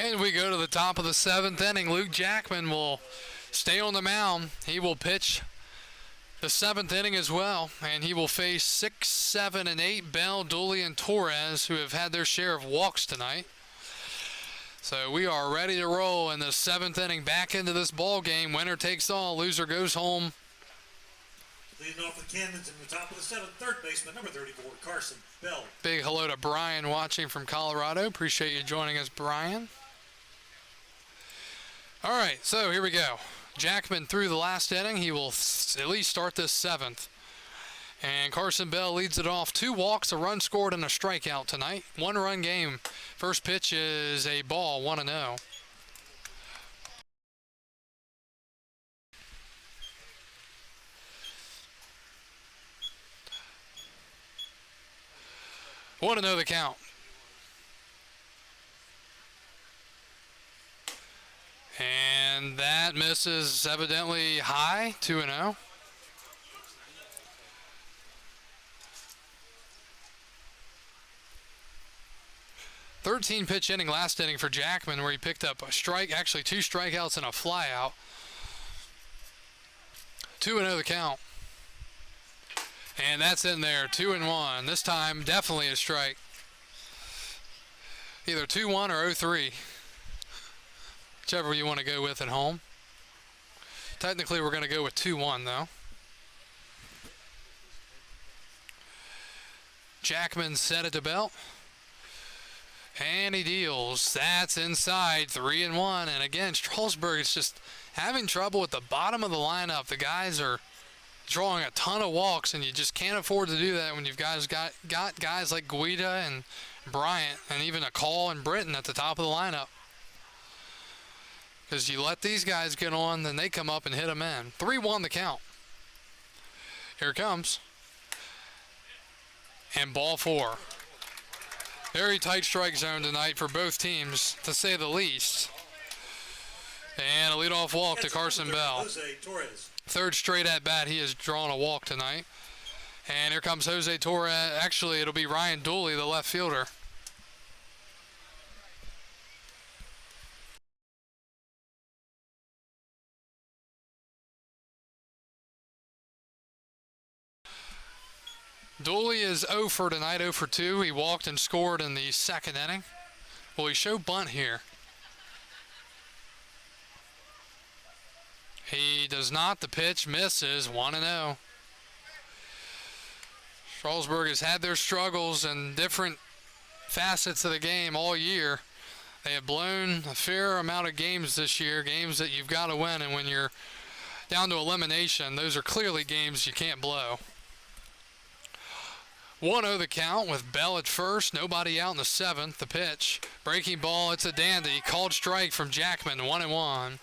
And we go to the top of the 7th inning. Luke Jackman will stay on the mound. He will pitch the 7th inning as well, and he will face 6, 7, and 8 Bell, Dooley, and Torres, who have had their share of walks tonight. So we are ready to roll in the 7th inning, back into this ball game. Winner takes all, loser goes home. Leading off the cannons in the top of the 7th, third baseman, number 34, Carson Bell. Big hello to Brian watching from Colorado. Appreciate you joining us, Brian. All right, so here we go. Jackman through the last inning. He will at least start this 7th. And Carson Bell leads it off. 2 walks, a run scored, and a strikeout tonight. 1-run game. First pitch is a ball, 1-0. Want to know the count. And that misses evidently high, 2-0. Pitch inning last inning for Jackman, where he picked up a strike, actually 2 strikeouts and a flyout. 2-0 the count. And that's in there, 2-1. This time, definitely a strike. Either 2-1 or 0-3. Whichever you want to go with at home. Technically, we're going to go with 2-1, though. Jackman set it to Belt. And he deals. That's inside, 3-1. And again, Strasburg is just having trouble at the bottom of the lineup. The guys are drawing a ton of walks, and you just can't afford to do that when you've guys got guys like Guida and Bryant and even a Call and Britton at the top of the lineup. Because you let these guys get on, then they come up and hit them in. 3-1 the count. Here it comes. And ball 4. Very tight strike zone tonight for both teams, to say the least. And a leadoff walk to Carson Bell. Jose Torres. 3rd straight at bat, he has drawn a walk tonight. And here comes Jose Torres. Actually, it'll be Ryan Dooley, the left fielder. Dooley is 0 for tonight, 0 for 2. He walked and scored in the 2nd inning. Will he show bunt here? He does not. The pitch misses, 1-0. Strasburg has had their struggles in different facets of the game all year. They have blown a fair amount of games this year, games that you've got to win, and when you're down to elimination, those are clearly games you can't blow. 1-0 the count with Bell at first. Nobody out in the 7th. The pitch. Breaking ball. It's a dandy. Called strike from Jackman. 1-1.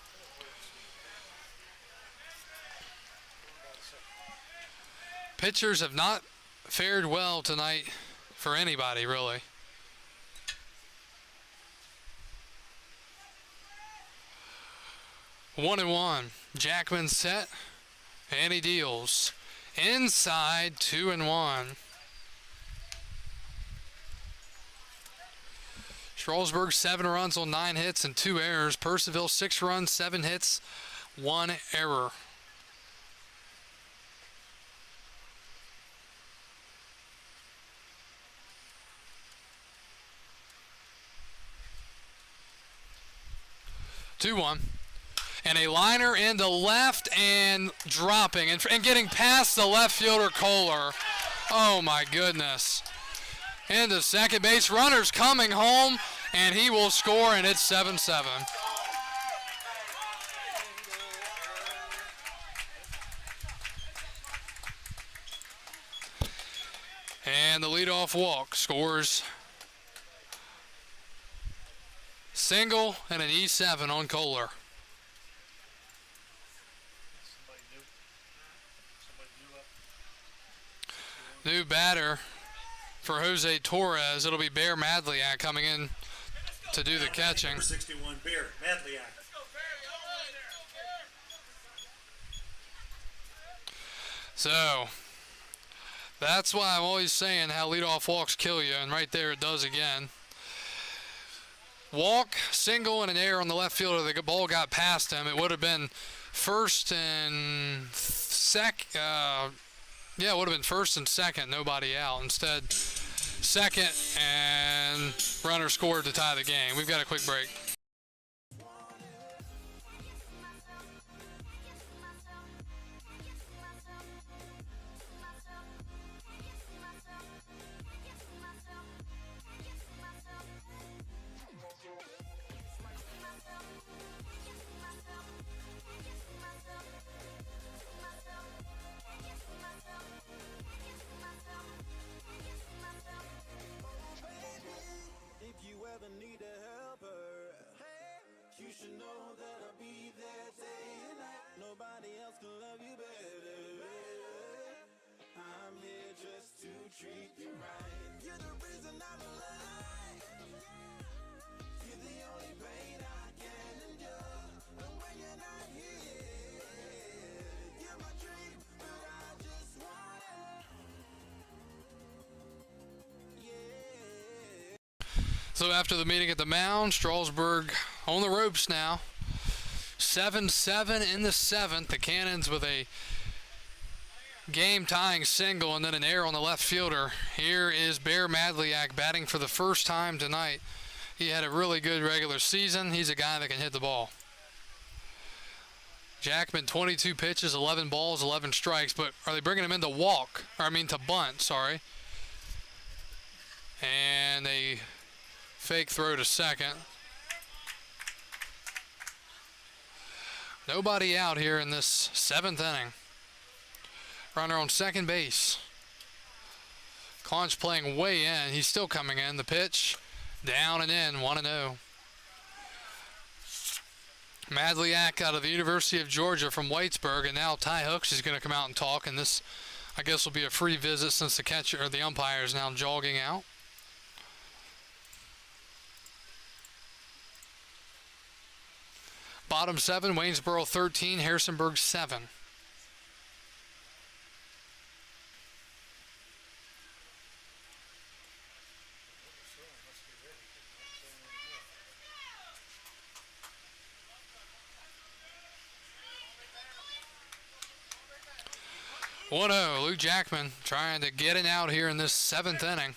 Pitchers have not fared well tonight for anybody, really. One and one. Jackman set. And he deals. Inside, 2-1. Strasburg 7 runs on 9 hits and 2 errors. Purcellville 6 runs, 7 hits, 1 error. Two one. And a liner into left and dropping and getting past the left fielder Kohler. Oh my goodness. Into second base. Runner's coming home, and he will score, and it's 7-7. And the leadoff walk scores single and an E7 on Kohler. New batter for Jose Torres. It'll be Bear Madliak coming in to do the catching. Number 61, Bear Madliak. So that's why I'm always saying how leadoff walks kill you, and right there it does again. walk, single, and an error on the left fielder. The ball got past him. It would have been first and yeah, it would have been first and second, nobody out. Instead, second, and runner scored to tie the game. We've got a quick break. If you ever need a helper, you should know that I'll be there day and night. Nobody else can love you better. I'm here just to treat you right. You're the reason I'm alive. You're the only pain I can endure. And when you're not here, you're my dream, but I just want it. Yeah. So after the meeting at the mound, Strasburg on the ropes now. 7-7 in the seventh. The Cannons with a game-tying single and then an error on the left fielder. Here is Bear Madliak batting for the first time tonight. He had a really good regular season. He's a guy that can hit the ball. Jackman, 22 pitches, 11 balls, 11 strikes. But are they bringing him in to walk? Or I mean to bunt, sorry. And a fake throw to second. Nobody out here in this seventh inning. Runner on second base. Conch playing way in. He's still coming in. The pitch down and in, 1-0. Madliak out of the University of Georgia from Whitesburg, and now Ty Hooks is going to come out and talk, and this, I guess, will be a free visit since the catcher or the umpire is now jogging out. Bottom 7, Waynesboro 13, Harrisonburg 7. Luke Jackman trying to get it out here in this seventh inning.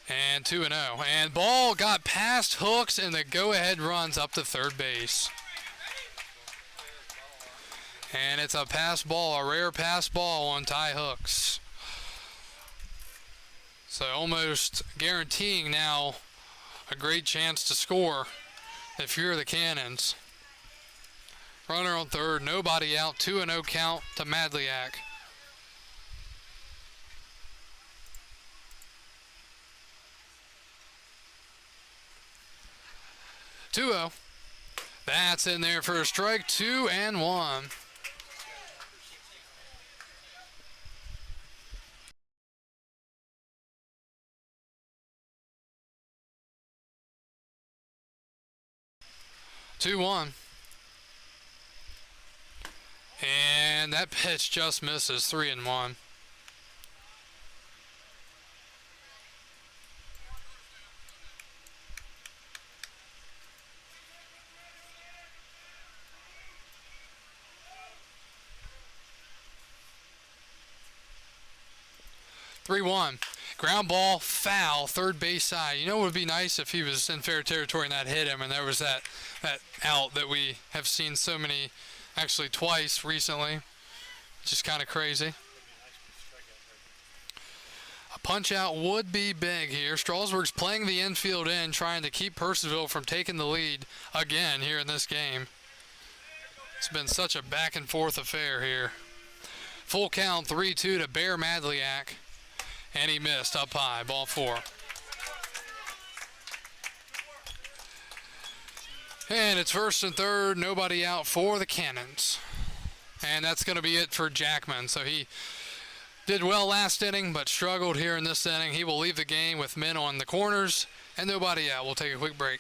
And 2-0. And ball got past Hooks, and the go-ahead runs up to third base. And it's a pass ball, a rare pass ball on Ty Hooks. So almost guaranteeing now a great chance to score if you're the Cannons. Runner on third, nobody out, 2-0 count to Madliak. That's in there for a strike, 2-1. And that pitch just misses, 3-1. Ground ball, foul, third base side. You know what would be nice if he was in fair territory and that hit him, and there was that out that we have seen so many, actually twice recently. Just kind of crazy. A punch out would be big here. Strasburg's playing the infield in, trying to keep Purcellville from taking the lead again here in this game. It's been such a back and forth affair here. Full count, 3-2 to Bear Madliak. And he missed up high, ball 4. And it's first and third, nobody out for the Cannons. And that's going to be it for Jackman. So he did well last inning, but struggled here in this inning. He will leave the game with men on the corners and nobody out. We'll take a quick break.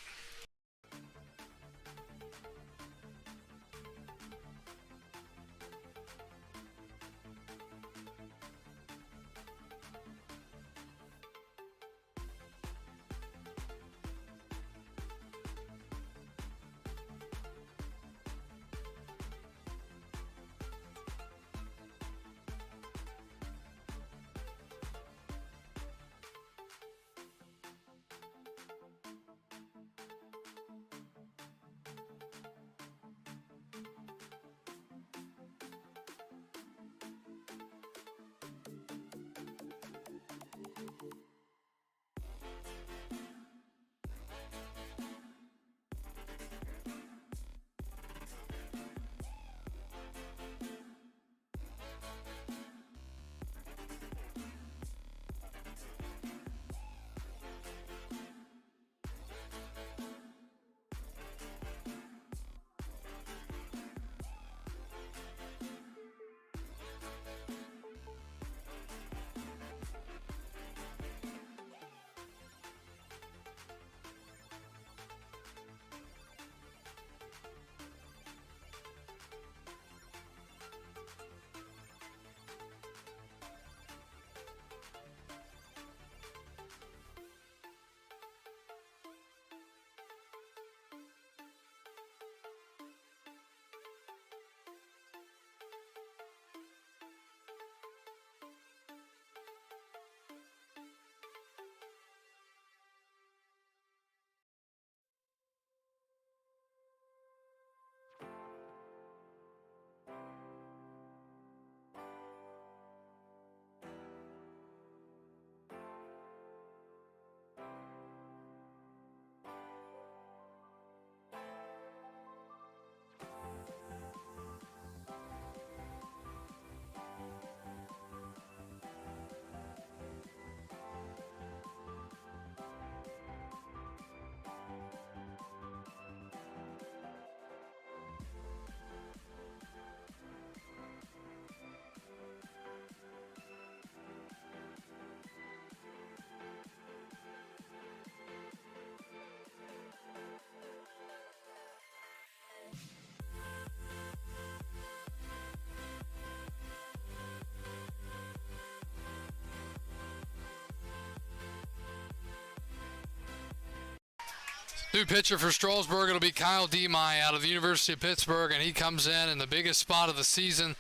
New pitcher for Strasburg, it'll be Kyle Demai out of the University of Pittsburgh, and he comes in the biggest spot of the season.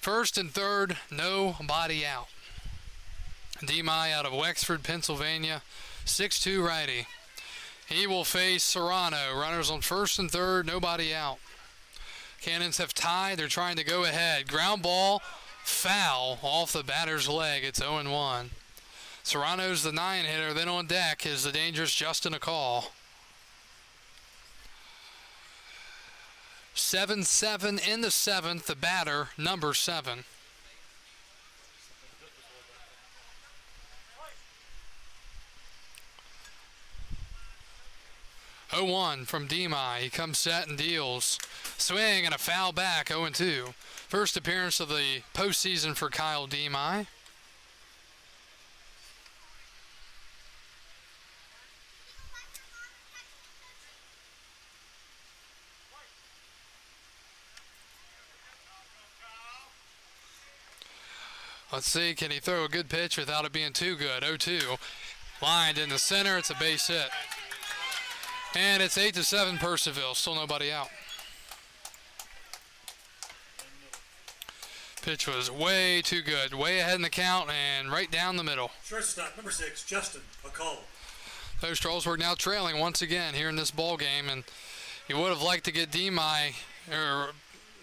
First and third, nobody out. Demai out of Wexford, Pennsylvania, 6'2" righty. He will face Serrano. Runners on first and third, nobody out. Cannons have tied. They're trying to go ahead. Ground ball, foul off the batter's leg. It's 0-1. Serrano's the 9-hitter. Then on deck is the dangerous Justin Akal. 7-7 in the seventh. The batter, number 7. Oh-1 from Demai. He comes set and deals. Swing and a foul back, 0-2. First appearance of the postseason for Kyle Demai. Let's see, can he throw a good pitch without it being too good? 0-2. Lined in the center, it's a base hit. And it's 8-7 Purcellville, still nobody out. Pitch was way too good, way ahead in the count and right down the middle. Shortstop, number 6, Justin Akal. Those Strasburg now trailing once again here in this ball game, and you would have liked to get Demai in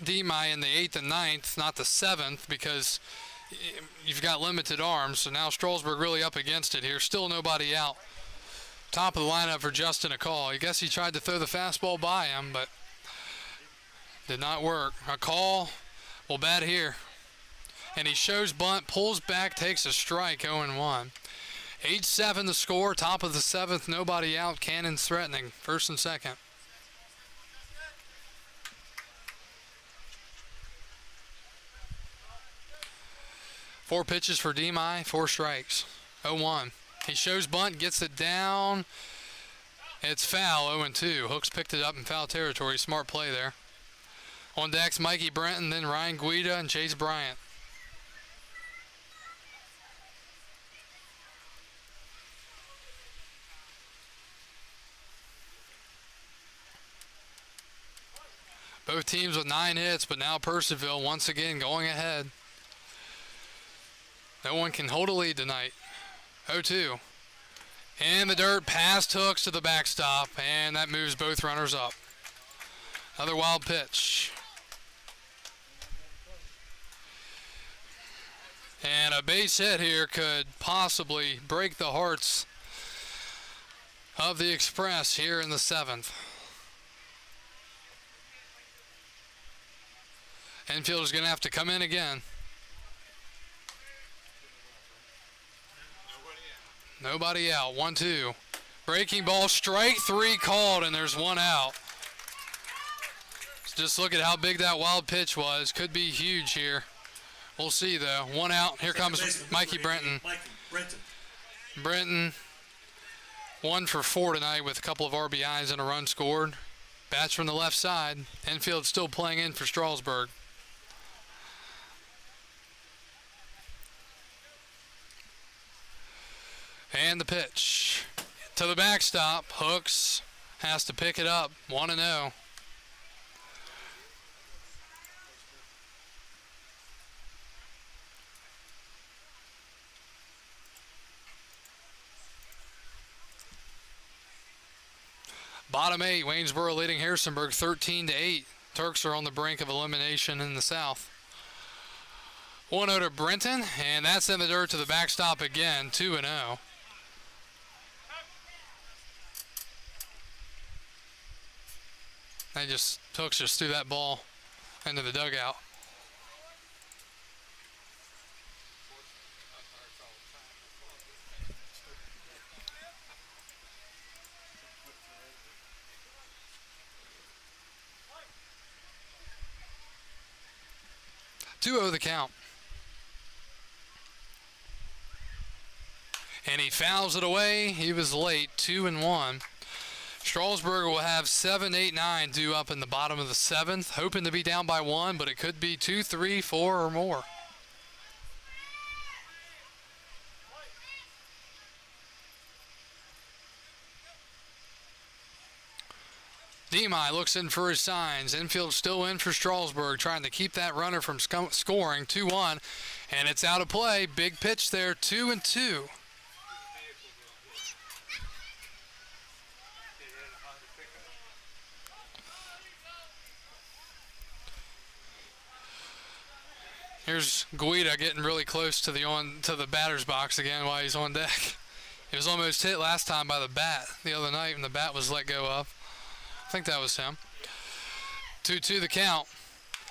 the 8th and 9th, not the 7th, because you've got limited arms. So now Strasburg really up against it here. Still nobody out. Top of the lineup for Justin Akal. I guess he tried to throw the fastball by him, but did not work. Akal will bat here. And he shows bunt, pulls back, takes a strike, 0-1. 8-7 the score, top of the 7th, nobody out. Cannons threatening, first and second. Four pitches for Demai, 4 strikes, 0-1. He shows bunt, gets it down. It's foul, 0-2. Hooks picked it up in foul territory. Smart play there. On deck's Mikey Brenton, then Ryan Guida and Chase Bryant. Both teams with 9 hits, but now Purcellville once again going ahead. No one can hold a lead tonight. 0-2. In the dirt, past Hooks to the backstop, and that moves both runners up. Another wild pitch. And a base hit here could possibly break the hearts of the Express here in the 7th. Infielder's going to have to come in again. Nobody out. 1-2. Breaking ball, strike 3 called, and there's 1 out. Just look at how big that wild pitch was. Could be huge here. We'll see, though. 1 out. Here comes Mikey Brenton. Brenton, 1 for 4 tonight with a couple of RBIs and a run scored. Bats from the left side. Infield still playing in for Strasburg. And the pitch to the backstop. Hooks has to pick it up. 1-0. Bottom 8, Waynesboro leading Harrisonburg 13-8. Turks are on the brink of elimination in the South. 1-0 to Brenton, and that's in the dirt to the backstop again. 2-0. Hooks just threw that ball into the dugout. The count. And he fouls it away. He was late. 2-1. Strasburg will have 7, 8, 9 due up in the bottom of the 7th. Hoping to be down by 1, but it could be 2, 3, 4 or more. Demai looks in for his signs. Infield still in for Strasburg, trying to keep that runner from scoring. 2-1, and it's out of play. Big pitch there, 2-2. Here's Guida getting really close to the batter's box again while he's on deck. He was almost hit last time by the bat the other night when the bat was let go of. I think that was him. 2-2 the count.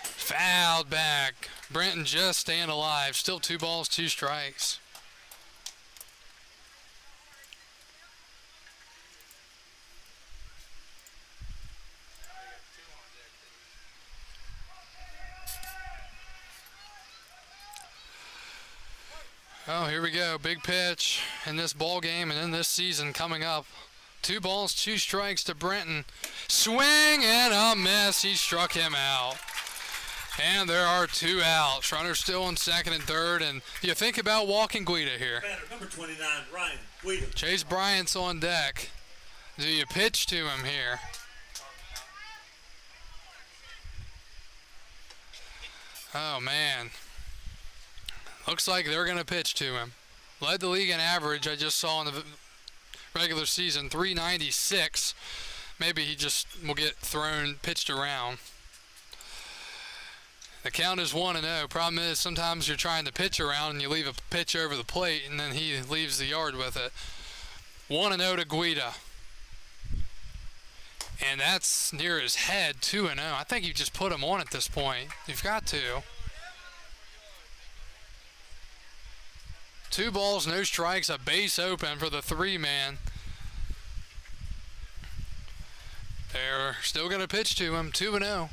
Fouled back. Brenton just staying alive. Still 2 balls, 2 strikes. Oh, here we go. Big pitch in this ball game and in this season coming up. 2 balls, 2 strikes to Brenton. Swing and a miss. He struck him out. And there are 2 outs. Runner still in second and third. And you think about walking Guida here. Batter number 29, Ryan Guida. Chase Bryant's on deck. Do you pitch to him here? Oh, man. Looks like they're going to pitch to him. Led the league in average, I just saw in the regular season, 396. Maybe he just will get pitched around. The count is 1-0. Problem is sometimes you're trying to pitch around and you leave a pitch over the plate and then he leaves the yard with it. 1-0 to Guida. And that's near his head, 2-0. I think you just put him on at this point. You've got to. 2 balls, no strikes, a base open for the 3-man. They're still going to pitch to him, 2-0.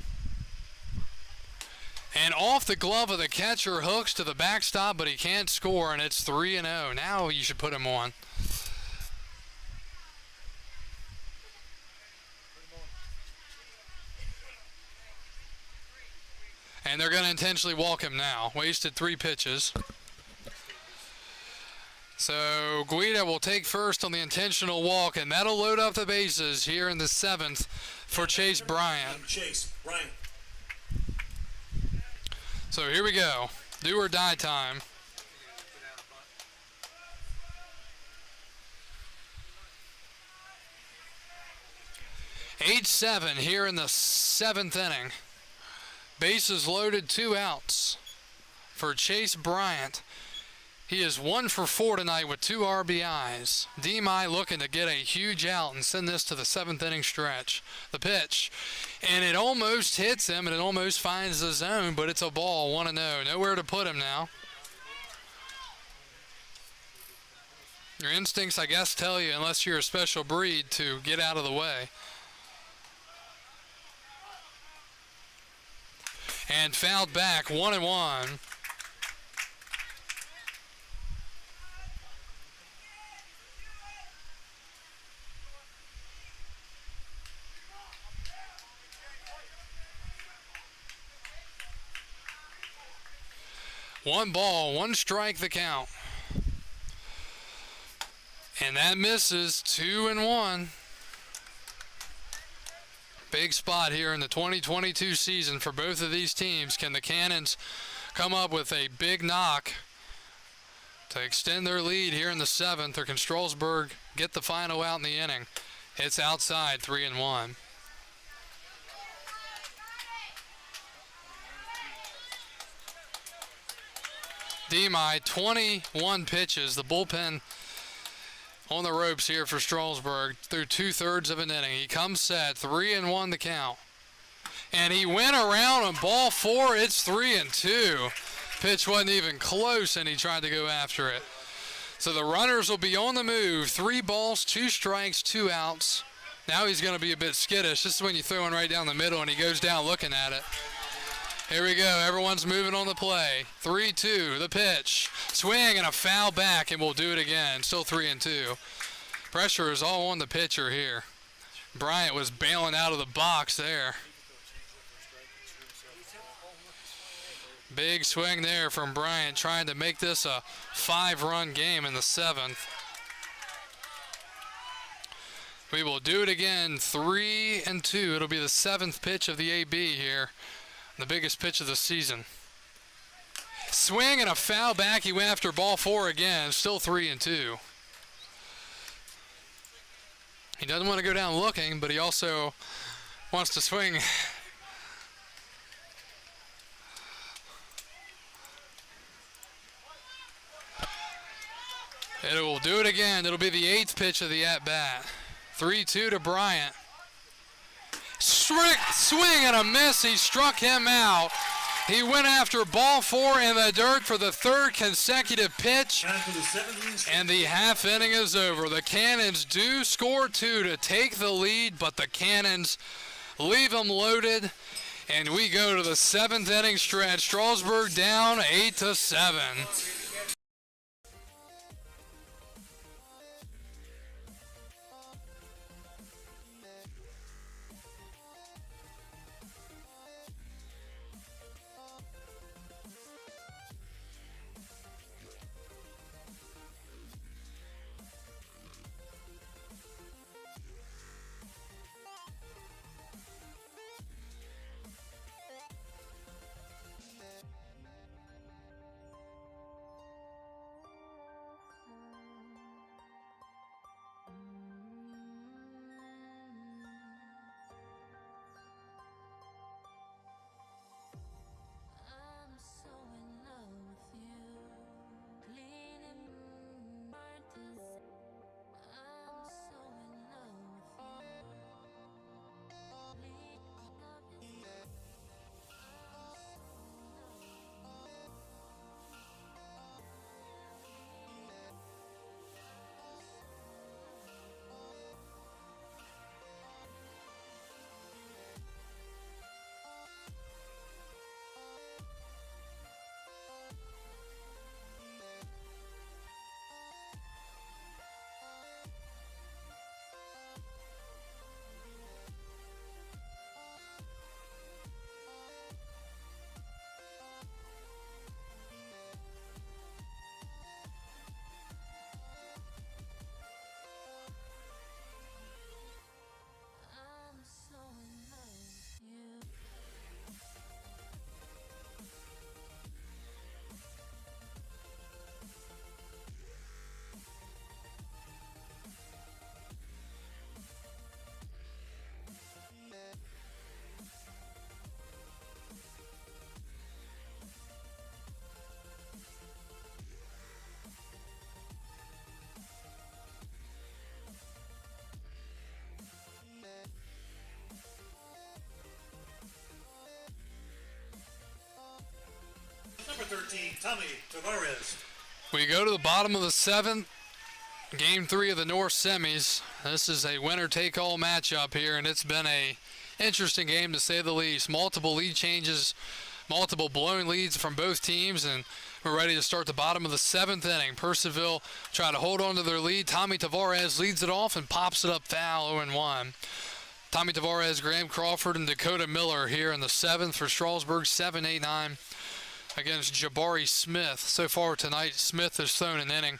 And off the glove of the catcher, hooks to the backstop, but he can't score, and it's 3-0. Now you should put him on. And they're going to intentionally walk him now. Wasted 3 pitches. So Guida will take first on the intentional walk, and that'll load up the bases here in the 7th for Chase Bryant. Chase Bryant. So here we go. Do or die time. Eight-7 here in the 7th inning. Bases loaded, 2 outs for Chase Bryant. He is 1 for 4 tonight with 2 RBIs. Demai looking to get a huge out and send this to the 7th inning stretch. The pitch, and it almost hits him and it almost finds the zone, but it's a ball, 1-0. Nowhere to put him now. Your instincts, I guess, tell you, unless you're a special breed, to get out of the way. And fouled back, 1-1. One ball, 1 strike the count. And that misses, 2-1. Big spot here in the 2022 season for both of these teams. Can the Cannons come up with a big knock to extend their lead here in the 7th, or can Strasburg get the final out in the inning? It's outside, 3-1. Demai, 21 pitches. The bullpen on the ropes here for Strasburg through 2/3 of an inning. He comes set, 3-1 the count. And he went around on ball 4. It's 3-2. Pitch wasn't even close, and he tried to go after it. So the runners will be on the move. 3 balls, 2 strikes, 2 outs. Now he's going to be a bit skittish. This is when you throw one right down the middle, and he goes down looking at it. Here we go. Everyone's moving on the play. 3-2, the pitch. Swing and a foul back, and we'll do it again. Still 3-2. Pressure is all on the pitcher here. Bryant was bailing out of the box there. Big swing there from Bryant, trying to make this a 5-run game in the 7th. We will do it again, 3-2. It'll be the 7th pitch of the AB here, the biggest pitch of the season. Swing and a foul back. He went after ball 4 again, still 3-2. He doesn't want to go down looking, but he also wants to swing. It will do it again. It'll be the 8th pitch of the at-bat. 3-2 to Bryant. Swing and a miss. He struck him out. He went after ball 4 in the dirt for the 3rd consecutive pitch. And the half inning is over. The Cannons do score 2 to take the lead, but the Cannons leave them loaded. And we go to the 7th inning stretch. Strasburg down 8-7. I'm so in love with you. Cleaning hard to say. I'm so in love with you. Cleaning up is I'm so in love with you. Number 13, Tommy Tavares. We go to the bottom of the 7th. Game 3 of the North semis. This is a winner-take-all matchup here, and it's been a interesting game to say the least. Multiple lead changes, multiple blown leads from both teams, and we're ready to start the bottom of the 7th inning. Purcellville try to hold on to their lead. Tommy Tavares leads it off and pops it up foul, 0-1. Tommy Tavares, Graham Crawford, and Dakota Miller here in the 7th for Strasburg, 7-8-9 against Jabari Smith. So far tonight, Smith has thrown an inning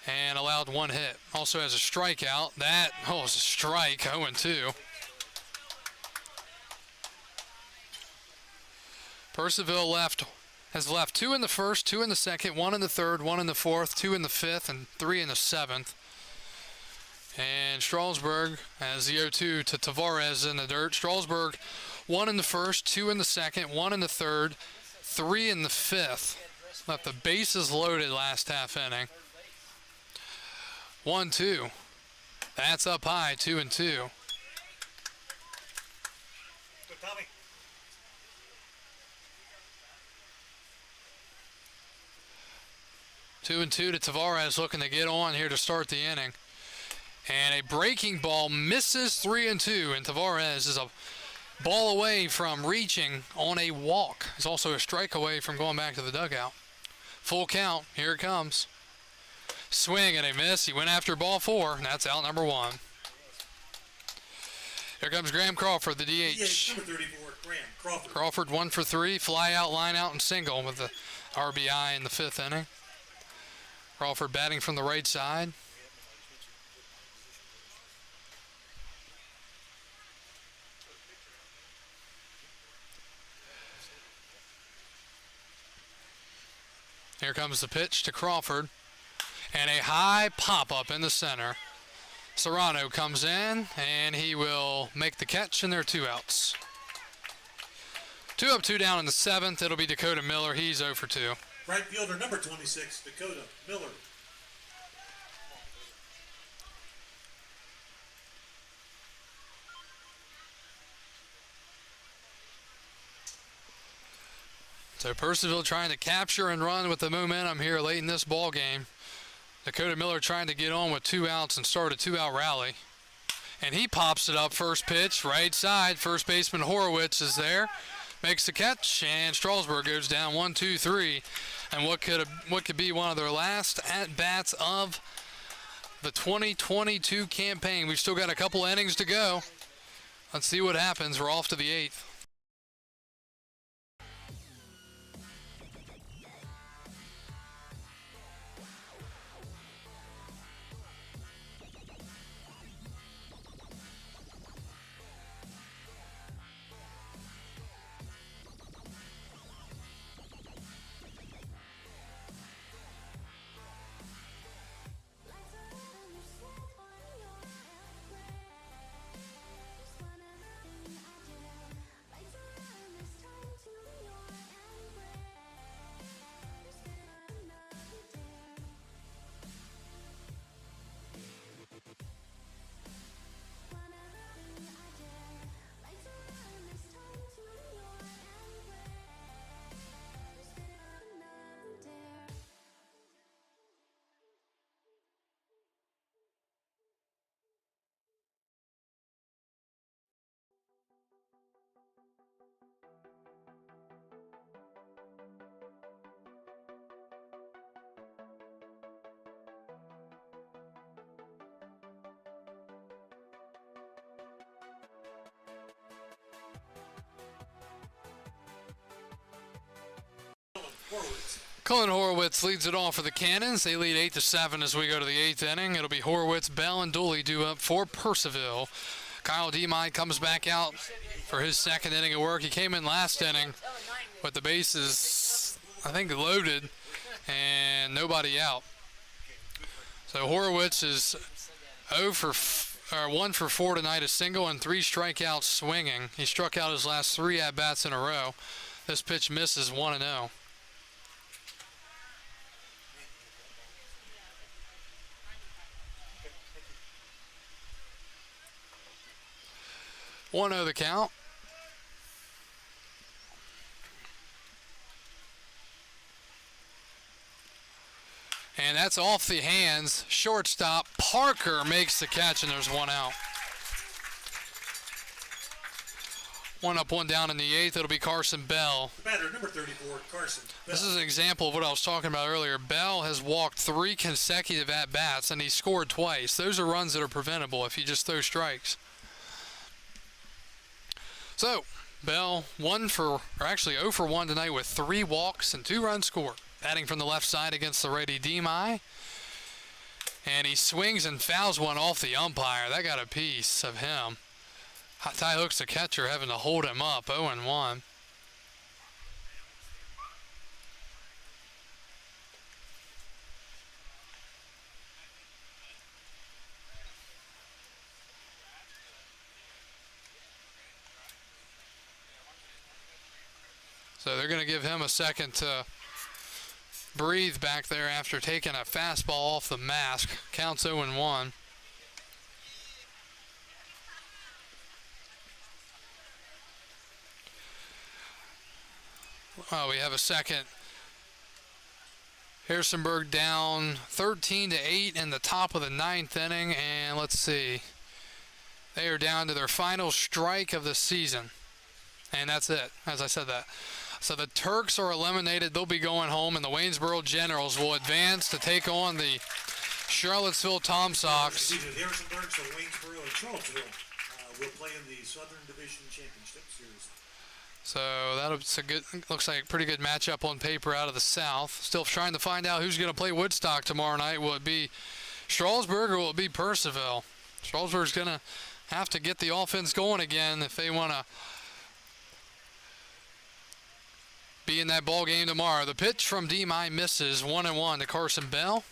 and allowed 1 hit. Also has a strikeout. That was a strike, 0-2. Purcellville has left 2 in the 1st, 2 in the 2nd, 1 in the 3rd, 1 in the 4th, 2 in the 5th, and 3 in the 7th. And Strasburg has the 0-2 to Tavares in the dirt. Strasburg 1 in the 1st, 2 in the 2nd, 1 in the 3rd, 3 in the 5th. Left the bases loaded last half inning. 1-2. That's up high, 2-2. To Tommy. 2-2 to Tavares, looking to get on here to start the inning. And a breaking ball misses, 3-2, and Tavares is a ball away from reaching on a walk. He's also a strike away from going back to the dugout. Full count, here it comes. Swing and a miss. He went after ball 4, and that's out number 1. Here comes Graham Crawford, the DH. Number 34, Graham Crawford. Crawford 1 for 3, fly out, line out, and single with the RBI in the 5th inning. Crawford batting from the right side. Here comes the pitch to Crawford. And a high pop-up in the center. Serrano comes in, and he will make the catch, and there are 2 outs. 2 up, 2 down in the 7th. It'll be Dakota Miller. He's 0 for 2. Right fielder number 26, Dakota Miller. So Purcellville trying to capture and run with the momentum here late in this ball game. Dakota Miller trying to get on with 2 outs and start a 2-out rally. And he pops it up, first pitch, right side. First baseman Horowitz is there, makes the catch, and Strasburg goes down 1-2-3. And what could be one of their last at-bats of the 2022 campaign. We've still got a couple innings to go. Let's see what happens. We're off to the 8th. Cullen Horowitz leads it off for the Cannons. They lead 8-7 as we go to the 8th inning. It'll be Horowitz, Bell, and Dooley due up for Purcellville. Kyle Demide comes back out for his 2nd inning of work. He came in last inning with the bases, I think, loaded and nobody out. So Horowitz is 1 for 4 tonight, a single and 3 strikeouts swinging. He struck out his last 3 at-bats in a row. This pitch misses 1-0. 1-0 the count. And that's off the hands. Shortstop Parker makes the catch, and there's 1 out. 1 up, 1 down in the 8th. It'll be Carson Bell. The batter, number 34, Carson Bell. This is an example of what I was talking about earlier. Bell has walked 3 consecutive at-bats, and he scored twice. Those are runs that are preventable if you just throw strikes. So, Bell 0 for 1 tonight with 3 walks and 2 runs scored. Batting from the left side against the righty Demai. And he swings and fouls one off the umpire. That got a piece of him. Ty Hook's the catcher, having to hold him up, 0-1. So they're going to give him a second to breathe back there after taking a fastball off the mask. Counts 0-1. Oh, we have a second. Harrisonburg down 13-8 in the top of the 9th inning, and let's see. They are down to their final strike of the season. And that's it, as I said that. So the Turks are eliminated. They'll be going home, and the Waynesboro Generals will advance to take on the Charlottesville Tom Sox. Harrisonburg, so Waynesboro and Charlottesville will play in the Southern Division Championship Series. So that's a good, looks like a pretty good matchup on paper out of the South. Still trying to find out who's going to play Woodstock tomorrow night. Will it be Strasburg or will it be Purcellville? Strasburg's going to have to get the offense going again if they want to be in that ball game tomorrow. The pitch from D-My misses 1-1 to Carson Bell.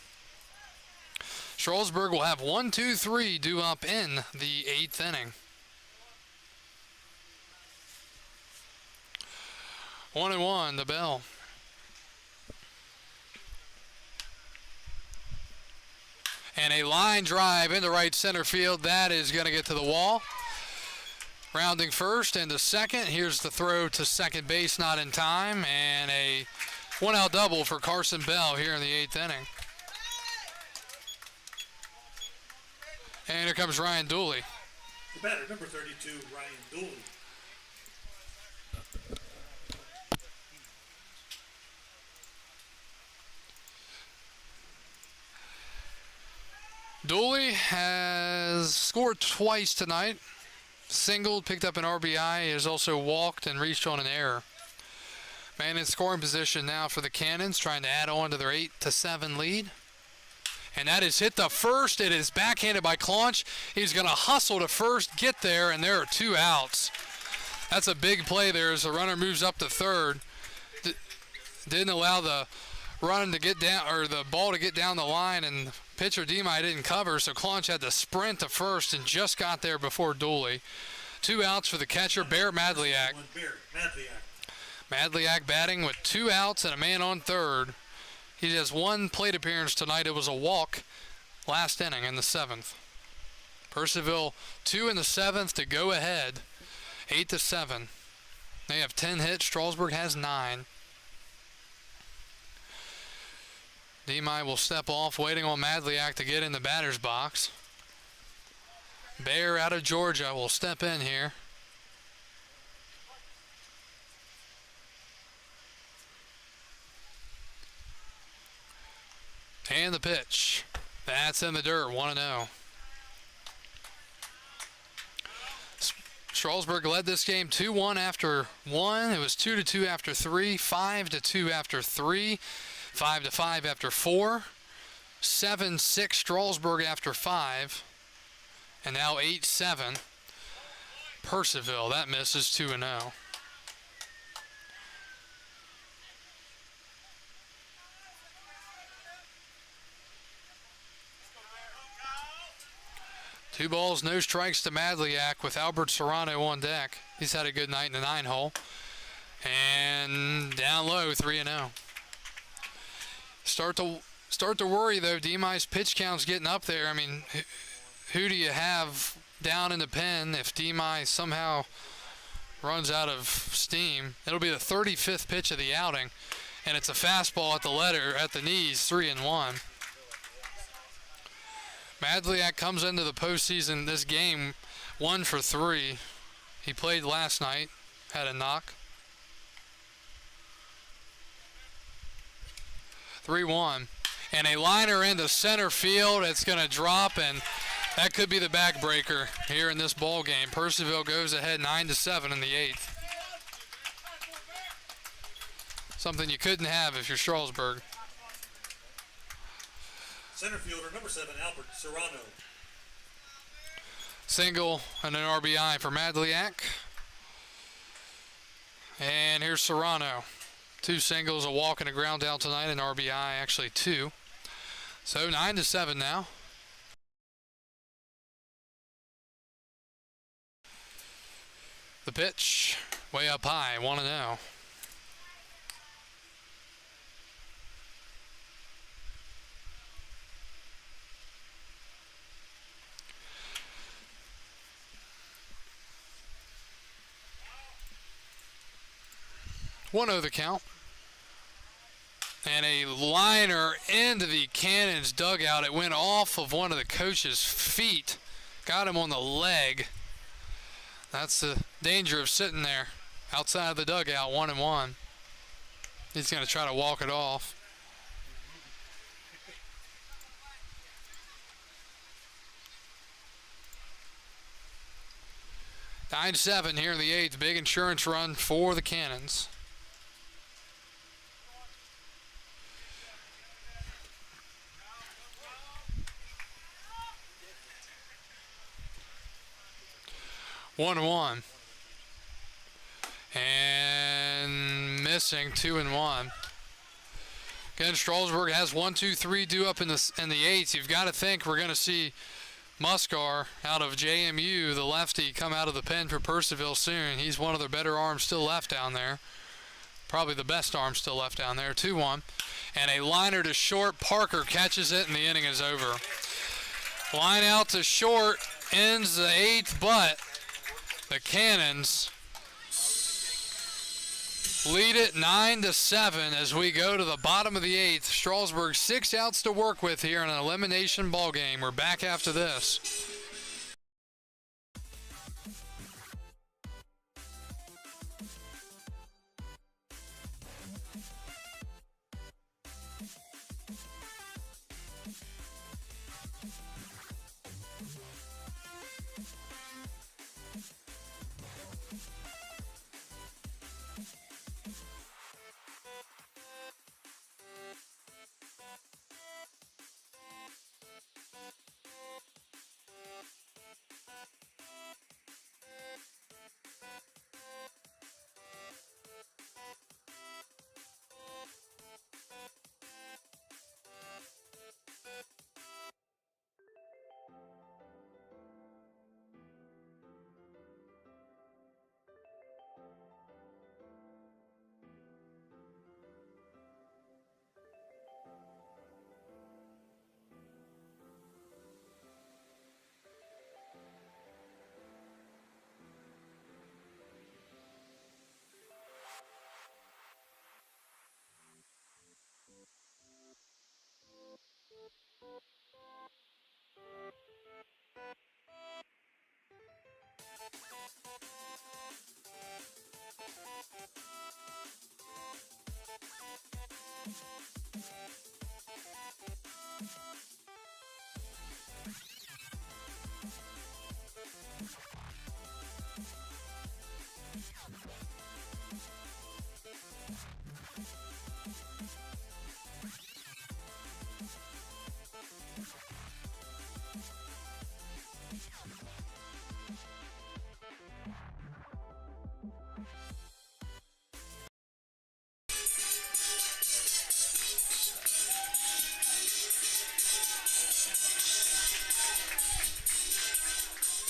Strasburg will have 1, 2, 3 due up in the 8th inning. 1-1 to Bell. And a line drive into right center field. That is going to get to the wall. Rounding first and to second. Here's the throw to second base, not in time. And a one-out double for Carson Bell here in the 8th inning. And here comes Ryan Dooley. The batter, number 32, Ryan Dooley. Dooley has scored twice tonight. Singled, picked up an RBI, has also walked and reached on an error. Man in scoring position now for the Cannons, trying to add on to their 8-7 lead. And that is hit to first. It is backhanded by Claunch. He's going to hustle to first, get there, and there are 2 outs. That's a big play there as the runner moves up to third. Didn't allow the run to get down, or the ball to get down the line, and pitcher D-My didn't cover, so Claunch had to sprint to first and just got there before Dooley. 2 outs for the catcher, Bear Madliak. Madliak batting with 2 outs and a man on third. He has 1 plate appearance tonight. It was a walk last inning in the 7th. Purcellville 2 in the 7th to go ahead, 8-7. They have 10 hits. Strasburg has 9. D-My will step off, waiting on Madliak to get in the batter's box. Bear out of Georgia will step in here. And the pitch. That's in the dirt, 1-0. Strasburg led this game 2-1 after 1. It was 2-2 after 3, 5-2 after 3, 5-5 after 4, 7-6 Strasburg after 5, and now 8-7 Purcellville. That misses 2-0. Two balls, no strikes to Madliak with Albert Serrano on deck. He's had a good night in the 9-hole. And down low, 3-0. Start to worry, though. D-My's pitch count's getting up there. I mean, who do you have down in the pen if D-My somehow runs out of steam? It'll be the 35th pitch of the outing, and it's a fastball at the knees, 3-1. Madliak comes into the postseason this game 1 for 3. He played last night, had a knock. 3-1. And a liner into center field. It's going to drop, and that could be the backbreaker here in this ball game. Purcellville goes ahead 9-7 in the 8th. Something you couldn't have if you're Strasburg. Center fielder, number 7, Albert Serrano. Single and an RBI for Madliak. And here's Serrano. 2 singles, a walk, and a ground out tonight, an RBI, actually 2. So 9-7 now. The pitch, way up high, 1-0. One oh the count. And a liner into the Cannons dugout. It went off of one of the coach's feet. Got him on the leg. That's the danger of sitting there outside the dugout, 1-1. He's going to try to walk it off. Nine 7 here in the 8th. Big insurance run for the Cannons. One. And missing, 2-1. Again, Strasburg has 1, 2, 3 due up in the eighth. You've got to think we're going to see Muscar out of JMU, the lefty, come out of the pen for Purcellville soon. He's one of their better arms still left down there. Probably the best arm still left down there. 2-1. And a liner to short. Parker catches it, and the inning is over. Line out to short ends the eighth, but the Cannons lead it 9-7 as we go to the bottom of the eighth. Strasburg 6 outs to work with here in an elimination ball game. We're back after this.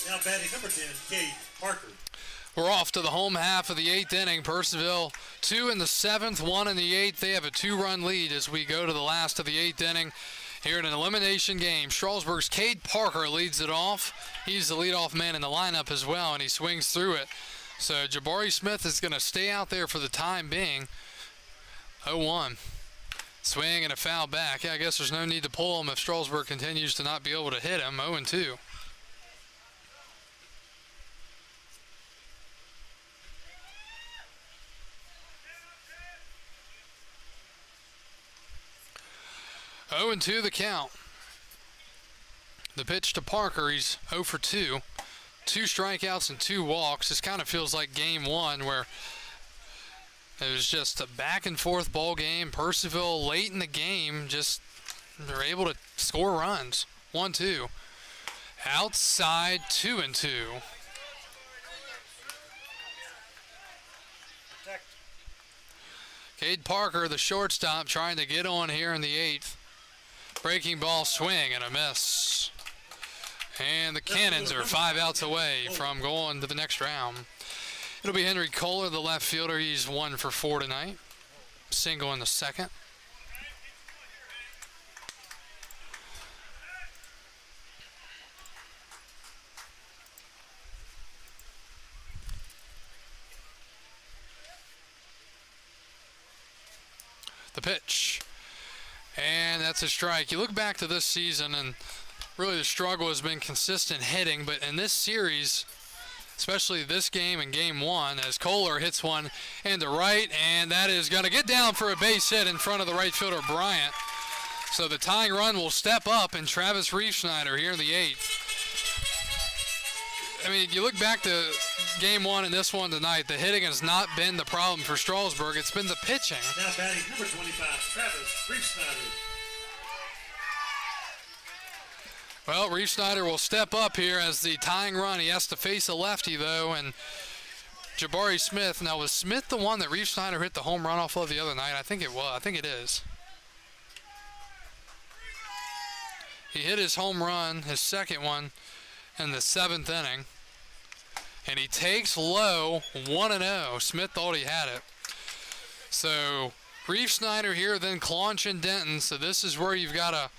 Now batting number 10, Cade Parker. We're off to the home half of the eighth inning. Purcellville 2 in the seventh, 1 in the eighth. They have a 2-run lead as we go to the last of the eighth inning here in an elimination game. Strasburg's Cade Parker leads it off. He's the leadoff man in the lineup as well, and he swings through it. So Jabari Smith is going to stay out there for the time being. 0-1. Swing and a foul back. Yeah, I guess there's no need to pull him if Strasburg continues to not be able to hit him. 0-2. Oh and 2 the count. The pitch to Parker, he's 0 for 2. 2 strikeouts and 2 walks. This kind of feels like game one where it was just a back and forth ball game. Purcellville late in the game, just they're able to score runs. 1-2. Outside 2-2. Cade Parker, the shortstop, trying to get on here in the eighth. Breaking ball swing and a miss. And the Cannons are 5 outs away from going to the next round. It'll be Henry Kohler, the left fielder. He's 1 for 4 tonight. Single in the second. The pitch. And that's a strike. You look back to this season, and really the struggle has been consistent hitting, but in this series, especially this game and game one, as Kohler hits one into right, and that is going to get down for a base hit in front of the right fielder, Bryant. So the tying run will step up, and Travis Reefsnyder here in the eighth. I mean, you look back to game one and this one tonight, the hitting has not been the problem for Strasburg. It's been the pitching. Now batting number 25, Travis Reefsnyder. Well, Reefsnyder will step up here as the tying run. He has to face a lefty, though, and Jabari Smith. Now, was Smith the one that Reeve Snyder hit the home run off of the other night? I think it was. I think it is. He hit his home run, his second one, in the 7th inning. And he takes low 1-0. Smith thought he had it. So Reeve Snyder here, then Claunch and Denton. So this is where you've got to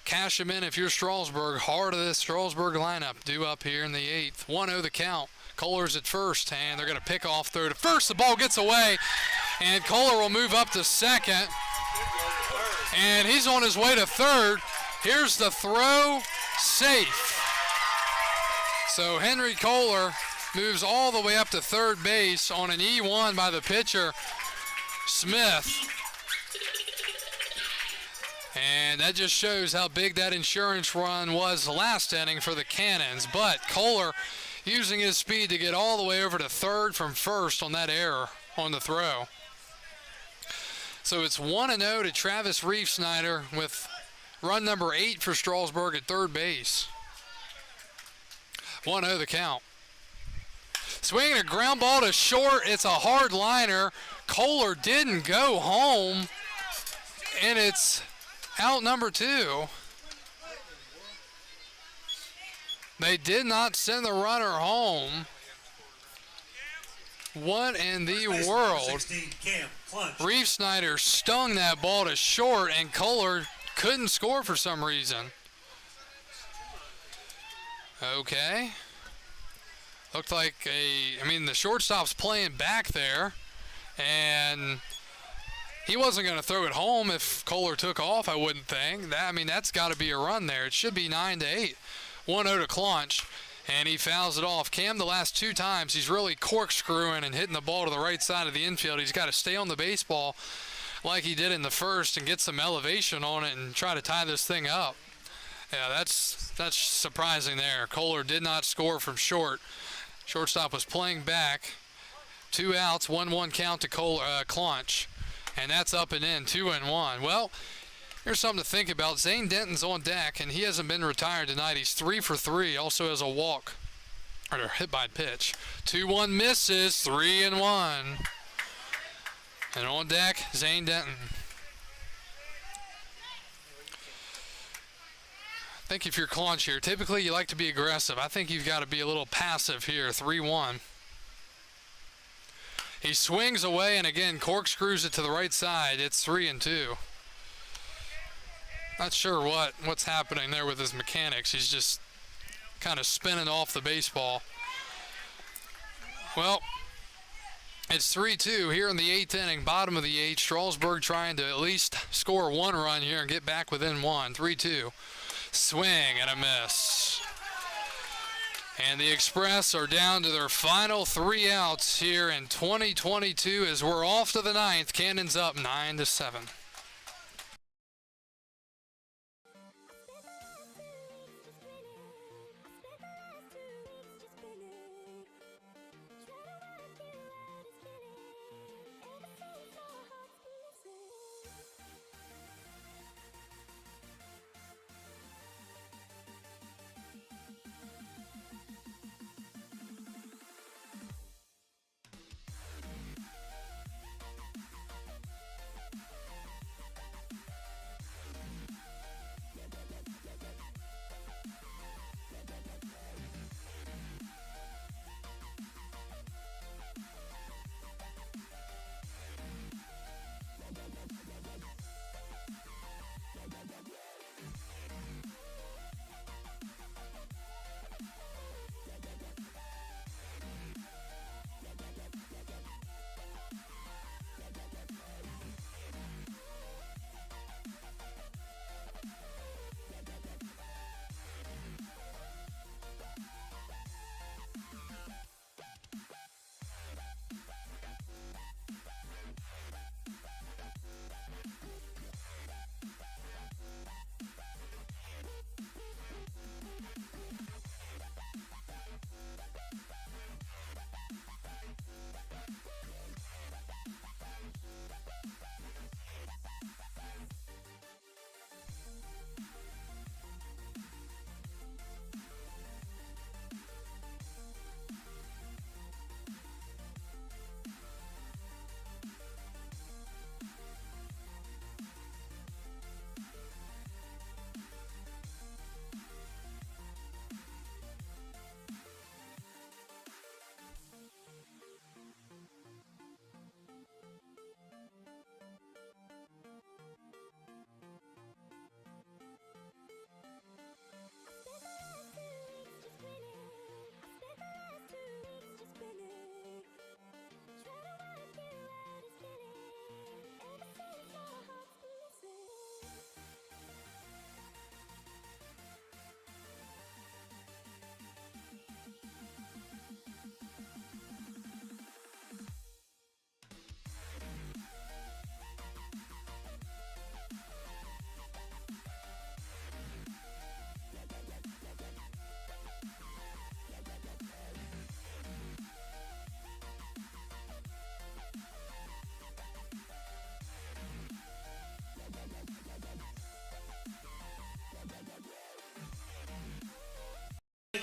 cash him in if you're Strasburg. Heart of this Strasburg lineup due up here in the 8th. 1-0 the count. Kohler's at first, and they're going to pick off throw to first. The ball gets away, and Kohler will move up to second. And he's on his way to third. Here's the throw, safe. So Henry Kohler moves all the way up to third base on an E1 by the pitcher, Smith. And that just shows how big that insurance run was last inning for the Cannons. But Kohler using his speed to get all the way over to third from first on that error on the throw. So it's 1-0 to Travis Reeve Snyder with run number 8 for Strasburg at third base. 1-0 the count. Swinging a ground ball to short. It's a hard liner. Kohler didn't go home, and it's out number 2. They did not send the runner home. What in the world? 16, Cam, Clunch. Reeve Snyder stung that ball to short, and Kohler couldn't score for some reason. Okay. Looked like the shortstop's playing back there, and he wasn't going to throw it home if Kohler took off, I wouldn't think. That's got to be a run there. It should be 9-8. 1-0 to Claunch, and he fouls it off. Cam, the last 2 times, he's really corkscrewing and hitting the ball to the right side of the infield. He's got to stay on the baseball like he did in the first and get some elevation on it and try to tie this thing up. Yeah, that's surprising there. Kohler did not score from short. Shortstop was playing back. 2 outs, 1-1 count to Claunch. And that's up and in, 2-1. Well, here's something to think about. Zane Denton's on deck, and he hasn't been retired tonight. He's 3 for 3, also has a walk, or a hit by pitch. 2-1 misses, 3-1. And on deck, Zane Denton. I think if you're Claunch here, typically you like to be aggressive. I think you've got to be a little passive here, 3-1. He swings away and again corkscrews it to the right side. It's 3-2. Not sure what's happening there with his mechanics. He's just kind of spinning off the baseball. Well, it's 3-2 here in the 8th inning, bottom of the 8th. Strasburg trying to at least score 1 run here and get back within 1. 3-2. Swing and a miss. And the Express are down to their final 3 outs here in 2022 as we're off to the 9th. Cannons up 9-7.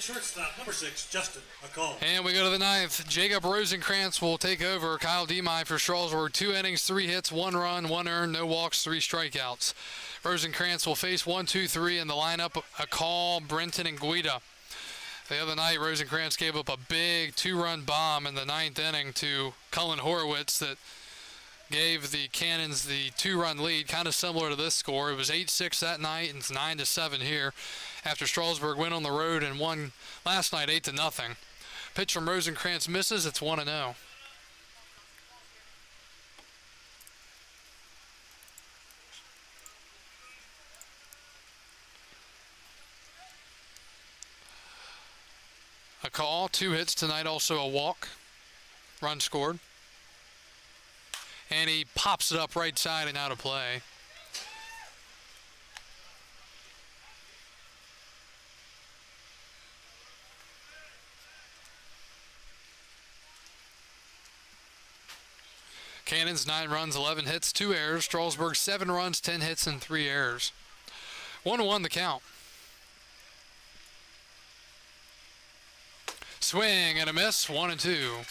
shortstop, number 6, Justin McCall. And we go to the 9th. Jacob Rosenkrantz will take over. Kyle Demey for Strasburg. 2 innings, 3 hits, 1 run, 1 earned, no walks, 3 strikeouts. Rosenkrantz will face 1, 2, 3 in the lineup. A call, Brenton and Guida. The other night, Rosenkrantz gave up a big 2-run bomb in the 9th inning to Cullen Horowitz that gave the Cannons the 2-run lead, kind of similar to this score. It was 8-6 that night, and it's 9-7 here after Strasburg went on the road and won last night 8-0. Pitch from Rosenkrantz misses. It's 1-0. A call, 2 hits tonight, also a walk. Run scored. And he pops it up right side and out of play. Cannons 9 runs, 11 hits, 2 errors. Strasburg 7 runs, 10 hits, and 3 errors. 1-1 the count. Swing and a miss, 1-2.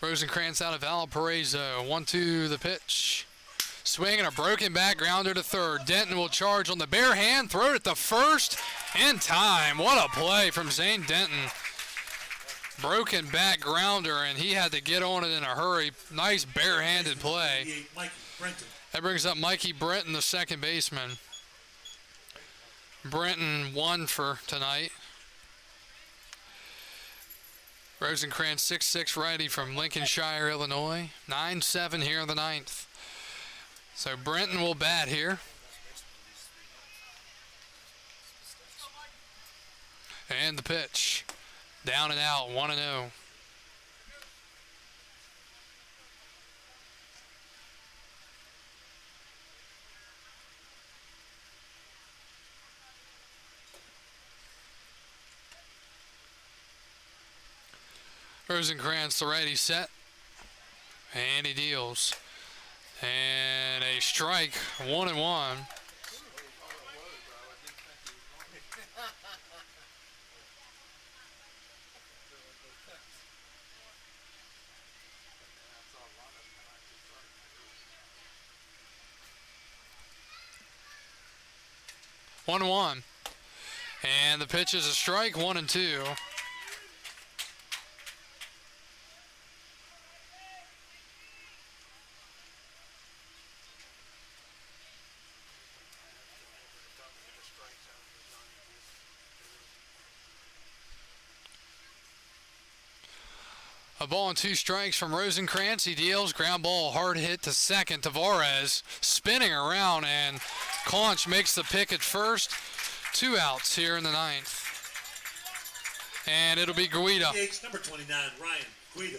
Rosenkrantz out of Valparaiso. 1-2 the pitch. Swing and a broken back grounder to third. Denton will charge on the bare hand, throw it to first, in time. What a play from Zane Denton. Broken back grounder, and he had to get on it in a hurry. Nice barehanded play. Mikey Brenton. That brings up Mikey Brenton, the second baseman. Brenton 1 for tonight. Rosenkrantz 6'6" righty from Lincolnshire, Illinois. 9-7 here in the 9th. So Brenton will bat here. And the pitch. Down and out, 1-0. Rosenkrantz, the righty set. And he deals. And a strike, 1-1. And the pitch is a strike, 1-2. A ball and 2 strikes from Rosenkrantz. He deals. Ground ball, hard hit to second. Tavares spinning around, and Conch makes the pick at first. 2 outs here in the 9th. And it'll be Guida. Number 29, Ryan Guida.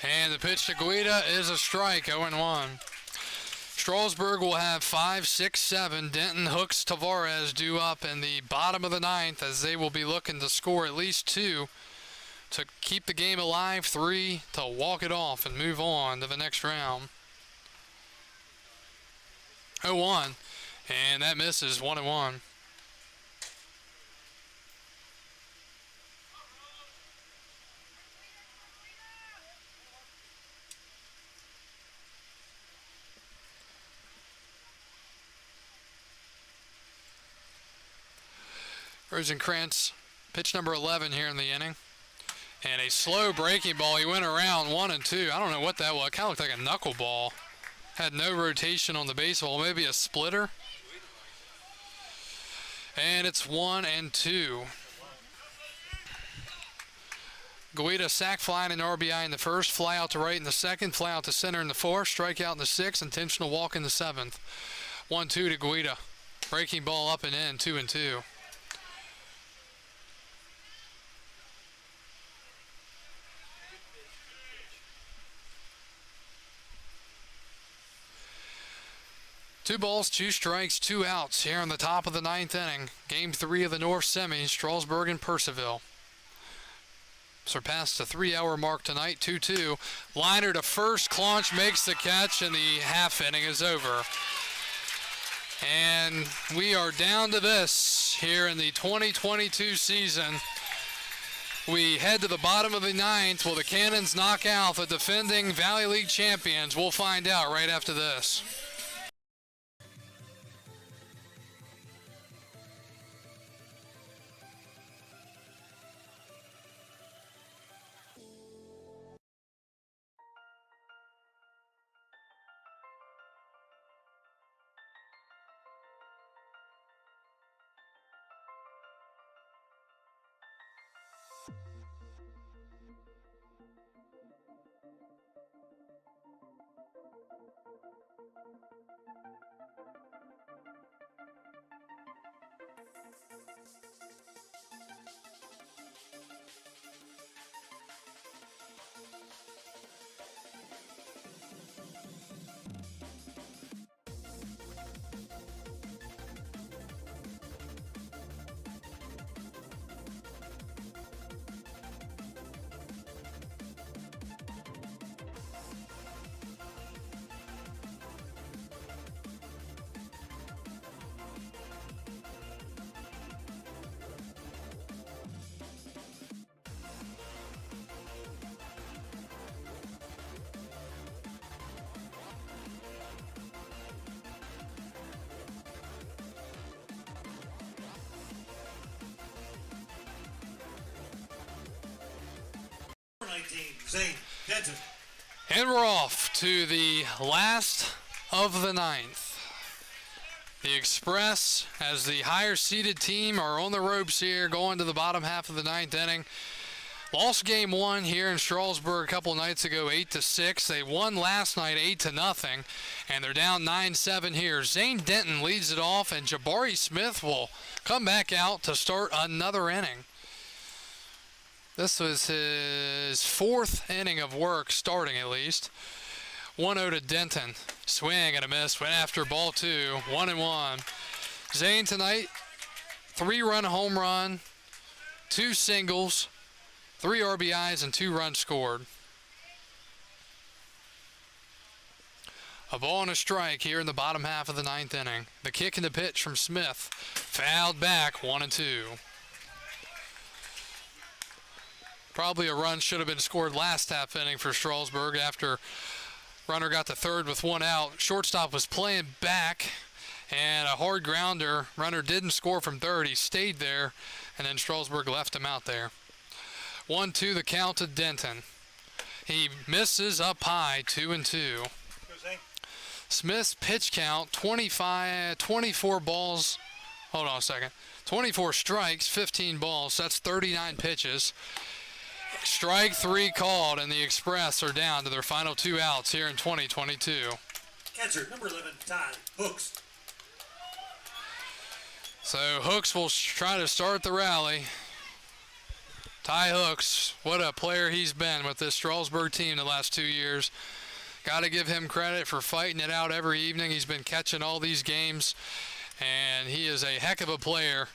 And the pitch to Guida is a strike, 0-1. Strasburg will have 5, 6, 7. Denton, Hooks, Tavares due up in the bottom of the 9th as they will be looking to score at least 2 to keep the game alive, 3 to walk it off and move on to the next round. 0-1, and that misses, 1-1. Rosenkrantz, pitch number 11 here in the inning. And a slow breaking ball. He went around 1 and 2. I don't know what that was. It kind of looked like a knuckleball. Had no rotation on the baseball. Maybe a splitter. And it's 1 and 2. Guida sac fly and an RBI in the first, fly out to right in the second, fly out to center in the fourth, strikeout in the sixth, intentional walk in the seventh. 1-2 to Guida. Breaking ball up and in, 2-2. Two balls, two strikes, two outs here in the top of the ninth inning. Game 3 of the North Semi, Strasburg and Purcellville. Surpassed the 3-hour mark tonight, 2-2. Liner to first, Claunch makes the catch, and the half inning is over. And we are down to this here in the 2022 season. We head to the bottom of the ninth. Will the Cannons knock out the defending Valley League champions? We'll find out right after this. Zane Denton. And we're off to the last of the ninth. The Express, as the higher seeded team, are on the ropes here going to the bottom half of the ninth inning. Lost game 1 here in Strasburg a couple nights ago, 8-6. They won last night 8-0, and they're down 9-7 here. Zane Denton leads it off, and Jabari Smith will come back out to start another inning. This was his 4th inning of work, starting at least. 1-0 to Denton. Swing and a miss. Went after ball 2. 1-1. Zane tonight, 3-run home run, 2 singles, 3 RBIs, and 2 runs scored. A ball and a strike here in the bottom half of the ninth inning. The kick and the pitch from Smith. Fouled back, 1-2. Probably a run should have been scored last half inning for Strasburg after runner got to third with 1 out. Shortstop was playing back, and a hard grounder. Runner didn't score from third. He stayed there, and then Strasburg left him out there. 1-2 the count to Denton. He misses up high, 2-2. Smith's pitch count, 24 balls. Hold on a second. 24 strikes, 15 balls. That's 39 pitches. Strike 3 called, and the Express are down to their final 2 outs here in 2022. Catcher, number 11, Ty Hooks. So Hooks will try to start the rally. Ty Hooks, what a player he's been with this Strasburg team the last 2 years. Got to give him credit for fighting it out every evening. He's been catching all these games, and he is a heck of a player.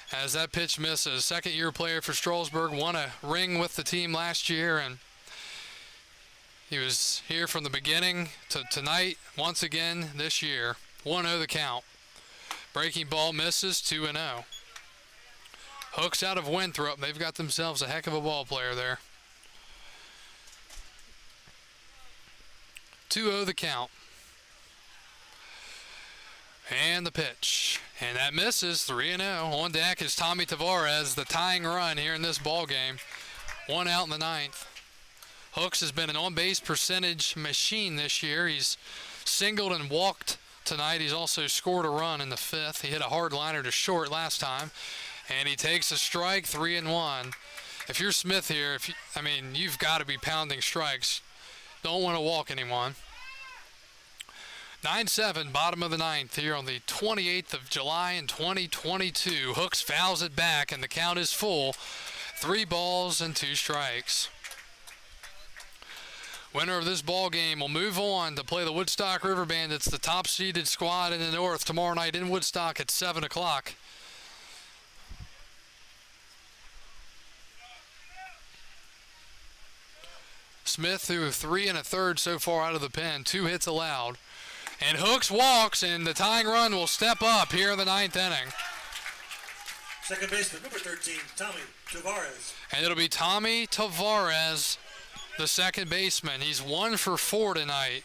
As that pitch misses, second-year player for Strasburg, won a ring with the team last year, and he was here from the beginning to tonight once again this year. 1-0 the count. Breaking ball misses, 2-0. Hooks out of Winthrop. They've got themselves a heck of a ball player there. 2-0 the count. And the pitch. And that misses, 3-0. On deck is Tommy Tavares, the tying run here in this ball game. 1 out in the ninth. Hooks has been an on-base percentage machine this year. He's singled and walked tonight. He's also scored a run in the 5th. He hit a hard liner to short last time. And he takes a strike, 3-1. if you're Smith here, you've got to be pounding strikes. Don't want to walk anyone. 9-7, bottom of the ninth here on the 28th of July in 2022. Hooks fouls it back, and the count is full. 3 balls and 2 strikes. Winner of this ball game will move on to play the Woodstock River Bandits, the top-seeded squad in the North, tomorrow night in Woodstock at 7 o'clock. Smith threw 3 1/3 so far out of the pen, 2 hits allowed. And Hooks walks, and the tying run will step up here in the 9th inning. Second baseman, number 13, Tommy Tavares. And it'll be Tommy Tavares, the second baseman. He's 1 for 4 tonight.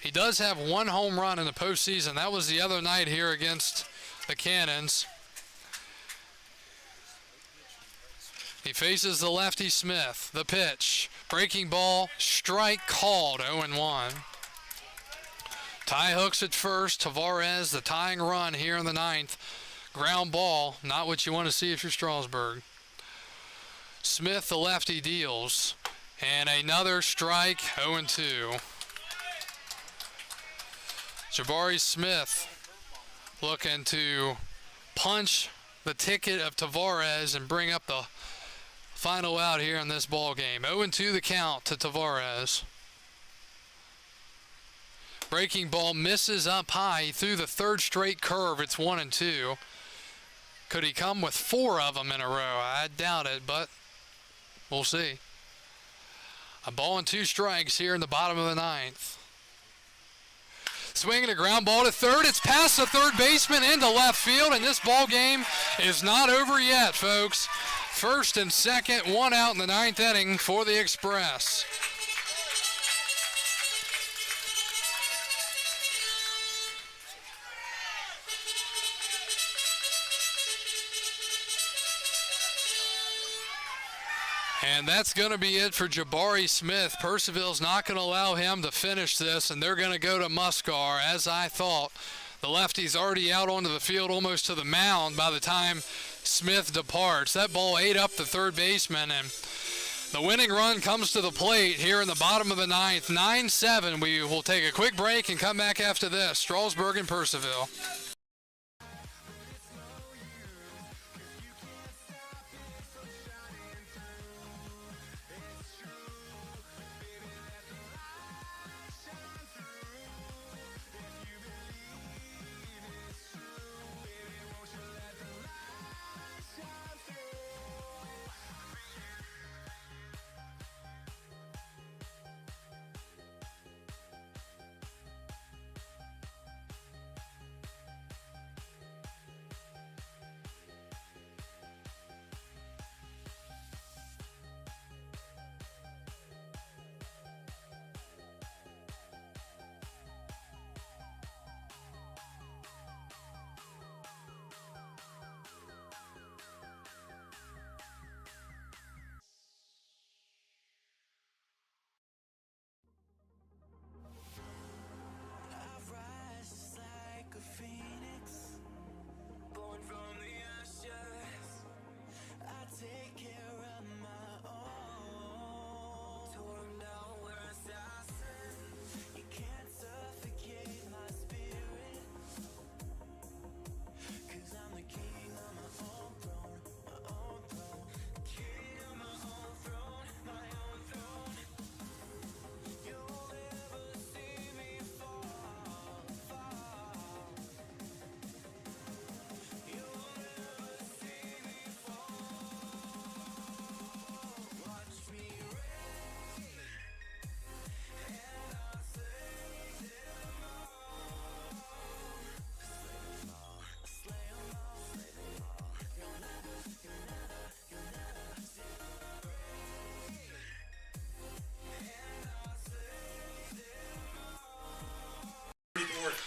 He does have 1 home run in the postseason. That was the other night here against the Cannons. He faces the lefty Smith. The pitch. Breaking ball. Strike called. 0-1. Ty Hooks at first. Tavares, the tying run here in the 9th. Ground ball. Not what you want to see if you're Strasburg. Smith, the lefty, deals. And another strike. 0-2. Jabari Smith looking to punch the ticket of Tavares and bring up the final out here in this ball game. 0-2 the count to Tavares. Breaking ball misses up high. He threw the 3rd straight curve. It's 1-2. Could he come with 4 of them in a row? I doubt it, but we'll see. A ball and 2 strikes here in the bottom of the 9th. Swinging a ground ball to third. It's past the third baseman into left field, and this ball game is not over yet, folks. First and second, 1 out in the 9th inning for the Express. And that's going to be it for Jabari Smith. Purcellville's not going to allow him to finish this, and they're going to go to Muscar, as I thought. The lefty's already out onto the field, almost to the mound by the time Smith departs. That ball ate up the third baseman, and the winning run comes to the plate here in the bottom of the 9th. 9-7. We will take a quick break and come back after this. Strasburg and Purcellville.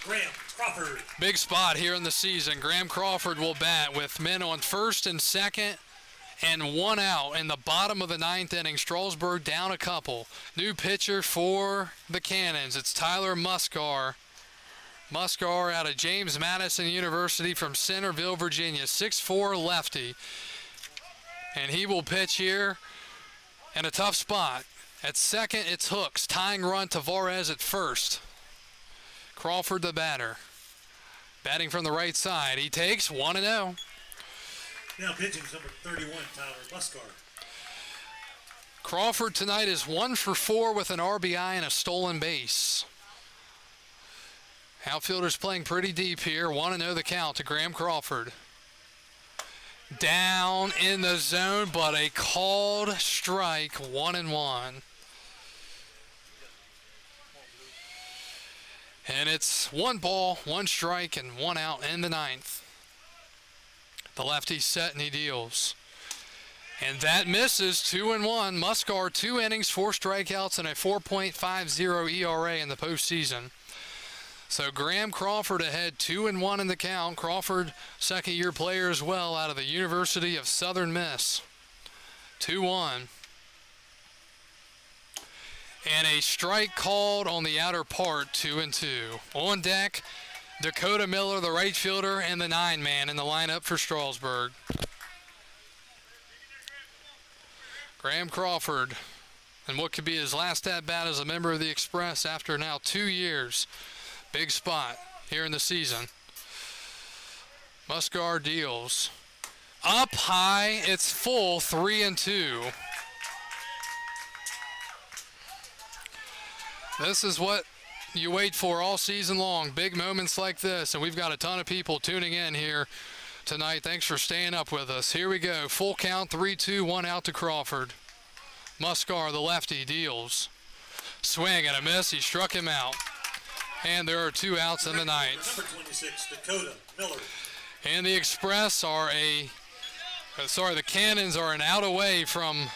Graham Crawford. Big spot here in the season. Graham Crawford will bat with men on first and second and 1 out in the bottom of the 9th inning. Strasburg down a couple. New pitcher for the Cannons. It's Tyler Muscar. Muscar out of James Madison University from Centerville, Virginia. 6'4" lefty. And he will pitch here in a tough spot. At second, it's Hooks. Tying run, Tavares at first. Crawford the batter. Batting from the right side. He takes 1-0. Now pitching is number 31, Tyler Muscar. Crawford tonight is 1 for 4 with an RBI and a stolen base. Outfielders playing pretty deep here. 1-0 the count to Graham Crawford. Down in the zone, but a called strike, 1-1. And it's 1 ball, 1 strike, and 1 out in the 9th. The lefty's set and he deals. And that misses. 2-1. Muscar, 2 innings, 4 strikeouts, and a 4.50 ERA in the postseason. So Graham Crawford ahead, 2-1 in the count. Crawford, second-year player as well, out of the University of Southern Miss. 2-1. And a strike called on the outer part, 2-2. On deck, Dakota Miller, the right fielder, and the 9-man in the lineup for Strasburg. Graham Crawford, and what could be his last at-bat as a member of the Express after now 2 years. Big spot here in the season. Muscar deals. Up high, it's full, 3-2. This is what you wait for all season long. Big moments like this, and we've got a ton of people tuning in here tonight. Thanks for staying up with us. Here we go. Full count, 3-2, 1 out to Crawford. Muscar, the lefty, deals. Swing and a miss. He struck him out. And there are 2 outs in the 9th. Number 26, Dakota Miller. And the Express are the Cannons are an out away from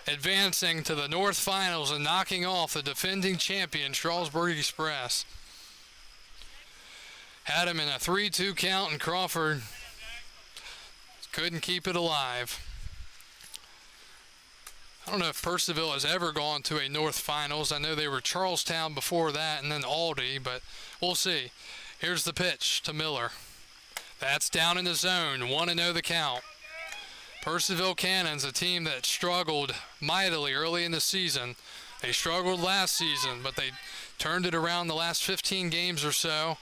advancing to the North Finals and knocking off the defending champion, Strasburg Express. Had him in a 3-2 count, and Crawford couldn't keep it alive. I don't know if Purcellville has ever gone to a North Finals. I know they were Charlestown before that and then Aldi, but we'll see. Here's the pitch to Miller. That's down in the zone, 1-0 the count. Purcellville Cannons, a team that struggled mightily early in the season. They struggled last season, but they turned it around the last 15 games or so,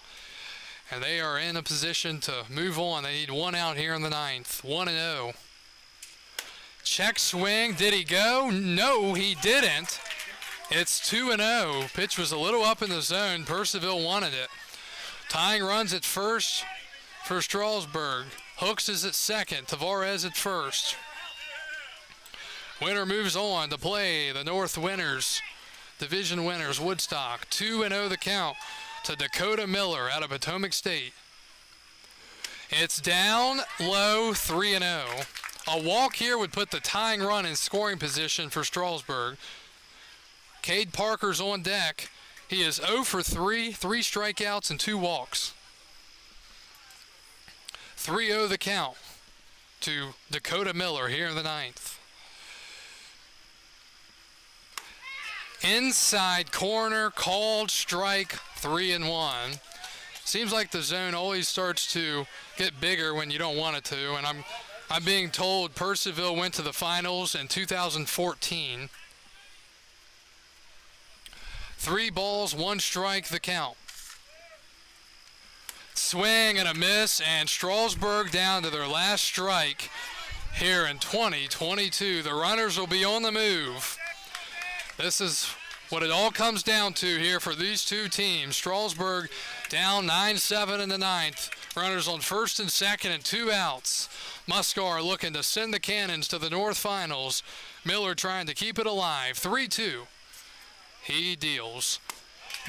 and they are in a position to move on. They need 1 out here in the 9th, 1-0. Check swing. Did he go? No, he didn't. It's 2-0. Pitch was a little up in the zone. Purcellville wanted it. Tying runs at first for Strasburg. Hooks is at second. Tavares at first. Winner moves on to play the North winners, division winners, Woodstock. 2-0 the count to Dakota Miller out of Potomac State. It's down low, 3-0. A walk here would put the tying run in scoring position for Strasburg. Cade Parker's on deck. He is 0 for 3, 3 strikeouts and 2 walks. 3-0 the count to Dakota Miller here in the 9th. Inside corner, called strike, 3-1. Seems like the zone always starts to get bigger when you don't want it to, and I'm being told Purcellville went to the finals in 2014. 3 balls, 1 strike, the count. Swing and a miss, and Strasburg down to their last strike here in 2022. The runners will be on the move. This is what it all comes down to here for these two teams. Strasburg down 9-7 in the 9th. Runners on first and second and 2 outs. Muscar looking to send the Cannons to the North Finals. Miller trying to keep it alive. 3-2. He deals.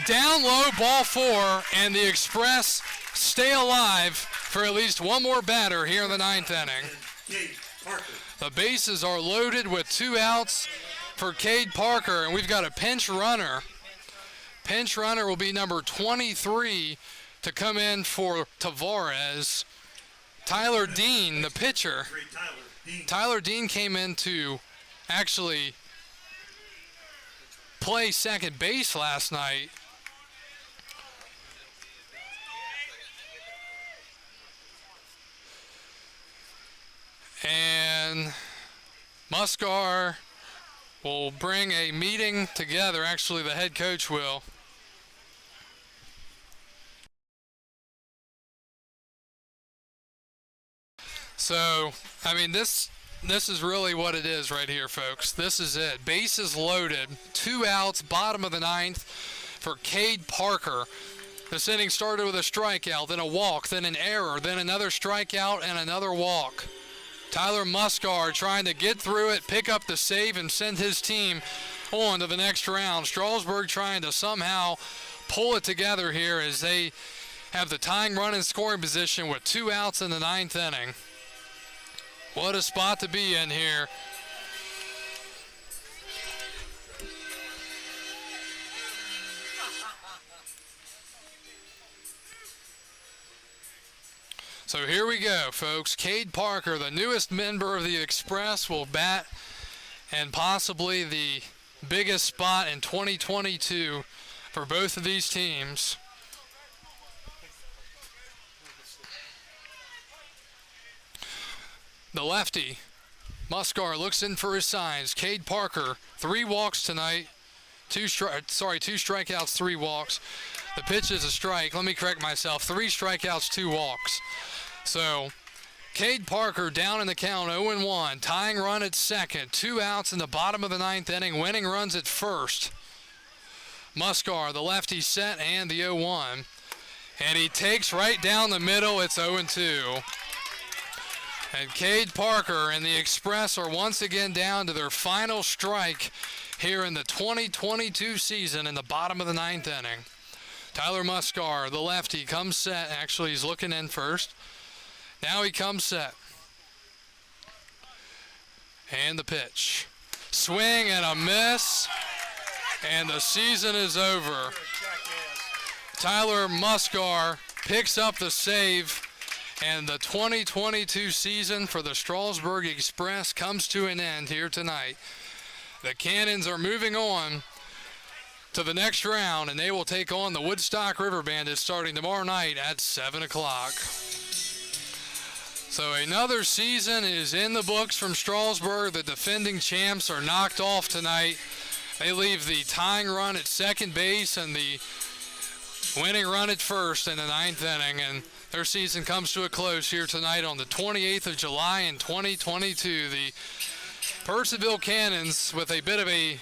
Down low, ball 4, and the Express stay alive for at least one more batter here in the 9th inning. Cade Parker. The bases are loaded with 2 outs for Cade Parker, and we've got a pinch runner. Pinch runner will be number 23 to come in for Tavares. Tyler Dean, the pitcher. Tyler Dean came in to actually play second base last night. And Muscar will bring a meeting together. Actually, the head coach will. So, I mean, this is really what it is right here, folks. This is it. Bases loaded. 2 outs, bottom of the 9th for Cade Parker. This inning started with a strikeout, then a walk, then an error, then another strikeout and another walk. Tyler Muscar trying to get through it, pick up the save, and send his team on to the next round. Strasburg trying to somehow pull it together here as they have the tying run in scoring position with 2 outs in the 9th inning. What a spot to be in here. So here we go, folks. Cade Parker, the newest member of the Express, will bat, and possibly the biggest spot in 2022 for both of these teams. The lefty, Muscar, looks in for his signs. Cade Parker, 3 walks tonight. 2 strikeouts, 3 walks. The pitch is a strike. Let me correct myself. 3 strikeouts, 2 walks. So, Cade Parker down in the count, 0-1. Tying run at second. 2 outs in the bottom of the 9th inning. Winning runs at first. Muscar, the lefty, set and the 0-1. And he takes right down the middle. It's 0-2. And Cade Parker and the Express are once again down to their final strike here in the 2022 season in the bottom of the 9th inning. Tyler Muscar, the lefty, comes set. Actually, he's looking in first. Now he comes set. And the pitch. Swing and a miss. And the season is over. Tyler Muscar picks up the save. And the 2022 season for the Strasburg Express comes to an end here tonight. The Cannons are moving on to the next round, and they will take on the Woodstock River Bandits starting tomorrow night at 7 o'clock. So another season is in the books from Strasburg. The defending champs are knocked off tonight. They leave the tying run at second base and the winning run at first in the 9th inning, and their season comes to a close here tonight on the 28th of July in 2022. The Purcellville Cannons with a bit of a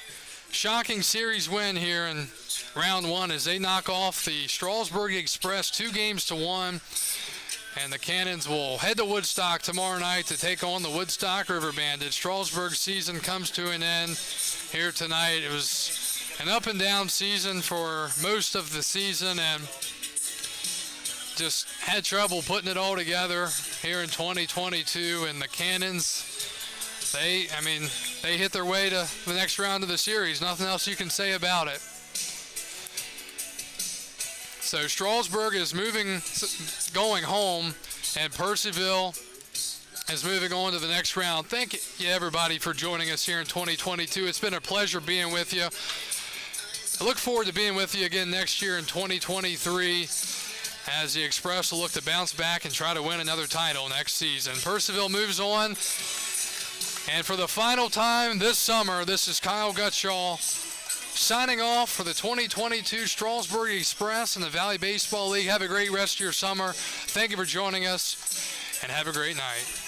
shocking series win here in round 1 as they knock off the Strasburg Express 2-1. And the Cannons will head to Woodstock tomorrow night to take on the Woodstock River Bandits. Strasburg's season comes to an end here tonight. It was an up and down season for most of the season, and just had trouble putting it all together here in 2022. And the Cannons, they hit their way to the next round of the series. Nothing else you can say about it. So Strasburg is going home, and Purcellville is moving on to the next round. Thank you, everybody, for joining us here in 2022. It's been a pleasure being with you. I look forward to being with you again next year in 2023 as the Express will look to bounce back and try to win another title next season. Purcellville moves on, and for the final time this summer, this is Kyle Gutschall signing off for the 2022 Strasburg Express and the Valley Baseball League. Have a great rest of your summer. Thank you for joining us, and have a great night.